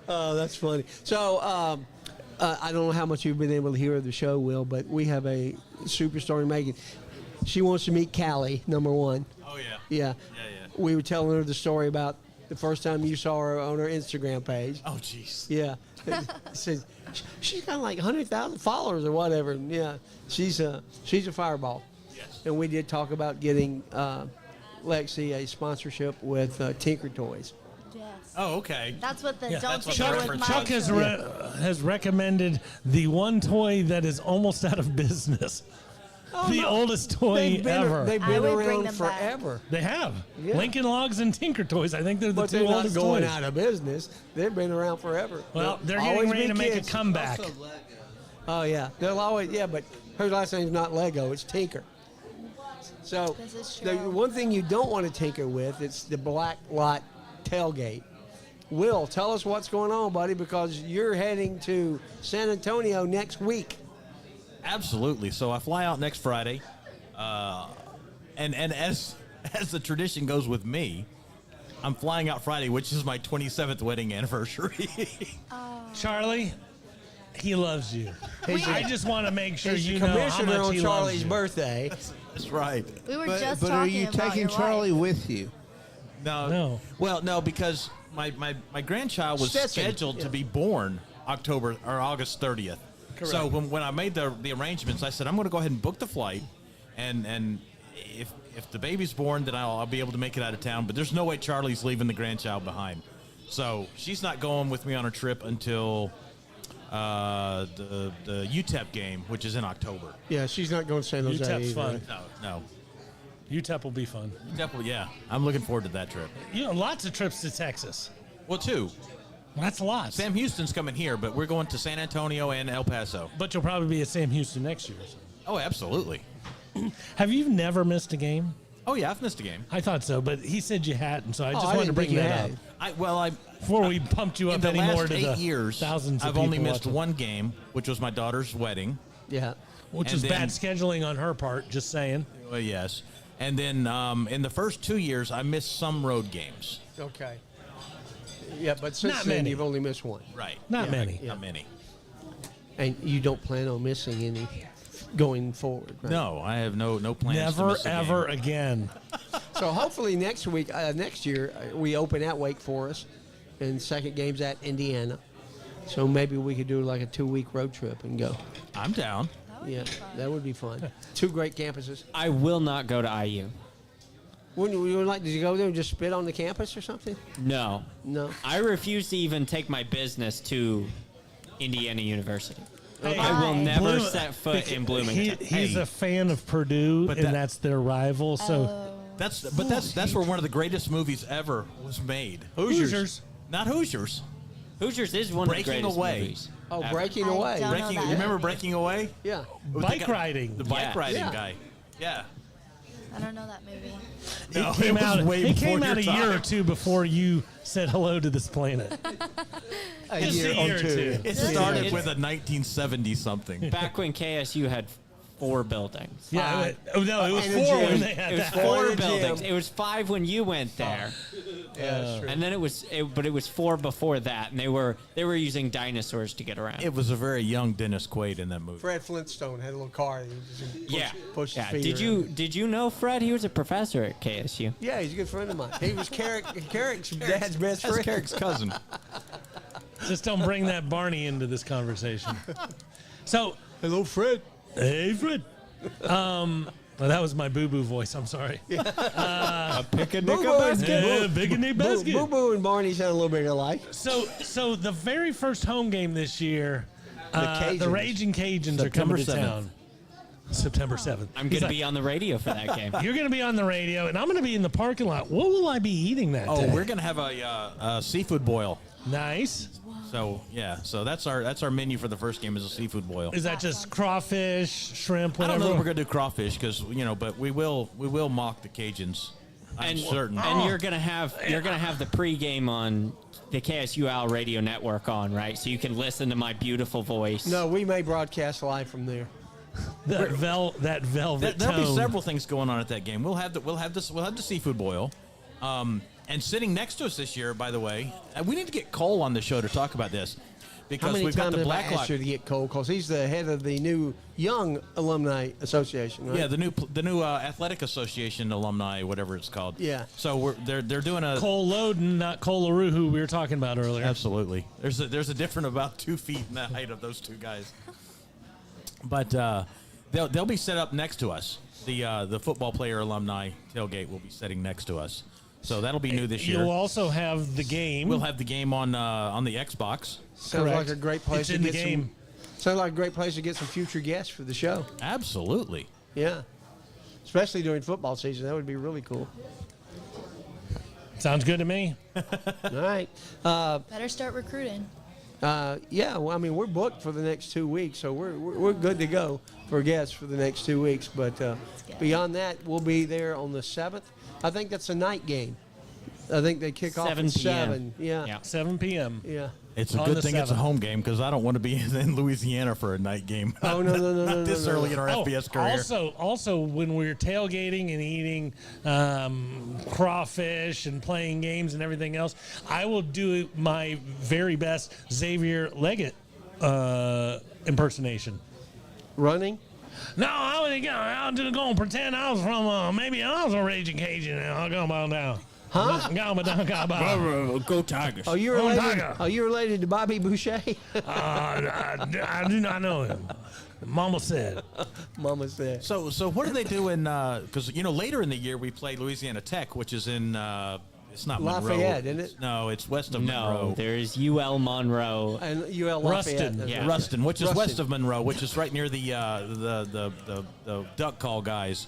Oh, that's funny. So, I don't know how much you've been able to hear of the show, Will, but we have a superstar, Megan. She wants to meet Callie, number one. Oh, yeah. Yeah. We were telling her the story about the first time you saw her on her Instagram page. Oh, jeez. Yeah. Says she's got like 100,000 followers or whatever. And yeah, she's a fireball. Yes. And we did talk about getting Lexi a sponsorship with Tinker Toys. Yes. Oh, okay. That's what the Yeah. don't That's what tinker the with reference my Chuck has show. has recommended the one toy that is almost out of business. The oldest toy ever. They've I been would bring around them back. forever. They have. Yeah. Lincoln Logs and Tinker Toys. I think they're the But two they're not oldest going toys. out of business. They've been around forever. Well, they're Always getting ready be to make a kids. comeback. Oh yeah, they'll always but her last name's not Lego, it's Tinker. So This is the true. one thing you don't want to tinker with, it's the black lot tailgate. Will, tell us what's going on, buddy, because you're heading to San Antonio next week. Absolutely. So I fly out next Friday, and as the tradition goes with me, I'm flying out Friday, which is my 27th wedding anniversary. Charlie, he loves you. I just want to make sure He's you the know how commissioner much on he Charlie's loves you. birthday. That's right. We were But, just but talking are you about taking your Charlie wife. with you? No. Well, no, because my grandchild was Stetson. scheduled to be born October or August 30th. So when I made the arrangements, I said I'm going to go ahead and book the flight, and if the baby's born, then I'll be able to make it out of town. But there's no way Charlie's leaving the grandchild behind. So she's not going with me on her trip until the UTEP game, which is in October. Yeah, she's not going to San Jose UTEP's either. fun. No. UTEP will be fun. Definitely, yeah. I'm looking forward to that trip. You know, lots of trips to Texas. Well, two. That's a lot. Sam Houston's coming here, but we're going to San Antonio and El Paso. But you'll probably be at Sam Houston next year. So. Oh, absolutely. Have you never missed a game? Oh, yeah, I've missed a game. I thought so, but he said you hadn't, so I just I wanted to didn't bring think you that had. up. Before we pumped you In up the anymore last to 8 the years, thousands of I've only people missed watching. one game, which was my daughter's wedding. Yeah. Which And was then- bad scheduling on her part, just saying. Well, yes. And then in the first 2 years, I missed some road games. Okay. Yeah, but since Not then, many. you've only missed one. Right. Not many. Not many. And you don't plan on missing any going forward, right? No, I have no plans to Never, miss a game. ever again. So hopefully next year, we open at Wake Forest, and second game's at Indiana. So maybe we could do like a 2-week road trip and go. I'm down. Yeah, that would be fun. 2 great campuses. I will not go to IU. Wouldn't you like? Did you go there and just spit on the campus or something? No. No. I refuse to even take my business to Indiana University. Hey, I will never Bloom- set foot in Bloomington. He's Hey. a fan of Purdue, But and that- that's their rival. So Oh. That's where one of the greatest movies ever was made. Hoosiers. Not Hoosiers. Hoosiers is one Breaking of the greatest Away. movies. Oh, ever. Breaking I Away. don't know Breaking. that. You remember Breaking Away? Yeah. Bike riding. The bike Yeah. riding Yeah. guy. Yeah. I don't know that movie. No, It came was out. way It came before out a your year or time. two before you said hello to this planet. A Just year a year or or two. two. It Yeah. started It's- with a 1970 something. Back when KSU had 4 buildings. Yeah. Oh no, it was And a 4 gym. when they had It was that. 4 in the buildings. gym. It was 5 when you went there, Yeah, that's true. and then it was 4 before that, and they were using dinosaurs to get around. It was a very young Dennis Quaid in that movie. Fred Flintstone had a little car. He just push yeah. his feet around. Did you know Fred? He was a professor at KSU. Yeah, he's a good friend of mine. He was Carrick's dad's best friend. That's Carrick's cousin. Just don't bring that Barney into this conversation. So, Hello, Fred. hey, Fred. Well, that was my boo-boo voice. I'm sorry. Picnic Boo Boo. Yeah, big and neat basket. Boo Boo and Barney sound a little bit alike. So the very first home game this year, the Cajuns. Raging Cajuns are September coming to 7th. town. September 7th. I'm going to be on the radio for that game. You're going to be on the radio, and I'm going to be in the parking lot. What will I be eating that day? We're going to have a seafood boil. Nice. So so that's our menu for the first game is a seafood boil. Is that just crawfish, shrimp, I whatever? don't know if we're gonna do crawfish because but we will mock the Cajuns. I'm certain. And you're gonna have the pregame on the KSU Owl Radio Network on, right? So you can listen to my beautiful voice. No, we may broadcast live from there. that velvet There'll be tone. several things going on at that game. We'll have the seafood boil. And sitting next to us this year, by the way, we need to get Cole on the show to talk about this because How many we've got times the have I Blacklock. asked you to get Cole? Because he's the head of the new Young Alumni Association, right? Yeah, the new Athletic Association alumni, whatever it's called. Yeah. So they're doing a Cole Loden, not Cole LaRue, who we were talking about earlier. Absolutely. There's a different about 2 feet in the height of those two guys. But they'll be set up next to us. The football player alumni tailgate will be sitting next to us. So that'll be new this year. You'll also have the game. We'll have the game on the Xbox. Sounds Correct. like a great place It's to in the get game. Sounds like a great place to get some future guests for the show. Absolutely. Yeah. Especially during football season. That would be really cool. Sounds good to me. All right. Better start recruiting. Yeah, well, I mean, we're booked for the next 2 weeks, so we're good to go for guests for the next 2 weeks. But beyond that, we'll be there on the 7th. I think that's a night game. I think they kick off at 7 p.m. 7. Yeah. 7 p.m. Yeah. It's a On good the thing it's a 7th. home game because I don't want to be in Louisiana for a night game. Oh, no, no, no, Not no, this no, no. early in our FBS career. Also, when we're tailgating and eating crawfish and playing games and everything else, I will do my very best Xavier Leggett impersonation. Running? No, I was just going to pretend I was from, maybe I was a Raging Cajun. I'll go about now. Huh? Go Tigers. Are you related to Bobby Boucher? I do not know him. Mama said. Mama said. So what do they do in because later in the year we play Louisiana Tech, which is in it's not Lafayette, Monroe. isn't it? No, it's west of No, Monroe. there's UL Monroe. And UL Lafayette. Ruston. that's Yeah. right. Ruston, which is Ruston. west of Monroe, which is right near the duck call guys.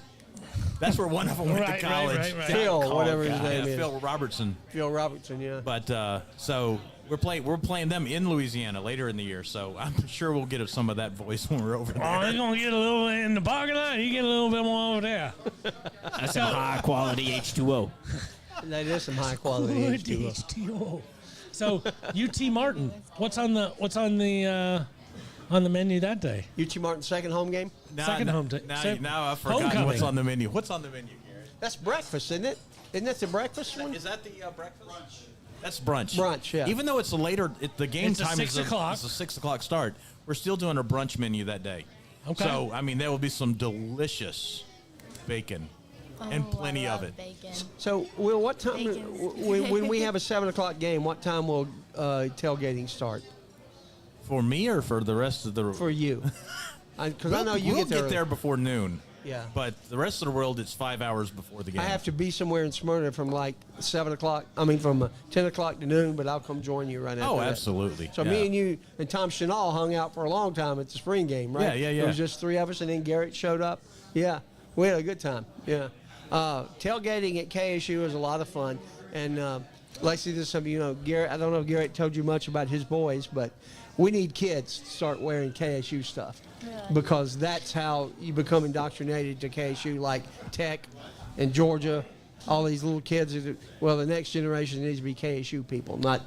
That's where one of them went Right, to right, college. right, right. Phil, Duck call whatever his guy. name Yeah, is. Phil Robertson. Phil Robertson, yeah. But so we're playing them in Louisiana later in the year. So I'm sure we'll get some of that voice when we're over there. Oh, you're going to get a little in the parking lot. You get a little bit more over there. That's some high quality H2O. That is some high quality H2O. H2O. So UT Martin, what's on the menu that day? UT Martin second home game? Second home day. Now I've forgotten Homecoming. what's on the menu. What's on the menu, Garrett? That's breakfast, isn't it? Isn't that the breakfast one? Is that the breakfast? Brunch. That's brunch. Brunch, yeah. Even though it's a later, the game It's a time 6 o'clock. It's a 6 o'clock start. We're still doing a brunch menu that day. Okay. So I mean, there will be some delicious bacon and plenty I of love it. Bacon. So, Will, what time, Bacon. when we have a 7 o'clock game, what time will tailgating start For me or for the rest of the? for you? Because I know you we'll get there. before noon. Yeah. But the rest of the world, it's 5 hours before the game. I have to be somewhere in Smyrna from like 7 o'clock. I mean, from 10 o'clock to noon, but I'll come join you right after Oh, that. absolutely. So Yeah. me and you and Tom Chenal hung out for a long time at the spring game, right? Yeah, yeah, yeah. It was just 3 of us, and then Garrett showed up. Yeah, we had a good time. Yeah. Tailgating at KSU is a lot of fun. And Lexi, this some Garrett. I don't know if Garrett told you much about his boys, but we need kids to start wearing KSU stuff because that's how you become indoctrinated to KSU, like Tech and Georgia. All these little kids. Well, the next generation needs to be KSU people, not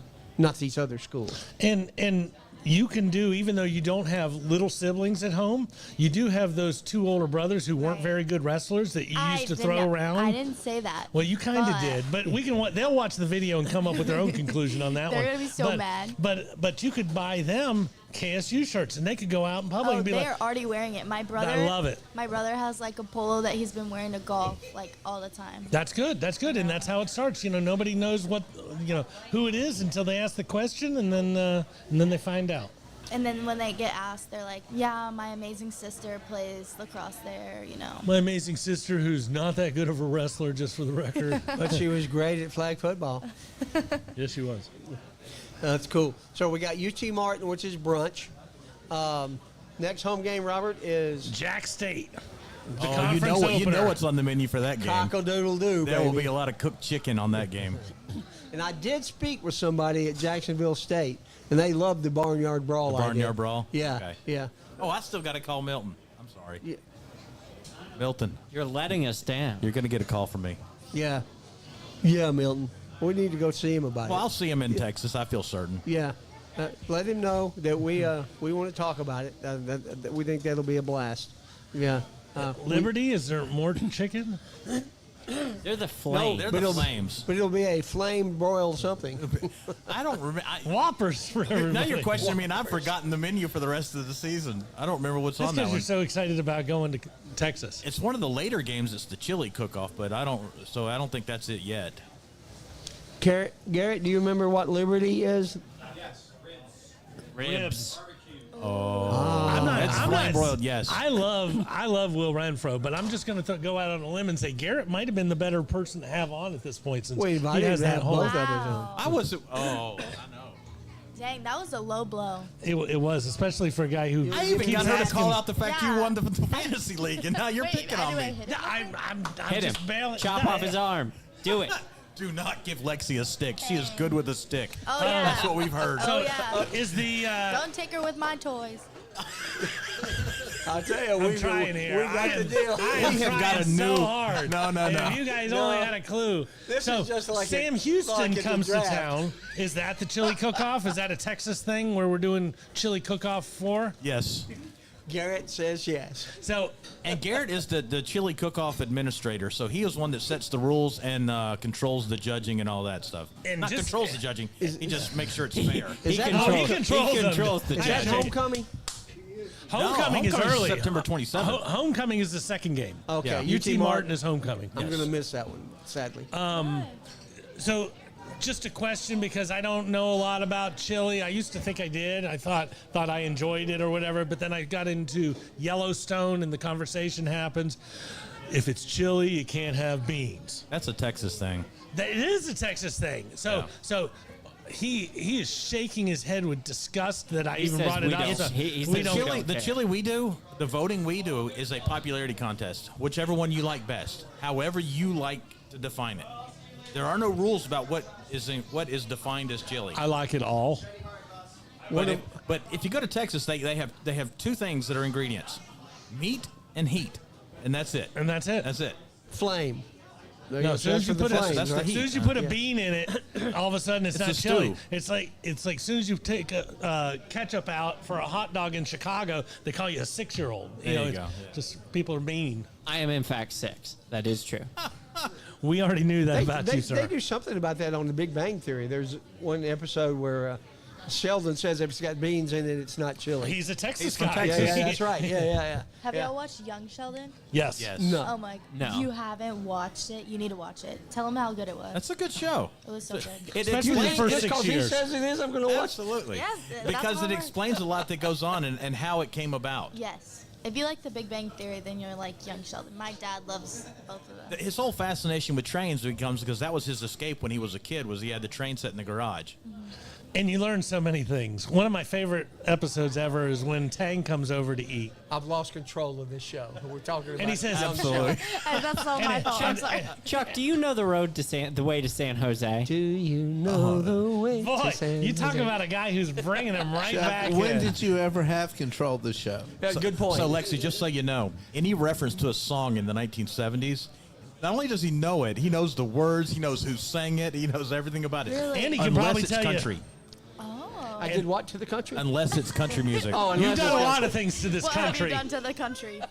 these other schools. And you can do, even though you don't have little siblings at home, you do have those 2 older brothers who weren't very good wrestlers that you used to throw around. I didn't say that. Well, you kind of but- did, but we can. They'll watch the video and come up with their own conclusion on that They're one. gonna be so mad. But you could buy them KSU shirts, and they could go out in public Oh, and be they're like, already wearing it. My brother. I love it. My brother has like a polo that he's been wearing to golf like all the time. "That's good, and that's how it starts." Nobody knows who it is until they ask the question, and then they find out. And then when they get asked, they're like, "Yeah, my amazing sister plays lacrosse there." My amazing sister, who's not that good of a wrestler, just for the record. But she was great at flag football. Yes, she was. That's cool. So we got UT Martin, which is brunch. Next home game, Robert, is Jack State. The Oh, you conference know opener. what's on the menu for that game. cock-a-doodle-doo, There will baby. be a lot of cooked chicken on that game. And I did speak with somebody at Jacksonville State, and they loved the Barnyard Brawl The idea. Barnyard Brawl? Yeah, Okay. yeah. Oh, I still got to call Milton. I'm sorry. Yeah. Milton, You're letting us down. you're going to get a call from me. Yeah. Yeah, Milton. We need to go see him about Well, it. I'll see him in Texas. I feel certain. Yeah. Let him know that we want to talk about it. That we think that'll be a blast. Yeah. Liberty, is there more chicken? They're the flame. They're But the it'll- Flames. But it'll be a flame broiled something. I don't remember. Whoppers for everybody. Now you're questioning me, and I've forgotten the menu for the rest of the season. I don't remember what's That's on that because you're one. so excited about going to Texas. It's one of the later games. It's the chili cook-off, but I don't think that's it yet. Garrett, do you remember what Liberty is? Ribs. That's flame broiled. Yes. I love Will Renfro, but I'm just going to go out on a limb and say Garrett might have been the better person to have on at this point since We he invited has him to that have whole. both of us on. Wow. I was. Oh, I know. Dang, that was a low blow. It was, especially for a guy who I even keeps got her to asking- call out the fact you Yeah. won the fantasy league, and now you're Wait, picking how on do I me. hit it? I'm Hit him. just bailing. Chop off his arm. Do it. Do not give Lexi a stick. She is good with a stick. Oh, yeah. That's what we've heard. Oh, yeah. Is the Don't take her with my toys. I'll tell you, I'm trying here. We got the deal. I am We have got trying a so new- hard. No, no, And no. If you guys No. only had a clue. This so is just like Sam a- Houston like in the comes to draft. town. Is that the chili cook-off? Is that a Texas thing where we're doing chili cook-off for? Yes. Garrett says yes. So And Garrett is the chili cook-off administrator, so he is one that sets the rules and controls the judging and all that stuff. And Not just- controls the judging. He just makes sure it's fair. Is that he homecoming? controls them. the Is that judging. homecoming? homecoming is homecoming's early. September 27th. Homecoming is the second game. Okay. Yeah. UT Martin is homecoming. I'm going to miss that one, sadly. So, just a question because I don't know a lot about chili. I used to think I did. I thought I enjoyed it or whatever, but then I got into Yellowstone and the conversation happens. If it's chili, you can't have beans. That's a Texas thing. It is a Texas thing. So, Yeah. so he is shaking his head with disgust that I He even says brought it we up. don't. So He we says don't. chili- The care. chili we do, the voting we do, is a popularity contest. Whichever one you like best, however you like to define it. There are no rules about what is defined as chili. I like it all. But if you go to Texas, they have two things that are ingredients: meat and heat, and that's it. And that's it. That's it. Flame. There No, you go. as soon as you for the put flames, that's the right? As heat. soon as you put a Yeah. bean in it, all of a sudden it's It's not a chili. stew. It's like as soon as you take ketchup out for a hot dog in Chicago, they call you a 6-year-old. There you it's go. just people are mean. I am in fact 6. That is true. We already knew that about they, you, sir. they do something about that on The Big Bang Theory. There's one episode where Sheldon says if it's got beans in it, it's not chili. He's a Texas He's from guy. yeah, Texas. yeah, that's right. Yeah. Have Yeah. y'all watched Young Sheldon? Yes. Yes. No. Oh my! No. If you haven't watched it, you need to watch it. Tell them how good it was. That's a good show. It was so good. It Especially the explains- first Just 6 because he years. says it is, I'm going to watch it. Absolutely. Yes, that's because how it it explains a lot that goes on and how it came about. Yes. If you like The Big Bang Theory, then you're like Young Sheldon. My dad loves both of them. His whole fascination with trains becomes because that was his escape when he was a kid. Was he had the train set in the garage? And you learn so many things. One of my favorite episodes ever is when Tang comes over to eat. I've lost control of this show. We're talking about And he says, Absolutely. And that's all my fault. I'm sorry. Chuck, do you know the way to San Jose? Do you know the way Boy, to San you talk Jose? about a guy who's bringing him right back When in. did you ever have control of the show? Yeah, good point. So, Lexi, just so you know, any reference to a song in the 1970s, not only does he know it, he knows the words, he knows who sang it, he knows everything about it. Really? And he can Unless probably it's tell country. you. I did what to the country? Unless it's country music. Oh, You've unless done a it's- lot of things to this What country. have you done to the country?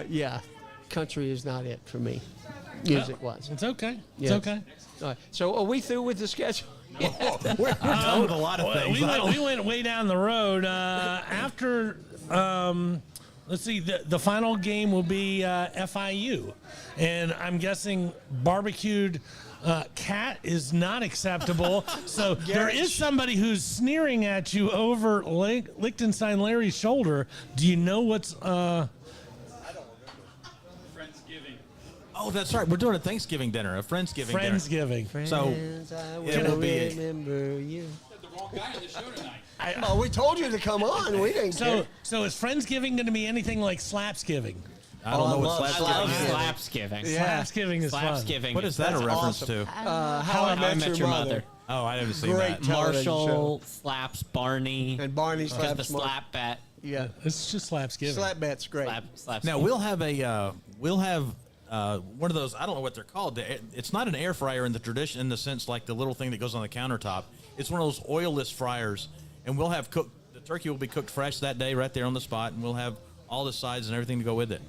Yeah, country is not it for me, music-wise. It's okay. Yeah. It's okay. All right, so are we through with the schedule? We're done with a lot of things. We went way down the road. After, let's see, the final game will be FIU. And I'm guessing barbecued cat is not acceptable. So there is somebody who's sneering at you over Liechtenstein Larry's shoulder. Do you know what's... Oh, that's right. We're doing a Thanksgiving dinner, a Friendsgiving dinner. Friendsgiving. So Friends, I it will be. remember you. Oh, we told you to come on. We didn't care. So is Friendsgiving going to be anything like Slapsgiving? I don't know what love I love Slapsgiving is. Slapsgiving. Yeah. Slapsgiving is fun. Slapsgiving. What is that a reference awesome. to? How I Met Your Mother. Oh, I haven't seen Great that. television Marshall slaps Barney. And Barney Because slaps the Mark. slap bet. Yeah. It's just Slapsgiving. Slap bet's great. Slaps. Now we'll have one of those. I don't know what they're called. It's not an air fryer in the tradition, in the sense like the little thing that goes on the countertop. It's one of those oilless fryers, and we'll have cooked. The turkey will be cooked fresh that day, right there on the spot, and we'll have all the sides and everything to go with it.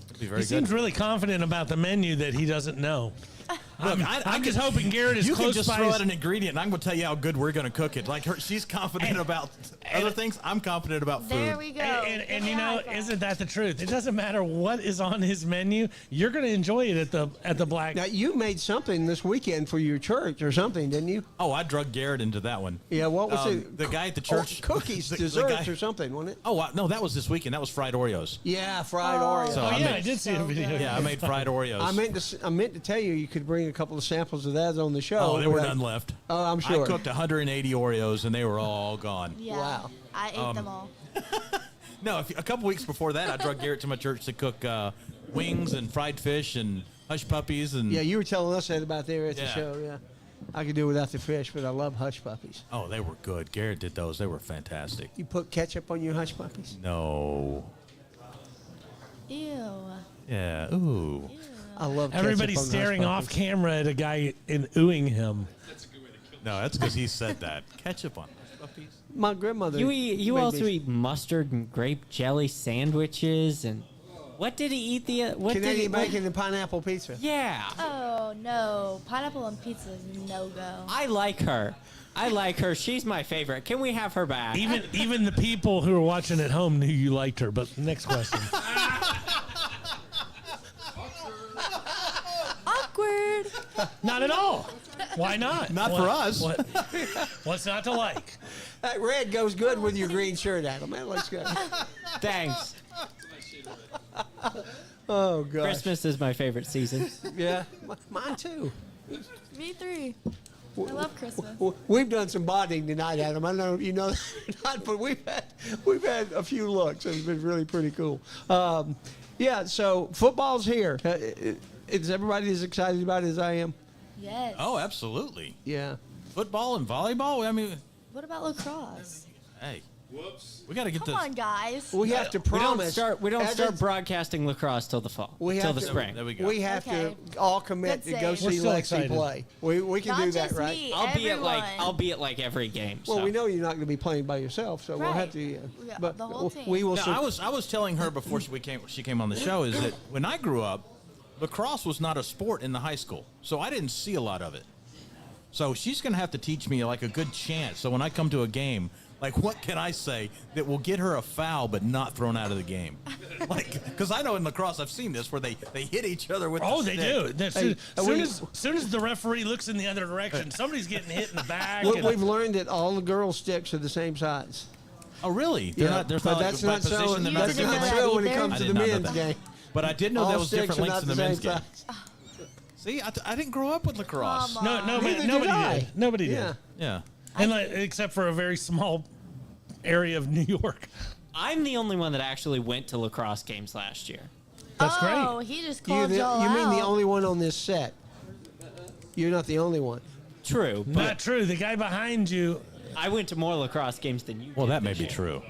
It'll be very He good. seems really confident about the menu that he doesn't know. Look, I'm just hoping Garrett is You can close just by. throw out an ingredient, and I'm going to tell you how good we're going to cook it. Like she's confident about other things. I'm confident about food. There we go. And Give me you a know, high five. isn't that the truth? It doesn't matter what is on his menu. You're going to enjoy it at the Black. Now, you made something this weekend for your church or something, didn't you? Oh, I drug Garrett into that one. Yeah, what was it? The guy at the church. Cookies, the desserts guy- or something, wasn't it? Oh, no, that was this weekend. That was fried Oreos. Yeah, fried Oreos. So Oh I yeah, made- I did see a So video. good. Yeah, I made fried Oreos. I meant to tell you you could bring a couple of samples of that on the show. Oh, there were but I- none left. Oh, I'm sure. I cooked 180 Oreos, and they were all gone. Yeah. Wow. I ate them all. No, a couple weeks before that, I drug Garrett to my church to cook wings and fried fish and hush puppies. And Yeah, you were telling us that about there at the Yeah. show. Yeah, I could do without the fish, but I love hush puppies. Oh, they were good. Garrett did those. They were fantastic. You put ketchup on your hush puppies? No. Ew. Yeah. Ooh. I love ketchup Everybody's on hush staring off puppies. camera at a guy and oohing him. No, that's because he said that. Ketchup on hush puppies. My grandmother. You made also me- eat mustard and grape jelly sandwiches and what did he eat what did he Canadian bacon and pineapple pizza. Yeah. Oh no, pineapple on pizza is no go. I like her. She's my favorite. Can we have her back? Even the people who are watching at home knew you liked her. But next question. Awkward. Not at all. Why not? Not for us. What's not to like? That red goes good with your green shirt, Adam. That looks good. Thanks. Oh, gosh. Christmas is my favorite season. Yeah, mine too. Me three. I love Christmas. We've done some bonding tonight, Adam. I know you know that or not, but we've had a few looks. It's been really pretty cool. Yeah, so football's here. Is everybody as excited about it as I am? Yes. Oh, absolutely. Yeah. Football and volleyball. I mean, What about lacrosse? hey, we got to get Come this. on, guys. We have to promise. We don't as start a- broadcasting lacrosse till the fall. We Till have the to- spring. There we go. We have Okay. to all commit Good to go save. We're see still Lexi excited. play. We can Not do that, just right? me. I'll be everyone. at like every game. Well, so. we know you're not going to be playing by yourself, so we'll Right. have to. We got But the whole team. we will. No, I was telling her before she came on the show is that when I grew up, lacrosse was not a sport in the high school, so I didn't see a lot of it. So she's going to have to teach me like a good chance. So when I come to a game, like what can I say that will get her a foul but not thrown out of the game? Like, because I know in lacrosse I've seen this where they hit each other with. Oh, the they stick. do. Hey, Soon as the referee looks in the other direction, somebody's getting hit in the back. and- We've learned that all the girls' sticks are the same size. Oh, really? They're not. There's but not that's like, not by so. position, they're not That's different not lengths? so when it either. comes I to did the not know men's that. game. But I did know All there was sticks different are lengths not in the the men's same game. size. See, I didn't grow up with lacrosse. Come on. nobody Neither nobody did I. did. Nobody did. Yeah. Yeah. And except for a very small area of New York. I'm the only one that actually went to lacrosse games last year. That's Oh, great. he just You, called y'all you mean the out. only one on this set? You're not the only one. True, but Not true. The guy behind you. I went to more lacrosse games than you. Well, did that may this be year. true.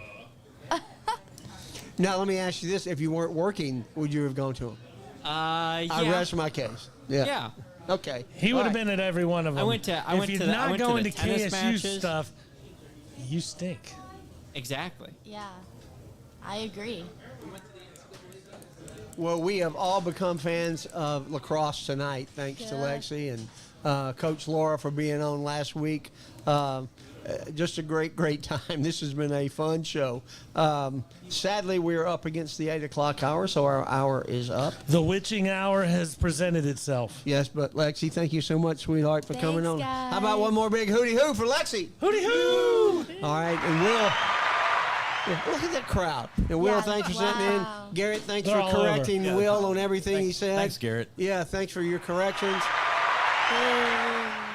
Now let me ask you this: if you weren't working, would you have gone to them? Yeah. I rest my case. Yeah. Yeah. Okay. He would All have right. been at every one of them. I went to- I if went you're to the- I not went to going the to tennis KSU matches. stuff, you stink. Exactly. Yeah, I agree. Well, we have all become fans of lacrosse tonight, thanks to Yeah. Lexi and Coach Laura for being on last week. Just a great time. This has been a fun show. Sadly, we're up against the 8 o'clock hour, so our hour is up. The witching hour has presented itself. Yes, but Lexi, thank you so much, sweetheart, for coming on. Thanks, How about guys. one more big hootie hoo for Lexi? Hooty hoo! All right, and Will. Yeah, look at that crowd. And Will, Yeah, thanks for sitting wow. in. Garrett, thanks They're for all over. correcting Will on everything he said. Thanks, Garrett. Yeah, thanks for your corrections.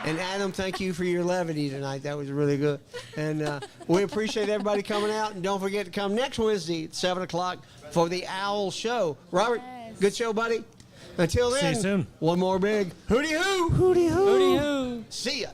And Adam, thank you for your levity tonight. That was really good. And we appreciate everybody coming out. And don't forget to come next Wednesday at 7 o'clock for the Owl Show. Robert, good show, buddy. Until then, See you soon. one more big hooty hoo. Hooty hoo. See ya.